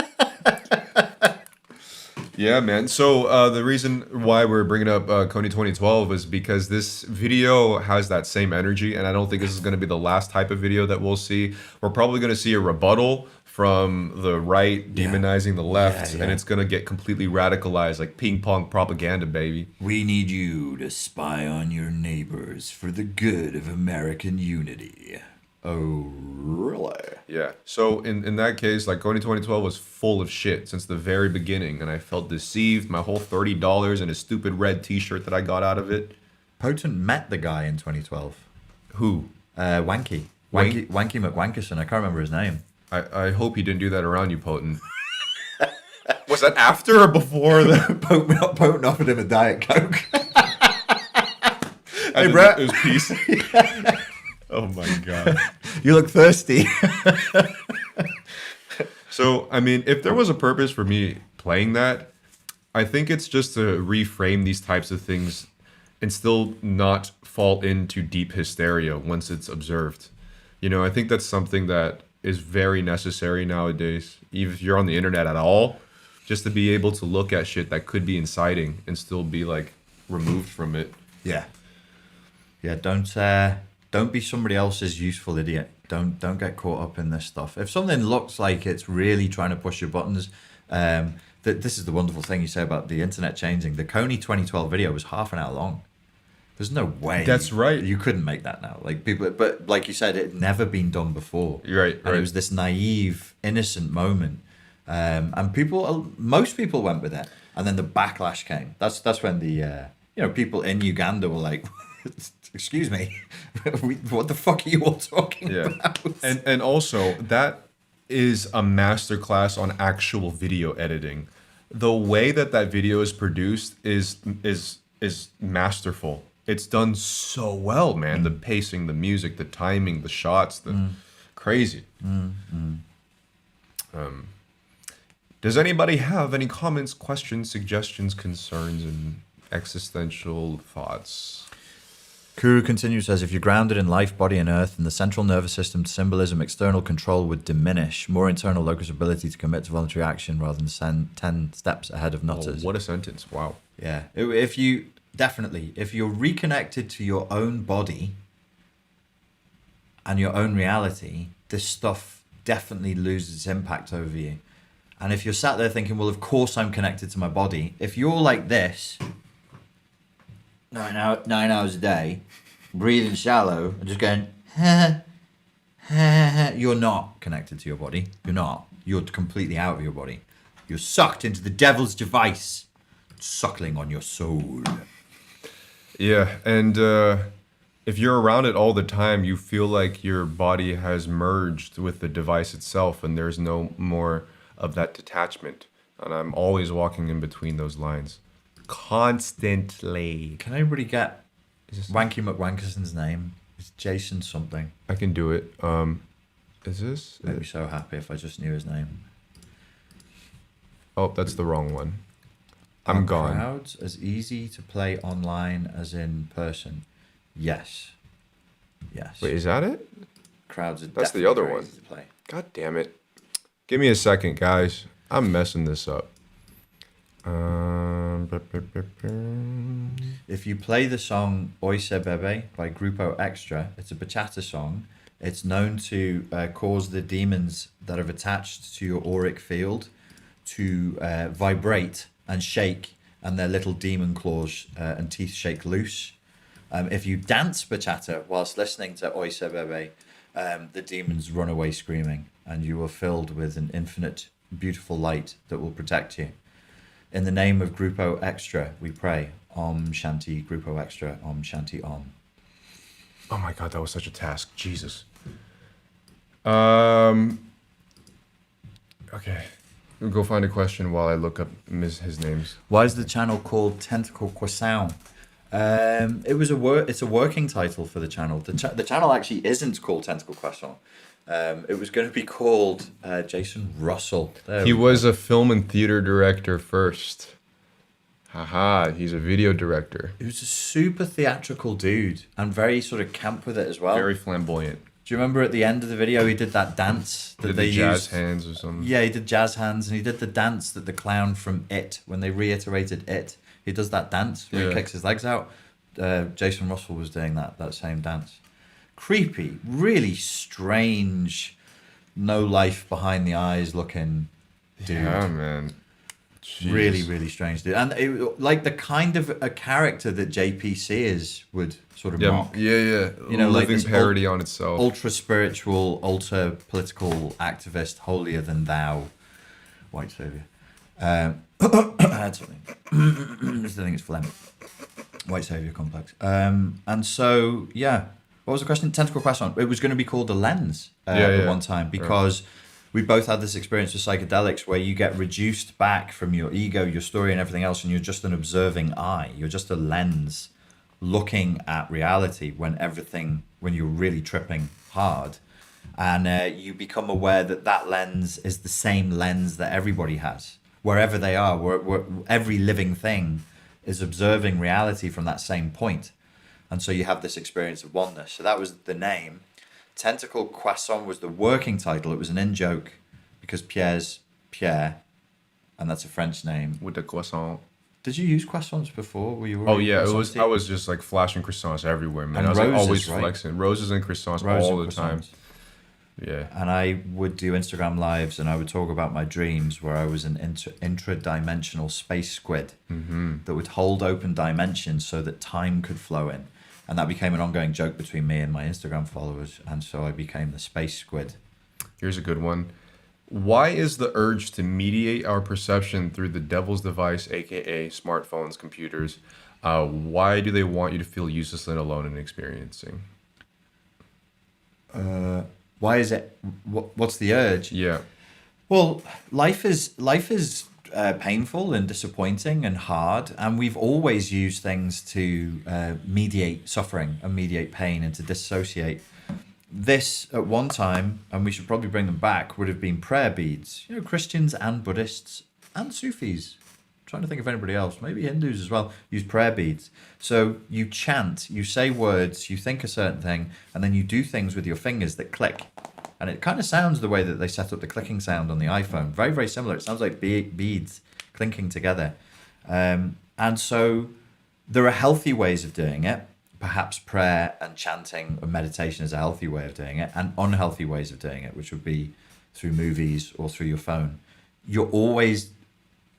Yeah, man. So the reason why we're bringing up Coney 2012 is because this video has that same energy, and I don't think this is going to be the last type of video that we'll see. We're probably going to see a rebuttal from the right demonizing the left, and it's going to get completely radicalized, like ping pong propaganda, baby. We need you to spy on your neighbors for the good of American unity. Oh, really? Yeah. So in that case, like Coney 2012 was full of shit since the very beginning, and I felt deceived. My whole $30 and a stupid red T-shirt that I got out of it. Potent met the guy in 2012. Who? Wanky McWankerson. I can't remember his name. I hope he didn't do that around you, Potent. Was that after or before the Potent offered him a Diet Coke. Hey, Brett. It was peace. Oh my god. You look thirsty. So, I mean, if there was a purpose for me playing that, I think it's just to reframe these types of things and still not fall into deep hysteria once it's observed. You know, I think that's something that is very necessary nowadays, even if you're on the internet at all, just to be able to look at shit that could be inciting and still be like removed from it. Yeah. Don't be somebody else's useful idiot. Don't get caught up in this stuff. If something looks like it's really trying to push your buttons, this is the wonderful thing you say about the internet changing. The Coney 2012 video was half an hour long. There's no way. That's right. You couldn't make that now. Like people, but like you said, it had never been done before. You're right. And it was this naive, innocent moment, and most people went with it. And then the backlash came. That's when the people in Uganda were like, "Excuse me, what the fuck are you all talking about?" And also that is a masterclass on actual video editing. The way that video is produced is masterful. It's done so well, man. The pacing, the music, the timing, the shots, crazy. Does anybody have any comments, questions, suggestions, concerns, and existential thoughts? Kuru continues, says, if you're grounded in life, body, and earth, and the central nervous system symbolism, external control would diminish. More internal locus ability to commit to voluntary action rather than 10 steps ahead of nutters. Oh, what a sentence. Wow. Yeah. If you definitely. If you're reconnected to your own body and your own reality, this stuff definitely loses its impact over you. And if you're sat there thinking, well, of course I'm connected to my body. If you're like this, 9 hours a day, breathing shallow, and just going, you're not connected to your body. You're not. You're completely out of your body. You're sucked into the devil's device, suckling on your soul. Yeah, and if you're around it all the time, you feel like your body has merged with the device itself, and there's no more of that detachment. And I'm always walking in between those lines, constantly. Can anybody get Wanky McWankerson's name? It's Jason something. I can do it. Is this? I'd be so happy if I just knew his name. Oh, that's the wrong one. I'm Are gone. Crowds as easy to play online as in person? Yes. Yes. Wait, is that it? Crowds are That's the definitely other very one. easy to play. God damn it. Give me a second, guys. I'm messing this up. If you play the song Oise Bebe by Grupo Extra, it's a bachata song. It's known to cause the demons that have attached to your auric field to vibrate and shake, and their little demon claws and teeth shake loose. If you dance bachata whilst listening to Oise Bebe, the demons run away screaming, and you are filled with an infinite, beautiful light that will protect you. In the name of Grupo Extra, we pray. Om Shanti Grupo Extra, Om Shanti Om. Oh my god, that was such a task. Jesus. Okay. We'll go find a question while I look up his names. Why is the channel called Tentacle Croissant? It's a working title for the channel. The channel actually isn't called Tentacle Croissant. It was going to be called Jason Russell. He was a film and theater director first. Haha, he's a video director. He was a super theatrical dude and very sort of camp with it as well. Very flamboyant. Do you remember at the end of the video he did that dance that Did they the jazz used? hands or something? Yeah, he did jazz hands, and he did the dance that the clown from It, when they reiterated It, he does that dance where he kicks his legs out. Jason Russell was doing that same dance. Creepy, really strange, no life behind the eyes looking dude. Yeah, man. Jeez. Really, really strange dude. And it, like the kind of a character that JP Sears would sort of mock. Yeah. You know, like living this parody on itself. Ultra spiritual, ultra political activist, holier than thou, white savior. I had something. I think it's phlegm. White savior complex. And so, yeah. What was the question? Tentacle Croissant. It was going to be called The Lens at one time because we both had this experience with psychedelics where you get reduced back from your ego, your story, and everything else, and you're just an observing eye. You're just a lens looking at reality when you're really tripping hard. And you become aware that lens is the same lens that everybody has, wherever they are, where every living thing is observing reality from that same point. And so you have this experience of oneness. So that was the name. Tentacle Croissant was the working title. It was an in-joke because Pierre's Pierre, and that's a French name. With the croissant. Did you use croissants before? Were you? Oh yeah, I was just like flashing croissants everywhere, man. And I was like roses, always right? flexing roses and croissants Roses all and the time. croissants. Yeah. And I would do Instagram lives, and I would talk about my dreams where I was an intra-dimensional space squid that would hold open dimensions so that time could flow in. And that became an ongoing joke between me and my Instagram followers. And so I became the space squid. Here's a good one. Why is the urge to mediate our perception through the devil's device, aka smartphones, computers? Why do they want you to feel useless and alone in experiencing? Why is it? What's the urge? Yeah. Well, life is painful and disappointing and hard, and we've always used things to mediate suffering and mediate pain and to dissociate. This at one time, and we should probably bring them back, would have been prayer beads. You know, Christians and Buddhists and Sufis. I'm trying to think of anybody else, maybe Hindus as well, use prayer beads. So you chant, you say words, you think a certain thing, and then you do things with your fingers that click. And it kind of sounds the way that they set up the clicking sound on the iPhone. Very, very similar. It sounds like beads clinking together. And so There are healthy ways of doing it. Perhaps prayer and chanting or meditation is a healthy way of doing it, and unhealthy ways of doing it, which would be through movies or through your phone.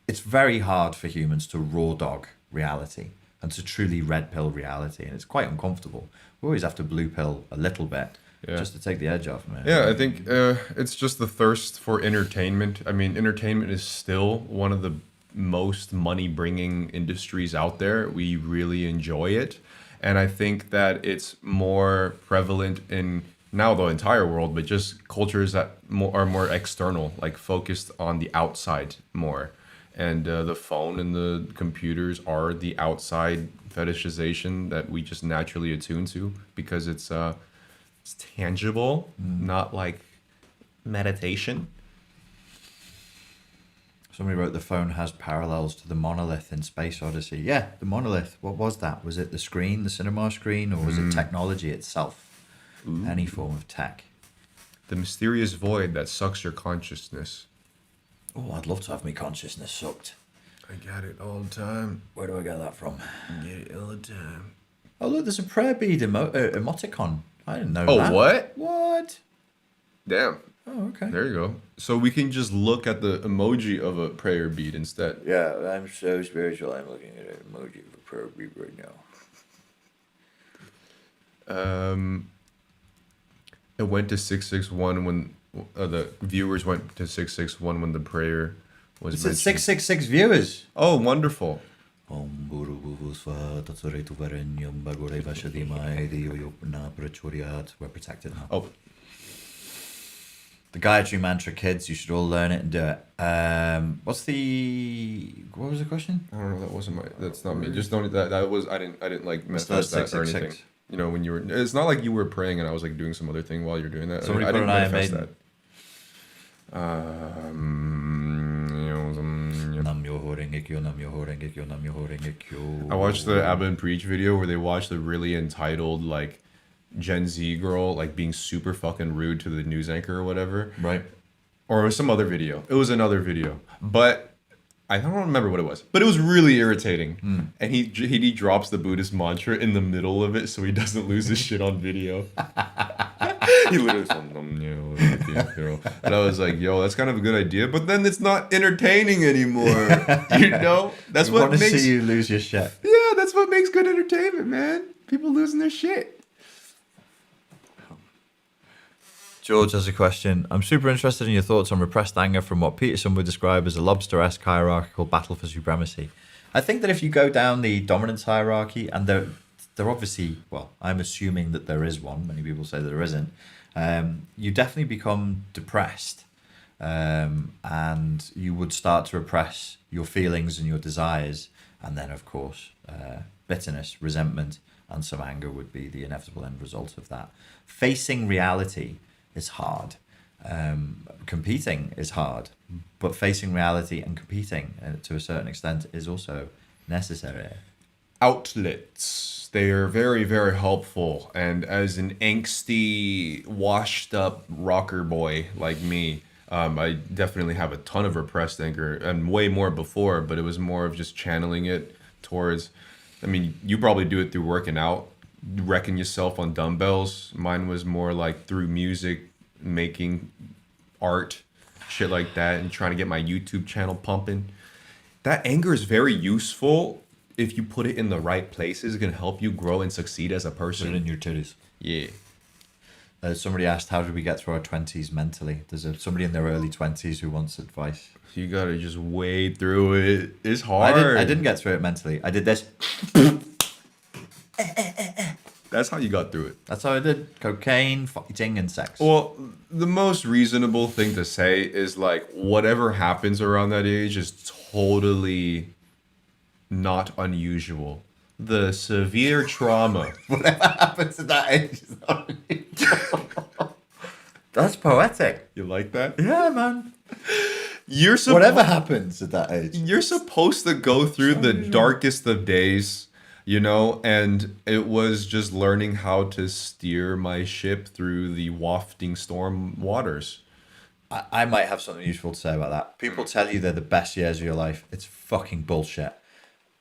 It's very hard for humans to raw dog reality and to truly red pill reality, and it's quite uncomfortable. We always have to blue pill a little bit just to take the edge off, man. Yeah, I think it's just the thirst for entertainment. I mean, entertainment is still one of the most money-bringing industries out there. We really enjoy it. And I think that it's more prevalent in now the entire world, but just cultures that are more external, like focused on the outside more. And the phone and the computers are the outside fetishization that we just naturally attune to because it's tangible, not like meditation. Somebody wrote the phone has parallels to the monolith in Space Odyssey. Yeah, the monolith. What was that? Was it the screen, the cinema screen, or was it technology itself? Any form of tech. The mysterious void that sucks your consciousness. Oh, I'd love to have my consciousness sucked. I got it all the time. Where do I get that from? I get it all the time. Oh, look, there's a prayer bead emoticon. I didn't know Oh, that. what? What? Damn. Oh, okay. There you go. So we can just look at the emoji of a prayer bead instead. Yeah, I'm so spiritual. I'm looking at an emoji of a prayer bead right now. It went to 661 when the viewers went to 661 when the prayer was It's at mentioned. 666 viewers. Oh, wonderful. We're protected now. Oh, The Gayatri Mantra, kids, you should all learn it and do it. What was the question? I don't know. That wasn't my. That's not me. Just don't. That was. I didn't like That's manifest that or 666. anything. You know, when you were. It's not like you were praying and I was like doing some other thing while you're doing that. Somebody I put didn't an Iron manifest Maiden. Nam Myoho Renge Kyo, Nam Myoho Renge Kyo, Nam Myoho Renge Kyo. I watched the Abba and Preach video where they watched the really entitled like Gen Z girl like being super fucking rude to the news anchor or whatever. Right. Or it was some other video. It was another video. But I don't remember what it was. But it was really irritating. And he drops the Buddhist mantra in the middle of it so he doesn't lose his shit on video. He literally and I was like, yo, that's kind of a good idea. But then it's not entertaining anymore. You know? That's what want to makes see you lose your shit. Yeah, that's what makes good entertainment, man. People losing their shit. George has a question. I'm super interested in your thoughts on repressed anger from what Peterson would describe as a lobster-esque hierarchical battle for supremacy. I think that if you go down the dominance hierarchy, and they're obviously, well, I'm assuming that there is one. Many people say that there isn't. You definitely become depressed, and you would start to repress your feelings and your desires, and then, of course, bitterness, resentment, and some anger would be the inevitable end result of that. Facing reality is hard. Competing is hard, but facing reality and competing to a certain extent is also necessary. Outlets. They are very, very helpful. And as an angsty, washed up rocker boy like me, I definitely have a ton of repressed anger and way more before, but it was more of just channeling it towards, I mean, you probably do it through working out, wrecking yourself on dumbbells. Mine was more like through music, making art, shit like that, and trying to get my YouTube channel pumping. That anger is very useful if you put it in the right places. It can help you grow and succeed as a person. Put it in your titties. Yeah. Somebody asked, how did we get through our 20s mentally? There's somebody in their early 20s who wants advice. You gotta just wade through it. It's hard. I didn't get through it mentally. I did this. That's how you got through it. That's how I did. Cocaine, fighting, and sex. Well, the most reasonable thing to say is like whatever happens around that age is totally not unusual. The severe trauma. Whatever happens at that age is not unusual. That's poetic. You like that? Yeah, man. Whatever happens at that age. You're supposed to go through the darkest of days, you know, and it was just learning how to steer my ship through the wafting storm waters. I might have something useful to say about that. People tell you they're the best years of your life. It's fucking bullshit.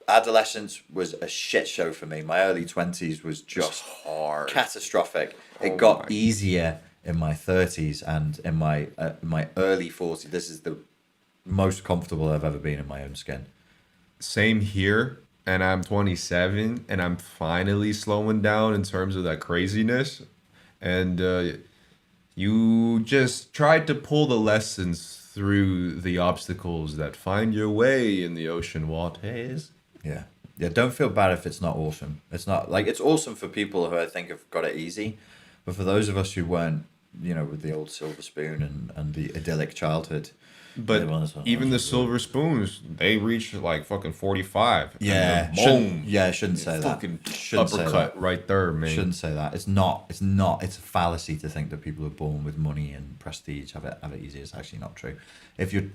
adolescence was a shit show for me. My early 20s was just hard. catastrophic. It Oh got my. easier in my 30s and in my early 40s. This is the most comfortable I've ever been in my own skin. Same here, and I'm 27, and I'm finally slowing down in terms of that craziness. And you just tried to pull the lessons through the obstacles that find your way in the ocean waters. Yeah. Yeah, don't feel bad if it's not awesome. It's not like it's awesome for people who I think have got it easy. But for those of us who weren't, with the old silver spoon and the idyllic childhood. But even the silver spoons, they reach like fucking 45. Yeah. And then boom. I shouldn't say that. Fucking Shouldn't say uppercut that. right there, man. Shouldn't say that. It's not. It's a fallacy to think that people who are born with money and prestige have it easy. It's actually not true. If you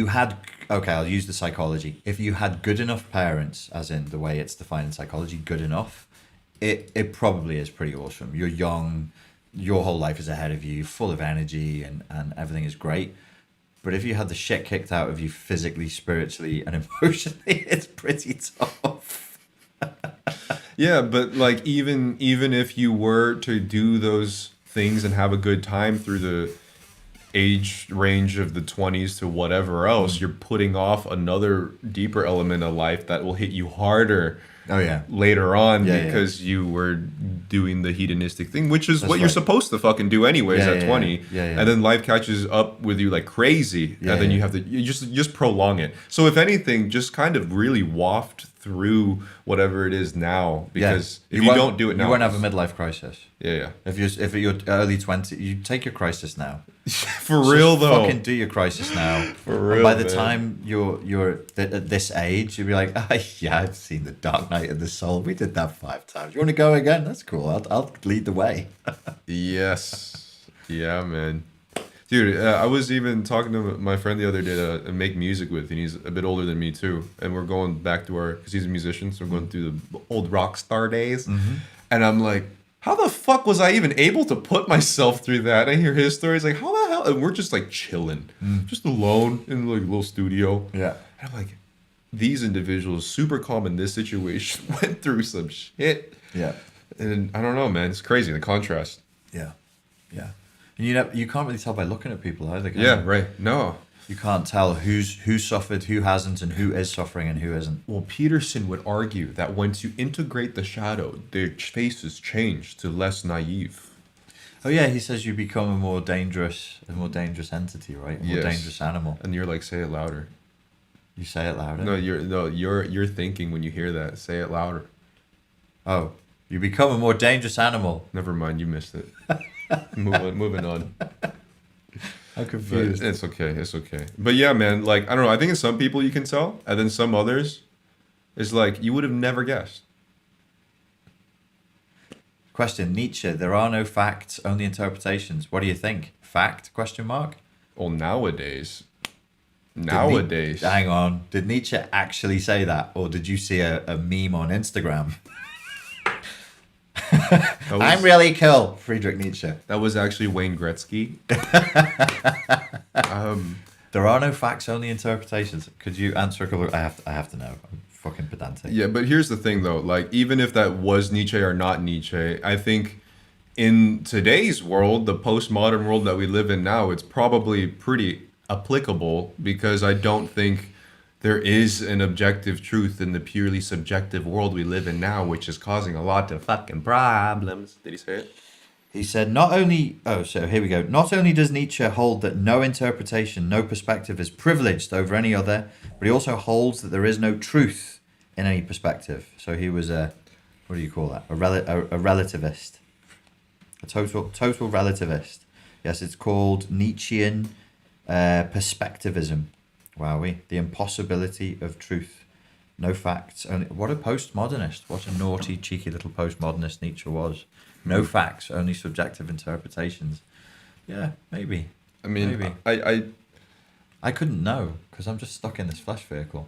had, okay, I'll use the psychology. If you had good enough parents, as in the way it's defined in psychology, good enough, it probably is pretty awesome. You're young, your whole life is ahead of you, full of energy, and everything is great. But if you had the shit kicked out of you physically, spiritually, and emotionally, it's pretty tough. Yeah, but like even if you were to do those things and have a good time through the age range of the 20s to whatever else, you're putting off another deeper element of life that will hit you harder Oh yeah. later on Yeah, because you were doing the hedonistic thing, which is That's what you're right. supposed to fucking do anyways Yeah, at yeah, 20. yeah. Yeah. And then life catches up with you like crazy, Yeah, and then yeah. you have to you just prolong it. So if anything, just kind of really waft through whatever it is now, because if you won't- don't do it now, you won't have a midlife crisis. yeah. If you're early 20s, you take your crisis now. For real though. Fucking do your crisis now. For And real, by the man. time you're at this age, you'll be like, yeah, I've seen the Dark Knight of the Soul. We did that 5 times. You want to go again? That's cool. I'll lead the way. Yes. Yeah, man. Dude, I was even talking to my friend the other day to make music with, and he's a bit older than me too. And we're going back to because he's a musician, so we're going through the old rock star days. And I'm like, how the fuck was I even able to put myself through that? I hear his stories, like, how the hell? And we're just like chilling, just alone in like a little studio. Yeah. And I'm like, these individuals, super calm in this situation, went through some shit. Yeah. And I don't know, man. It's crazy, the contrast. Yeah. Yeah. And you can't really tell by looking at people either. Can Yeah, you? right. No. You can't tell who's suffered, who hasn't, and who is suffering and who isn't. Well, Peterson would argue that once you integrate the shadow, their faces change to less naive. Oh yeah, he says you become a more dangerous entity, right? A more Yes. dangerous animal. And you're like, say it louder. You say it louder. No, you're thinking when you hear that. Say it louder. Oh, you become a more dangerous animal. Never mind, you missed it. Moving on. I'm But confused. it's okay. It's okay. But yeah, man. Like I don't know. I think in some people you can tell, and then some others, it's like you would have never guessed. Question: Nietzsche. There are no facts, only interpretations. What do you think? Fact? Question mark. Well, nowadays. Hang on. Did Nietzsche actually say that, or did you see a meme on Instagram? I'm really cool, Friedrich Nietzsche. That was actually Wayne Gretzky. There are no facts, only interpretations. Could you answer a couple? I have to know. I'm fucking pedantic. Yeah, but here's the thing though, like even if that was Nietzsche or not Nietzsche, I think in today's world, the postmodern world that we live in now, it's probably pretty applicable because I don't think there is an objective truth in the purely subjective world we live in now, which is causing a lot of fucking problems. Did he say it? He said, not only... Oh, so here we go. Not only does Nietzsche hold that no interpretation, no perspective is privileged over any other, but he also holds that there is no truth in any perspective. So he was a... What do you call that? A relativist. A total relativist. Yes, it's called Nietzschean perspectivism. Wowee. The impossibility of truth. No facts. Only... What a postmodernist. What a naughty, cheeky little postmodernist Nietzsche was. No facts, only subjective interpretations. Yeah, maybe. I mean, maybe. I couldn't know because I'm just stuck in this flesh vehicle.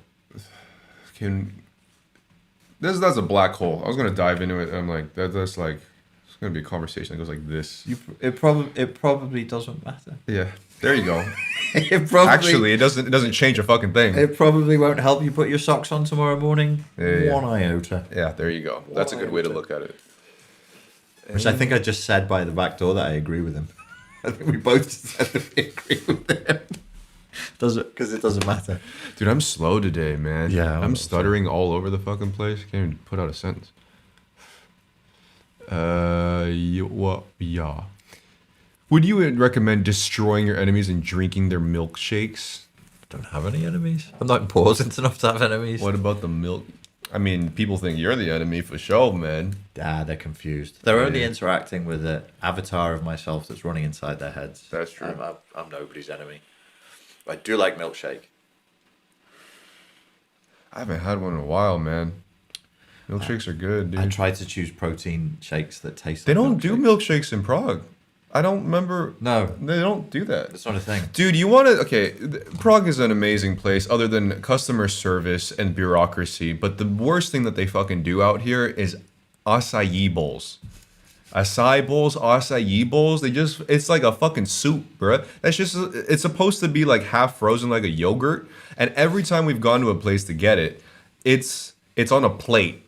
That's a black hole. I was gonna dive into it. And I'm like, that's like, it's gonna be a conversation that goes like this. It probably doesn't matter. Yeah, there you go. It probably, Actually, it doesn't change a fucking thing. it probably won't help you put your socks on tomorrow morning. Yeah. One iota. Yeah, there you go. That's a good way to look at it. Which I think I just said by the back door that I agree with him. I think we both just said that we agree with him. Because it doesn't matter. Dude, I'm slow today, man. Yeah, I'm stuttering all over the fucking place. Can't even put out a sentence. Yeah. Would you recommend destroying your enemies and drinking their milkshakes? I don't have any enemies. I'm not important enough to have enemies. What about the milk? I mean, people think you're the enemy for sure, man. They're confused. They're only Yeah. interacting with the avatar of myself that's running inside their heads. That's true. I'm nobody's enemy. I do like milkshake. I haven't had one in a while, man. Milkshakes are good, dude. I try to choose protein shakes that taste They like don't do milkshake. milkshakes in Prague. I don't remember. No. They don't do that. It's not a thing. Dude, you want to... Okay, Prague is an amazing place other than customer service and bureaucracy, but the worst thing that they fucking do out here is acai bowls. Acai bowls, they just... It's like a fucking soup, bruh. That's just... It's supposed to be like half frozen like a yogurt, and every time we've gone to a place to get it, it's on a plate.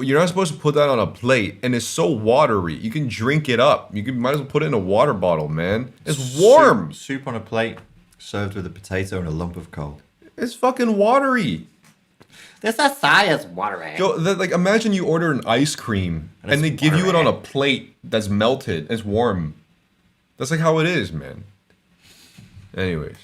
You're not supposed to put that on a plate, and it's so watery. You can drink it up. Might as well put it in a water bottle, man. It's warm. Soup on a plate, served with a potato and a lump of coal. It's fucking watery. This acai is watery. Yo, like imagine you order an ice cream and they give you it on a plate that's melted. It's warm. That's like how it is, man. Anyways.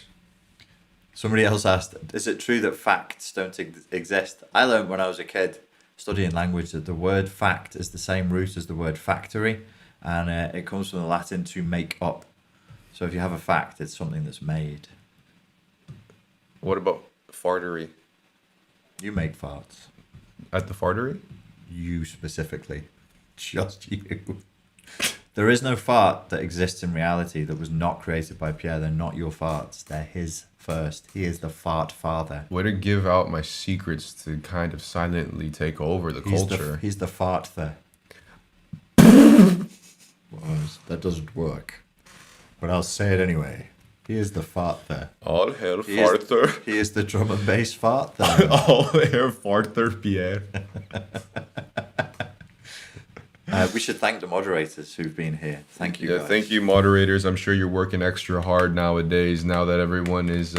Somebody else asked, is it true that facts don't exist? I learned when I was a kid studying language that the word fact is the same root as the word factory, and it comes from the Latin to make up. So if you have a fact, it's something that's made. What about fartery? You make farts. At the fartery? You specifically. Just you. There is no fart that exists in reality that was not created by Pierre. They're not your farts. They're his first. He is the fart father. Way to give out my secrets to kind of silently take over the culture. He's the fart there. Well, that doesn't work. But I'll say it anyway. He is the fart there. All hail He is- farther. He is the drum and bass fart there. All hail farther, Pierre. We should thank the moderators who've been here. Thank you, Yeah, guys. thank you, moderators. I'm sure you're working extra hard nowadays, now that everyone is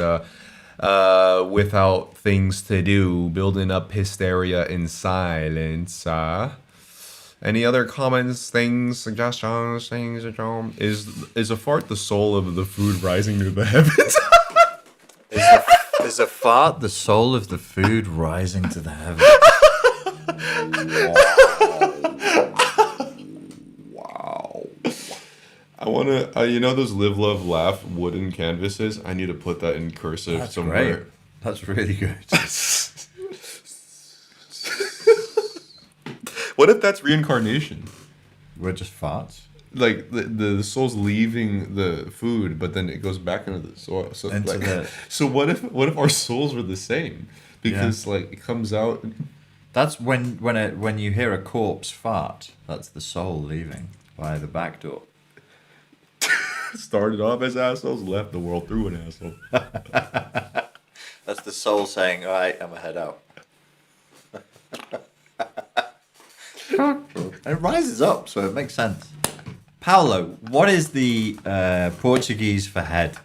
without things to do, building up hysteria in silence. Any other comments, things, suggestions, things? Is a fart the soul of the food rising to the heavens? Is a fart the soul of the food rising to the heavens? I want to, you know those live, love, laugh wooden canvases? I need to put that in cursive That's somewhere. great. That's really good. What if that's reincarnation? We're just farts. Like the soul's leaving the food, but then it goes back into the soil. So, Into the- so what if our souls were the same? Because like it comes out. That's when you hear a corpse fart. That's the soul leaving by the back door. Started off as assholes, left the world through an asshole. That's the soul saying, "All right, I'm gonna head out." And it rises up, so it makes sense. Paulo, what is the Portuguese for head?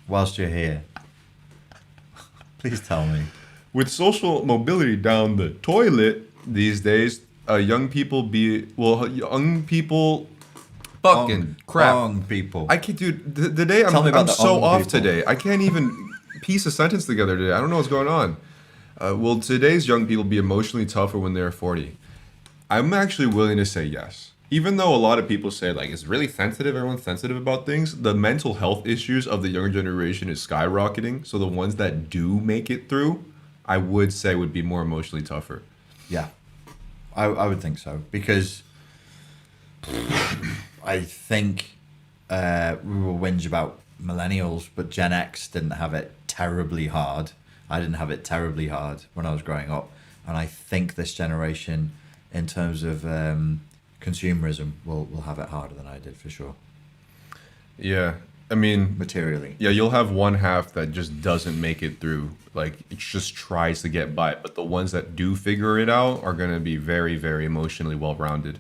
Whilst you're here, please tell me. With social mobility down the toilet these days, young people fucking crap. Wrong people. I can't, dude. The day Tell me about I'm the so ong off people. today. I can't even piece a sentence together today. I don't know what's going on. Will today's young people be emotionally tougher when they're 40? I'm actually willing to say yes. Even though a lot of people say like it's really sensitive, everyone's sensitive about things. The mental health issues of the younger generation is skyrocketing. So the ones that do make it through, I would say would be more emotionally tougher. Yeah, I would think so, because I think we will whinge about millennials, but Gen X didn't have it terribly hard. I didn't have it terribly hard when I was growing up, and I think this generation, in terms of consumerism, will have it harder than I did for sure. Yeah, I mean, materially. yeah, you'll have one half that just doesn't make it through. Like, it just tries to get by. But the ones that do figure it out are going to be very, very emotionally well-rounded.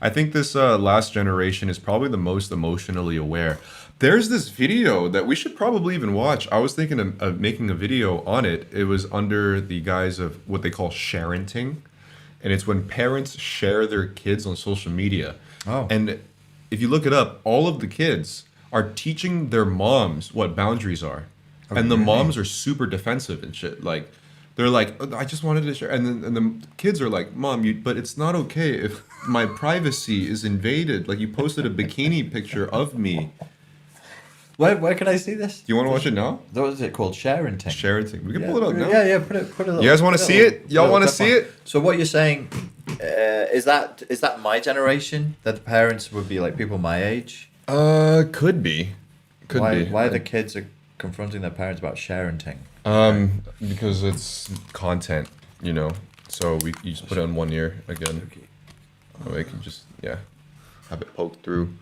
I think this last generation is probably the most emotionally aware. There's this video that we should probably even watch. I was thinking of making a video on it. It was under the guise of what they call sharenting. And it's when parents share their kids on social media. Oh. And if you look it up, all of the kids are teaching their moms what boundaries are. And the moms are super defensive and shit. Like, they're like, I just wanted to share. And the kids are like, Mom, but it's not okay if my privacy is invaded. Like, you posted a bikini picture of me. Where can I see this? Do you want to watch it now? What is it called? Sharenting. Sharenting. We can pull it up now. Yeah, put it. You guys want to see it? Y'all want to see it? So what you're saying is that my generation? That the parents would be like people my age? Could be. Why the kids are confronting their parents about sharenting? Because it's content, you know. So you just put it on one ear again. I can just have it poked through.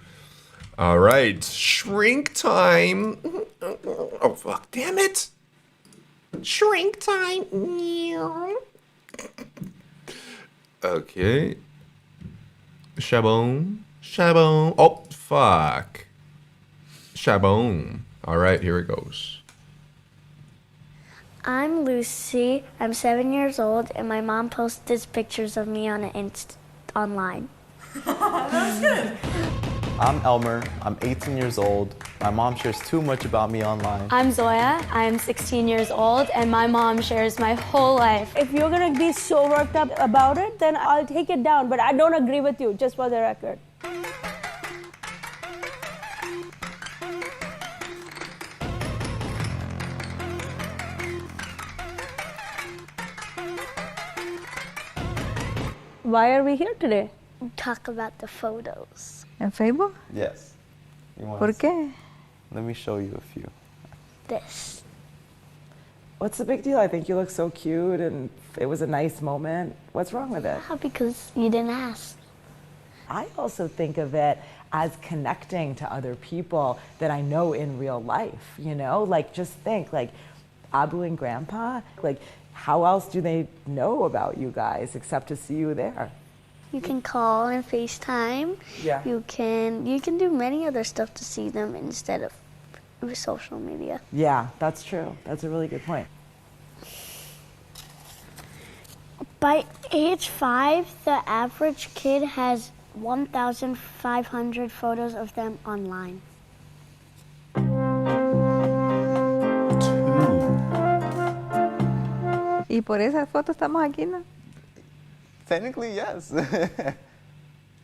All right, shrink time. Oh fuck! Damn it! Shrink time. Okay. Shabon. Oh fuck. Shabon. All right, here it goes. I'm Lucy. I'm 7 years old, and my mom posted pictures of me on online. That was good. I'm Elmer. I'm 18 years old. My mom shares too much about me online. I'm Zoya. I'm 16 years old, and my mom shares my whole life. If you're gonna be so worked up about it, then I'll take it down, but I don't agree with you, just for the record. Why are we here today? Talk about the photos. En Facebook? Yes. You want ¿Por to see? qué? Let me show you a few. This. What's the big deal? I think you look so cute and it was a nice moment. What's wrong with it? Because you didn't ask. I also think of it as connecting to other people that I know in real life, you know? Like, just think, like, Abu and Grandpa, like, how else do they know about you guys except to see you there? You can call and FaceTime. Yeah. You can do many other stuff to see them instead of social media. Yeah, that's true. That's a really good point. By age 5, the average kid has 1,500 photos of them online. ¿Y por esas fotos estamos aquí, no? Technically, yes.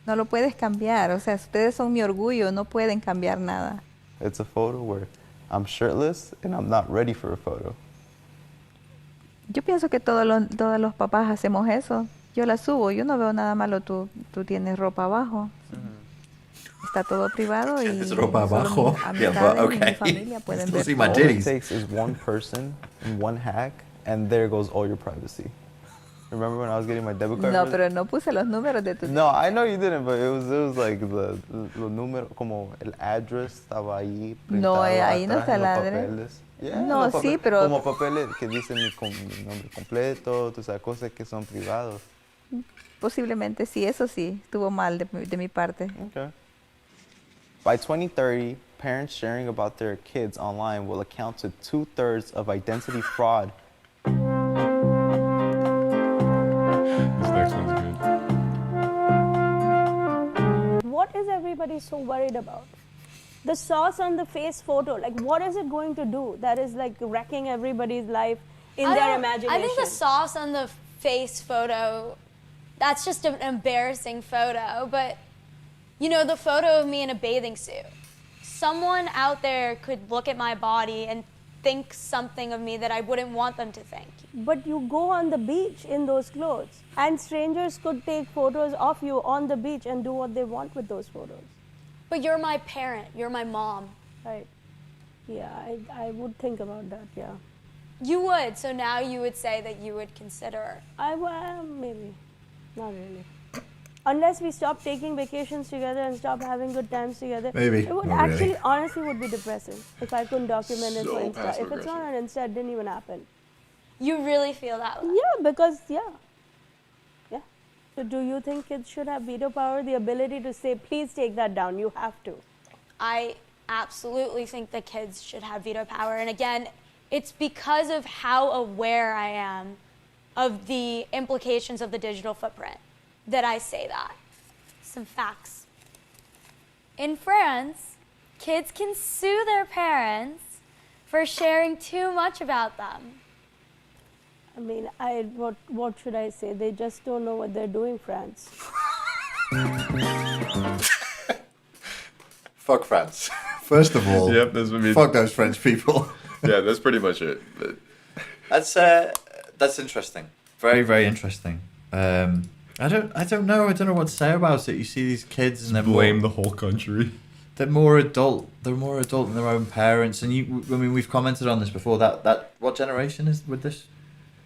No lo puedes cambiar, o sea, ustedes son mi orgullo, no pueden cambiar nada. It's a photo where I'm shirtless and I'm not ready for a photo. Yo pienso que todos los papás hacemos eso. Yo la subo, yo no veo nada malo, tú tienes ropa abajo. Está todo privado y ¿Tienes ropa solo abajo? mis Yeah, amistades but y okay. mi familia pueden Still ver see my todo. All it titties. takes is one person and one hack, and there goes all your privacy. Remember when I was getting my debit card? No, pero no puse los números de tu... No, I know you didn't, but it was like the número, como el address estaba ahí. No, ahí no atrás está en el los address. papeles. Yeah, No, los sí, papeles, pero... Como papeles que dicen mi nombre completo, tú sabes, cosas que son privados. Posiblemente sí, eso sí, estuvo mal de mi parte. Okay. By 2030, parents sharing about their kids online will account to 2/3 of identity fraud. This next one's good. What is everybody so worried about? The sauce on the face photo, like what is it going to do that is like wrecking everybody's life in their imagination? I think the sauce on the face photo, that's just an embarrassing photo, but you know, the photo of me in a bathing suit. Someone out there could look at my body and think something of me that I wouldn't want them to think. But you go on the beach in those clothes, and strangers could take photos of you on the beach and do what they want with those photos. But you're my parent, you're my mom. Right. Yeah, I would think about that, yeah. You would, so now you would say that you would consider. Maybe. Not really. unless we stop taking vacations together and stop having good times together, Maybe. it would Not actually, really. honestly, would be depressing if I couldn't document it So for Insta. If it's passive-aggressive. not on Insta, it didn't even happen. You really feel that way? Yeah, because yeah. So do you think kids should have veto power, the ability to say, please take that down, you have to? I absolutely think the kids should have veto power. And again, it's because of how aware I am of the implications of the digital footprint that I say that. Some facts. In France, kids can sue their parents for sharing too much about them. I mean, what should I say? They just don't know what they're doing, France. Fuck France. First of all, Yep, that's what I mean. fuck those French people. Yeah, that's pretty much it. But That's interesting. Very, very interesting. I don't know what to say about it. You see these kids and they're blame the whole country. They're more adult. They're more adult than their own parents. And we've commented on this before. That what generation is with this?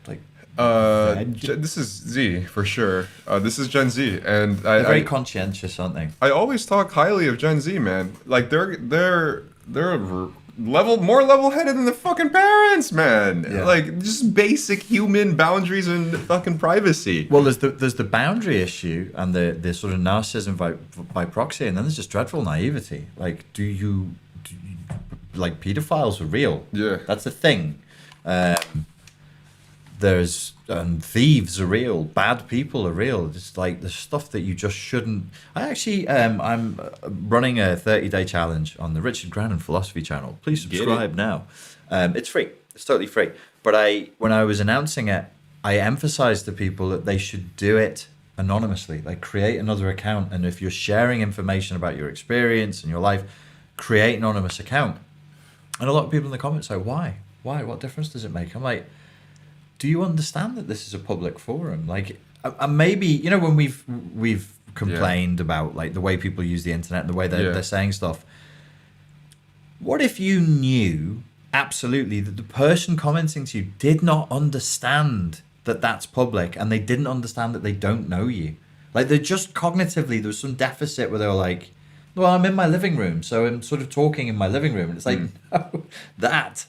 Like, this is Z for sure. This is Gen Z, and they're very conscientious, aren't they? I always talk highly of Gen Z, man. Like they're more level-headed than the fucking parents, man. Yeah. Like just basic human boundaries and fucking privacy. Well, there's the boundary issue and the sort of narcissism by proxy, and then there's just dreadful naivety. Like, do you like pedophiles are real? Yeah, that's the thing. There's thieves are real, bad people are real. It's like the stuff that you just shouldn't. I actually, I'm running a 30-day challenge on the Richard Grannon Philosophy channel. Please subscribe now. It's free. It's totally free. But when I was announcing it, I emphasized to people that they should do it anonymously. Like, create another account, and if you're sharing information about your experience and your life, create an anonymous account. And a lot of people in the comments say, why? What difference does it make? I'm like, do you understand that this is a public forum? Like, and maybe, you know, when we've complained about like the way people use the internet and the way they're saying stuff. What if you knew absolutely that the person commenting to you did not understand that that's public, and they didn't understand that they don't know you? Like, they're just cognitively, there was some deficit where they were like, well, I'm in my living room, so I'm sort of talking in my living room. And it's like, no,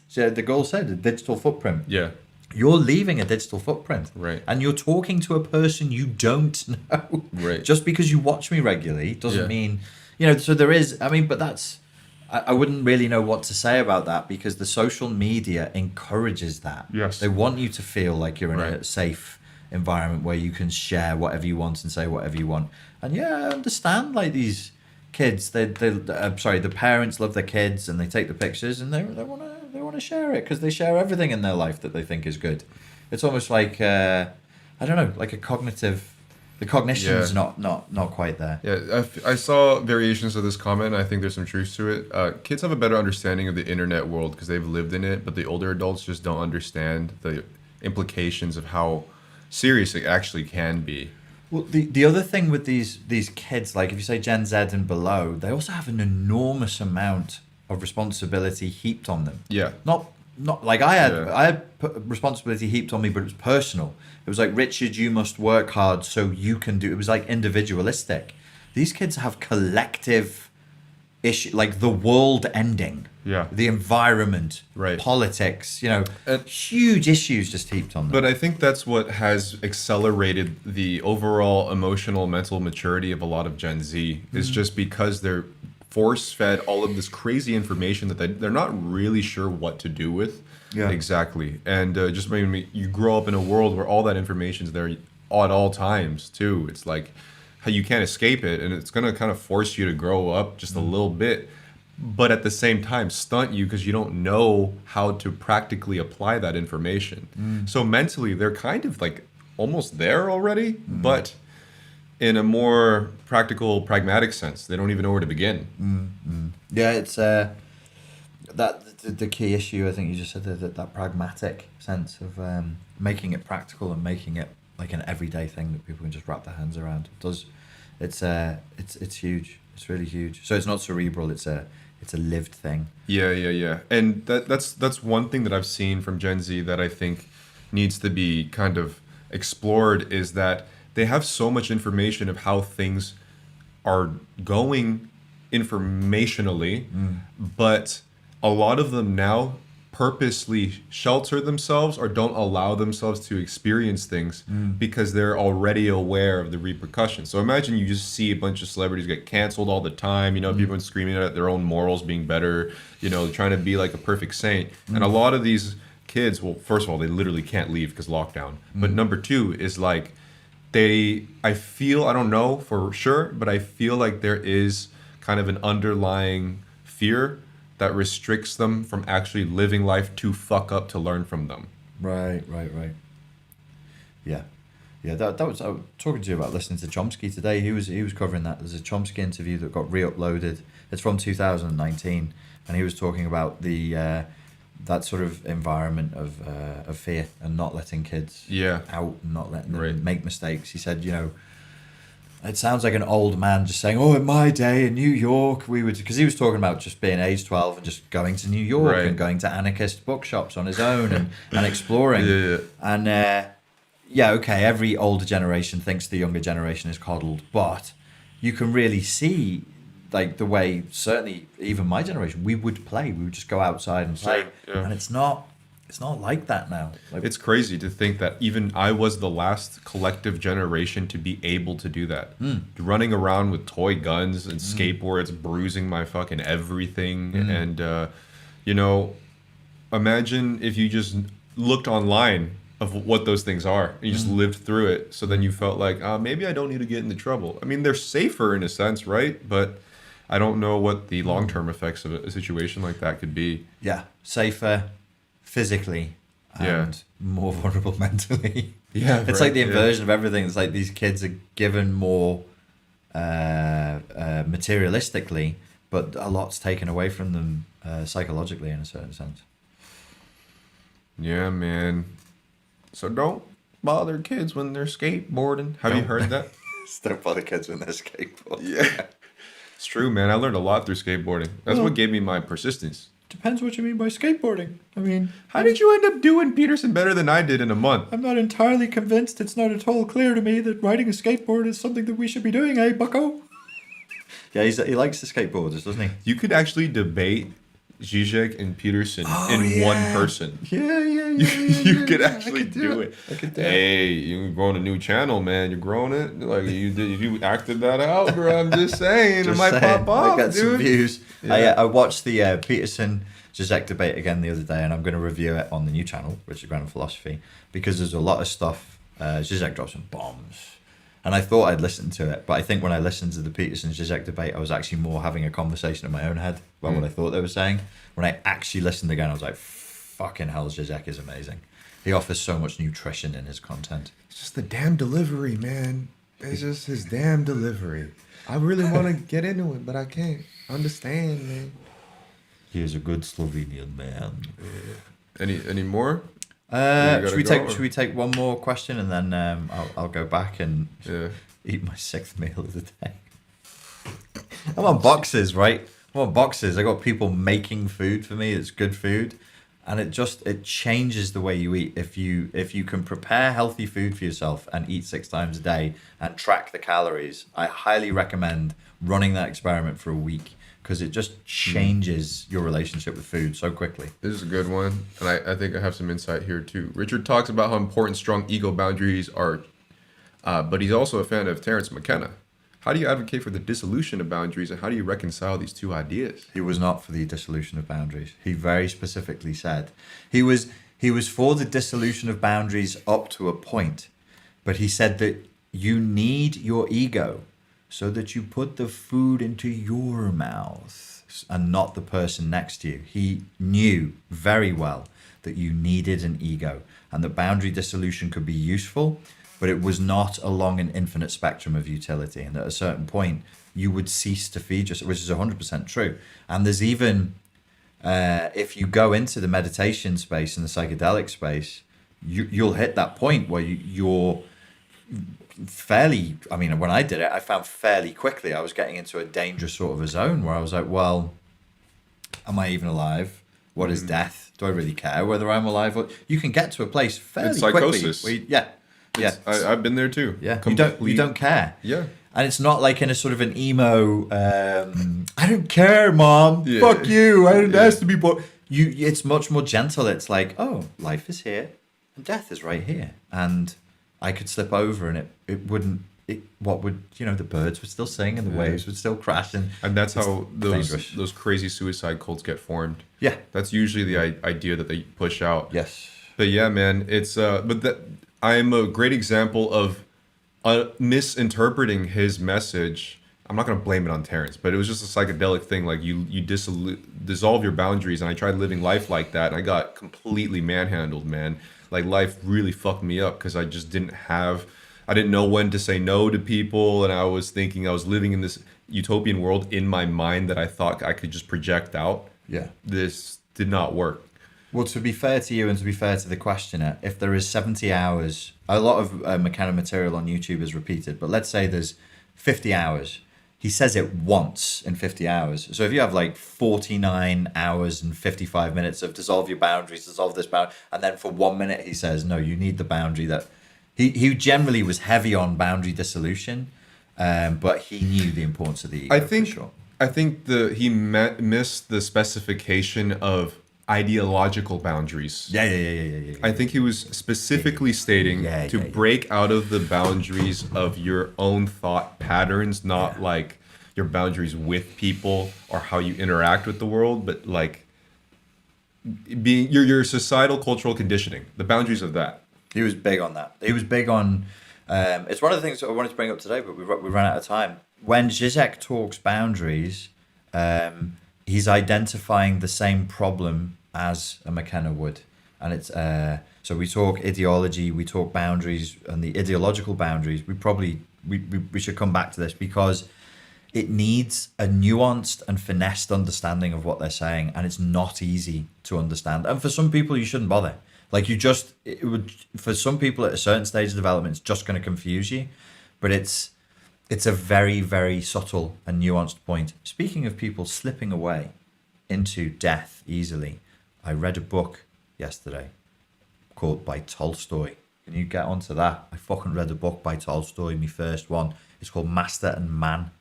so the girl said, a digital footprint. Yeah. You're leaving a digital footprint. Right. And you're talking to a person you don't know. Right. Just because you watch me regularly doesn't mean, you know, so there is, I mean, but that's, I wouldn't really know what to say about that, because the social media encourages that. Yes. They want you to feel like you're in a safe environment where you can share whatever you want and say whatever you want. And yeah, I understand, like, these kids, the parents love their kids and they take the pictures and they want to share it because they share everything in their life that they think is good. It's almost like I don't know, like a cognitive. The cognition's not quite there. Yeah, I saw variations of this comment. I think there's some truth to it. Kids have a better understanding of the internet world because they've lived in it, but the older adults just don't understand the implications of how serious it actually can be. Well, the other thing with these kids, like if you say Gen Z and below, they also have an enormous amount of responsibility heaped on them. Yeah. Not like I had responsibility heaped on me, but it was personal. It was like, Richard, you must work hard so you can do. It was like individualistic. These kids have collective issue, like the world ending. Yeah. The environment, right. Politics, you know, huge issues just heaped on them. But I think that's what has accelerated the overall emotional, mental maturity of a lot of Gen Z, is just because they're force-fed all of this crazy information that they're not really sure what to do with. Yeah. Exactly. And just maybe you grow up in a world where all that information's there at all times, too. It's like how you can't escape it, and it's going to kind of force you to grow up just a little bit, but at the same time stunt you because you don't know how to practically apply that information. So mentally, they're kind of like almost there already, but in a more practical, pragmatic sense. They don't even know where to begin. Yeah, it's that the key issue. I think you just said that pragmatic sense of making it practical and making it like an everyday thing that people can just wrap their hands around. It's huge. It's really huge. So it's not cerebral. It's a lived thing. Yeah. And that's one thing that I've seen from Gen Z that I think needs to be kind of explored, is that they have so much information of how things are going informationally, but a lot of them now purposely shelter themselves or don't allow themselves to experience things because they're already aware of the repercussions. So imagine you just see a bunch of celebrities get canceled all the time, you know, people screaming at their own morals being better, you know, trying to be like a perfect saint. And a lot of these kids, well, first of all, they literally can't leave because lockdown. But number two is like I feel, I don't know for sure, but I feel like there is kind of an underlying fear that restricts them from actually living life too fuck up to learn from them. Right. Yeah. That was, I was talking to you about listening to Chomsky today. He was covering that. There's a Chomsky interview that got re-uploaded. It's from 2019, and he was talking about the that sort of environment of fear and not letting kids out, and not letting them make mistakes. He said, you know, it sounds like an old man just saying, "Oh, in my day in New York, we would," because he was talking about just being age 12 and just going to New York and going to anarchist bookshops on his own and exploring. And okay, every older generation thinks the younger generation is coddled, but you can really see like the way, certainly even my generation, we would just go outside and play, and it's not like that now. Like, it's crazy to think that even I was the last collective generation to be able to do that. Running around with toy guns and skateboards, bruising my fucking everything. And, you know, imagine if you just looked online of what those things are. And you just lived through it. So then you felt like, maybe I don't need to get into trouble. I mean, they're safer in a sense, right? But I don't know what the long-term effects of a situation like that could be. Yeah, safer physically and more vulnerable mentally. It's like the inversion of everything. It's like these kids are given more materialistically, but a lot's taken away from them psychologically in a certain sense. Yeah, man. So don't bother kids when they're skateboarding. Have you heard that? Don't bother kids when they're skateboarding. Yeah. It's true, man. I learned a lot through skateboarding. That's what gave me my persistence. Depends what you mean by skateboarding. I mean, how did you end up doing Peterson better than I did in a month? I'm not entirely convinced. It's not at all clear to me that riding a skateboard is something that we should be doing, eh, bucko? Yeah, he likes the skateboarders, doesn't he? You could actually debate Zizek and Peterson in one person. You could actually do it. I could do it. Hey, you're growing a new channel, man. You're growing it. Like you acted that out, bro. I'm just saying. It might pop off, get dude. Some views. I watched the Peterson Zizek debate again the other day, and I'm going to review it on the new channel, which is Grannon Philosophy, because there's a lot of stuff. Zizek dropped some bombs. And I thought I'd listen to it, but I think when I listened to the Peterson Zizek debate, I was actually more having a conversation in my own head about what I thought they were saying. When I actually listened again, I was like, fucking hell, Zizek is amazing. He offers so much nutrition in his content. It's just the damn delivery, man. It's just his damn delivery. I really want to get into it, but I can't understand, man. He is a good Slovenian man. Yeah. Any more? Should we take one more question and then I'll go back and eat my 6th meal of the day. I'm on boxes, right? I'm on boxes. I got people making food for me. It's good food, and it changes the way you eat. If you can prepare healthy food for yourself and eat 6 times a day and track the calories, I highly recommend running that experiment for a week. Because it just changes your relationship with food so quickly. This is a good one. And I think I have some insight here too. Richard talks about how important strong ego boundaries are, but he's also a fan of Terence McKenna. How do you advocate for the dissolution of boundaries, and how do you reconcile these two ideas? He was not for the dissolution of boundaries. He very specifically said he was for the dissolution of boundaries up to a point, but he said that you need your ego so that you put the food into your mouth and not the person next to you. He knew very well that you needed an ego and that boundary dissolution could be useful, but it was not along an infinite spectrum of utility. And at a certain point, you would cease to feed yourself, which is 100% true. And there's even, if you go into the meditation space and the psychedelic space, you'll hit that point where you're fairly, I mean, when I did it, I found fairly quickly I was getting into a dangerous sort of a zone where I was like, well, am I even alive? What is death? Do I really care whether I'm alive? You can get to a place fairly quickly. I've been there too. Yeah, Complete- you don't care. Yeah. And it's not like in a sort of an emo. I don't care, mom. Yeah. Fuck you. I don't ask to be born. It's much more gentle. It's like, oh, life is here, and death is right here, and I could slip over, and it wouldn't. What would the birds would still sing, and the waves would still crash, and that's how dangerous. those crazy suicide cults get formed. Yeah, that's usually the idea that they push out. Yes, but yeah, man, it's but that I'm a great example of misinterpreting his message. I'm not gonna blame it on Terrence, but it was just a psychedelic thing. Like you dissolve your boundaries, and I tried living life like that, and I got completely manhandled, man. Like life really fucked me up because I just I didn't know when to say no to people, and I was thinking I was living in this utopian world in my mind that I thought I could just project out. Yeah. This did not work. Well, to be fair to you and to be fair to the questioner, if there is 70 hours, a lot of McKenna material on YouTube is repeated, but let's say there's 50 hours. He says it once in 50 hours. So if you have like 49 hours and 55 minutes of dissolve your boundaries, dissolve this boundary, and then for 1 minute he says, no, you need the boundary that... He generally was heavy on boundary dissolution, but he knew the importance of the ego. I think he missed the specification of ideological boundaries. Yeah. I think he was specifically stating to break out of the boundaries of your own thought patterns, not like your boundaries with people or how you interact with the world, but like being your societal cultural conditioning, the boundaries of that. He was big on that. He was big on... it's one of the things that I wanted to bring up today, but we ran out of time. When Zizek talks boundaries, he's identifying the same problem as a McKenna would. And it's... so we talk ideology, we talk boundaries, and the ideological boundaries. We should come back to this because it needs a nuanced and finessed understanding of what they're saying, and it's not easy to understand. And for some people, you shouldn't bother. Like for some people at a certain stage of development, it's just going to confuse you. But it's a very, very subtle and nuanced point. Speaking of people slipping away into death easily, I read a book yesterday called by Tolstoy. Can you get onto that? I fucking read a book by Tolstoy, my first one. It's called Master and Man.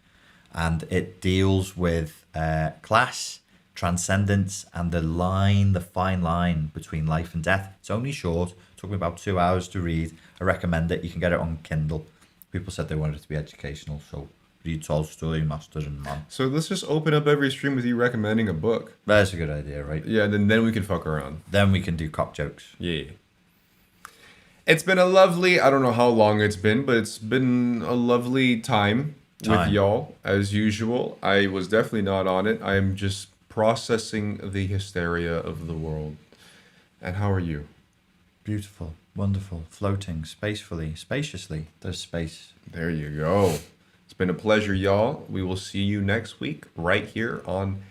And it deals with class, transcendence, and the fine line between life and death. It's only short. It took me about 2 hours to read. I recommend it. You can get it on Kindle. People said they wanted it to be educational, so read Tolstoy, Master and Man. So let's just open up every stream with you recommending a book. That's a good idea, right? Yeah, and then we can fuck around. Then we can do cock jokes. Yeah. It's been a lovely, I don't know how long it's been, but it's been a lovely time. With y'all, as usual. I was definitely not on it. I am just processing the hysteria of the world. And how are you? Beautiful, wonderful, floating, spaciously. There's space. There you go. It's been a pleasure, y'all. We will see you next week right here on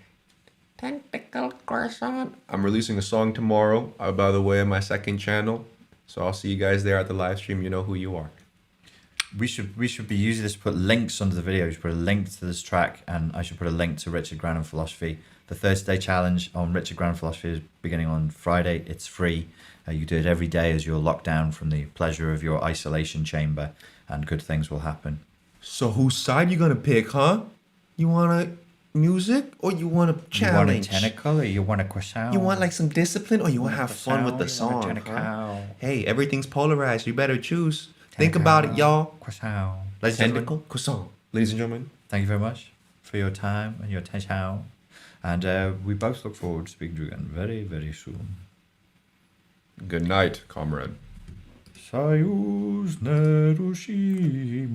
Tentacle Croissant. I'm releasing a song tomorrow, by the way, on my second channel. So I'll see you guys there at the live stream. You know who you are. We should be using this to put links under the video. We should put a link to this track, and I should put a link to Richard Grannon Philosophy. The 30-day challenge on Richard Grannon Philosophy is beginning on Friday. It's free. You do it every day as you're locked down from the pleasure of your isolation chamber, and good things will happen. So whose side you gonna pick, huh? You want a music or you want a challenge? You want a tentacle or you want a croissant? You want like some discipline or you want to have fun with the song? Huh? Hey, everything's polarized. You better choose. Think about it, y'all. Croissant. Tentacle, croissant. Ladies and gentlemen, thank you very much for your time and your attention. And we both look forward to speaking to you again very, very soon. Good night, comrade. Soyuz Nerushimi.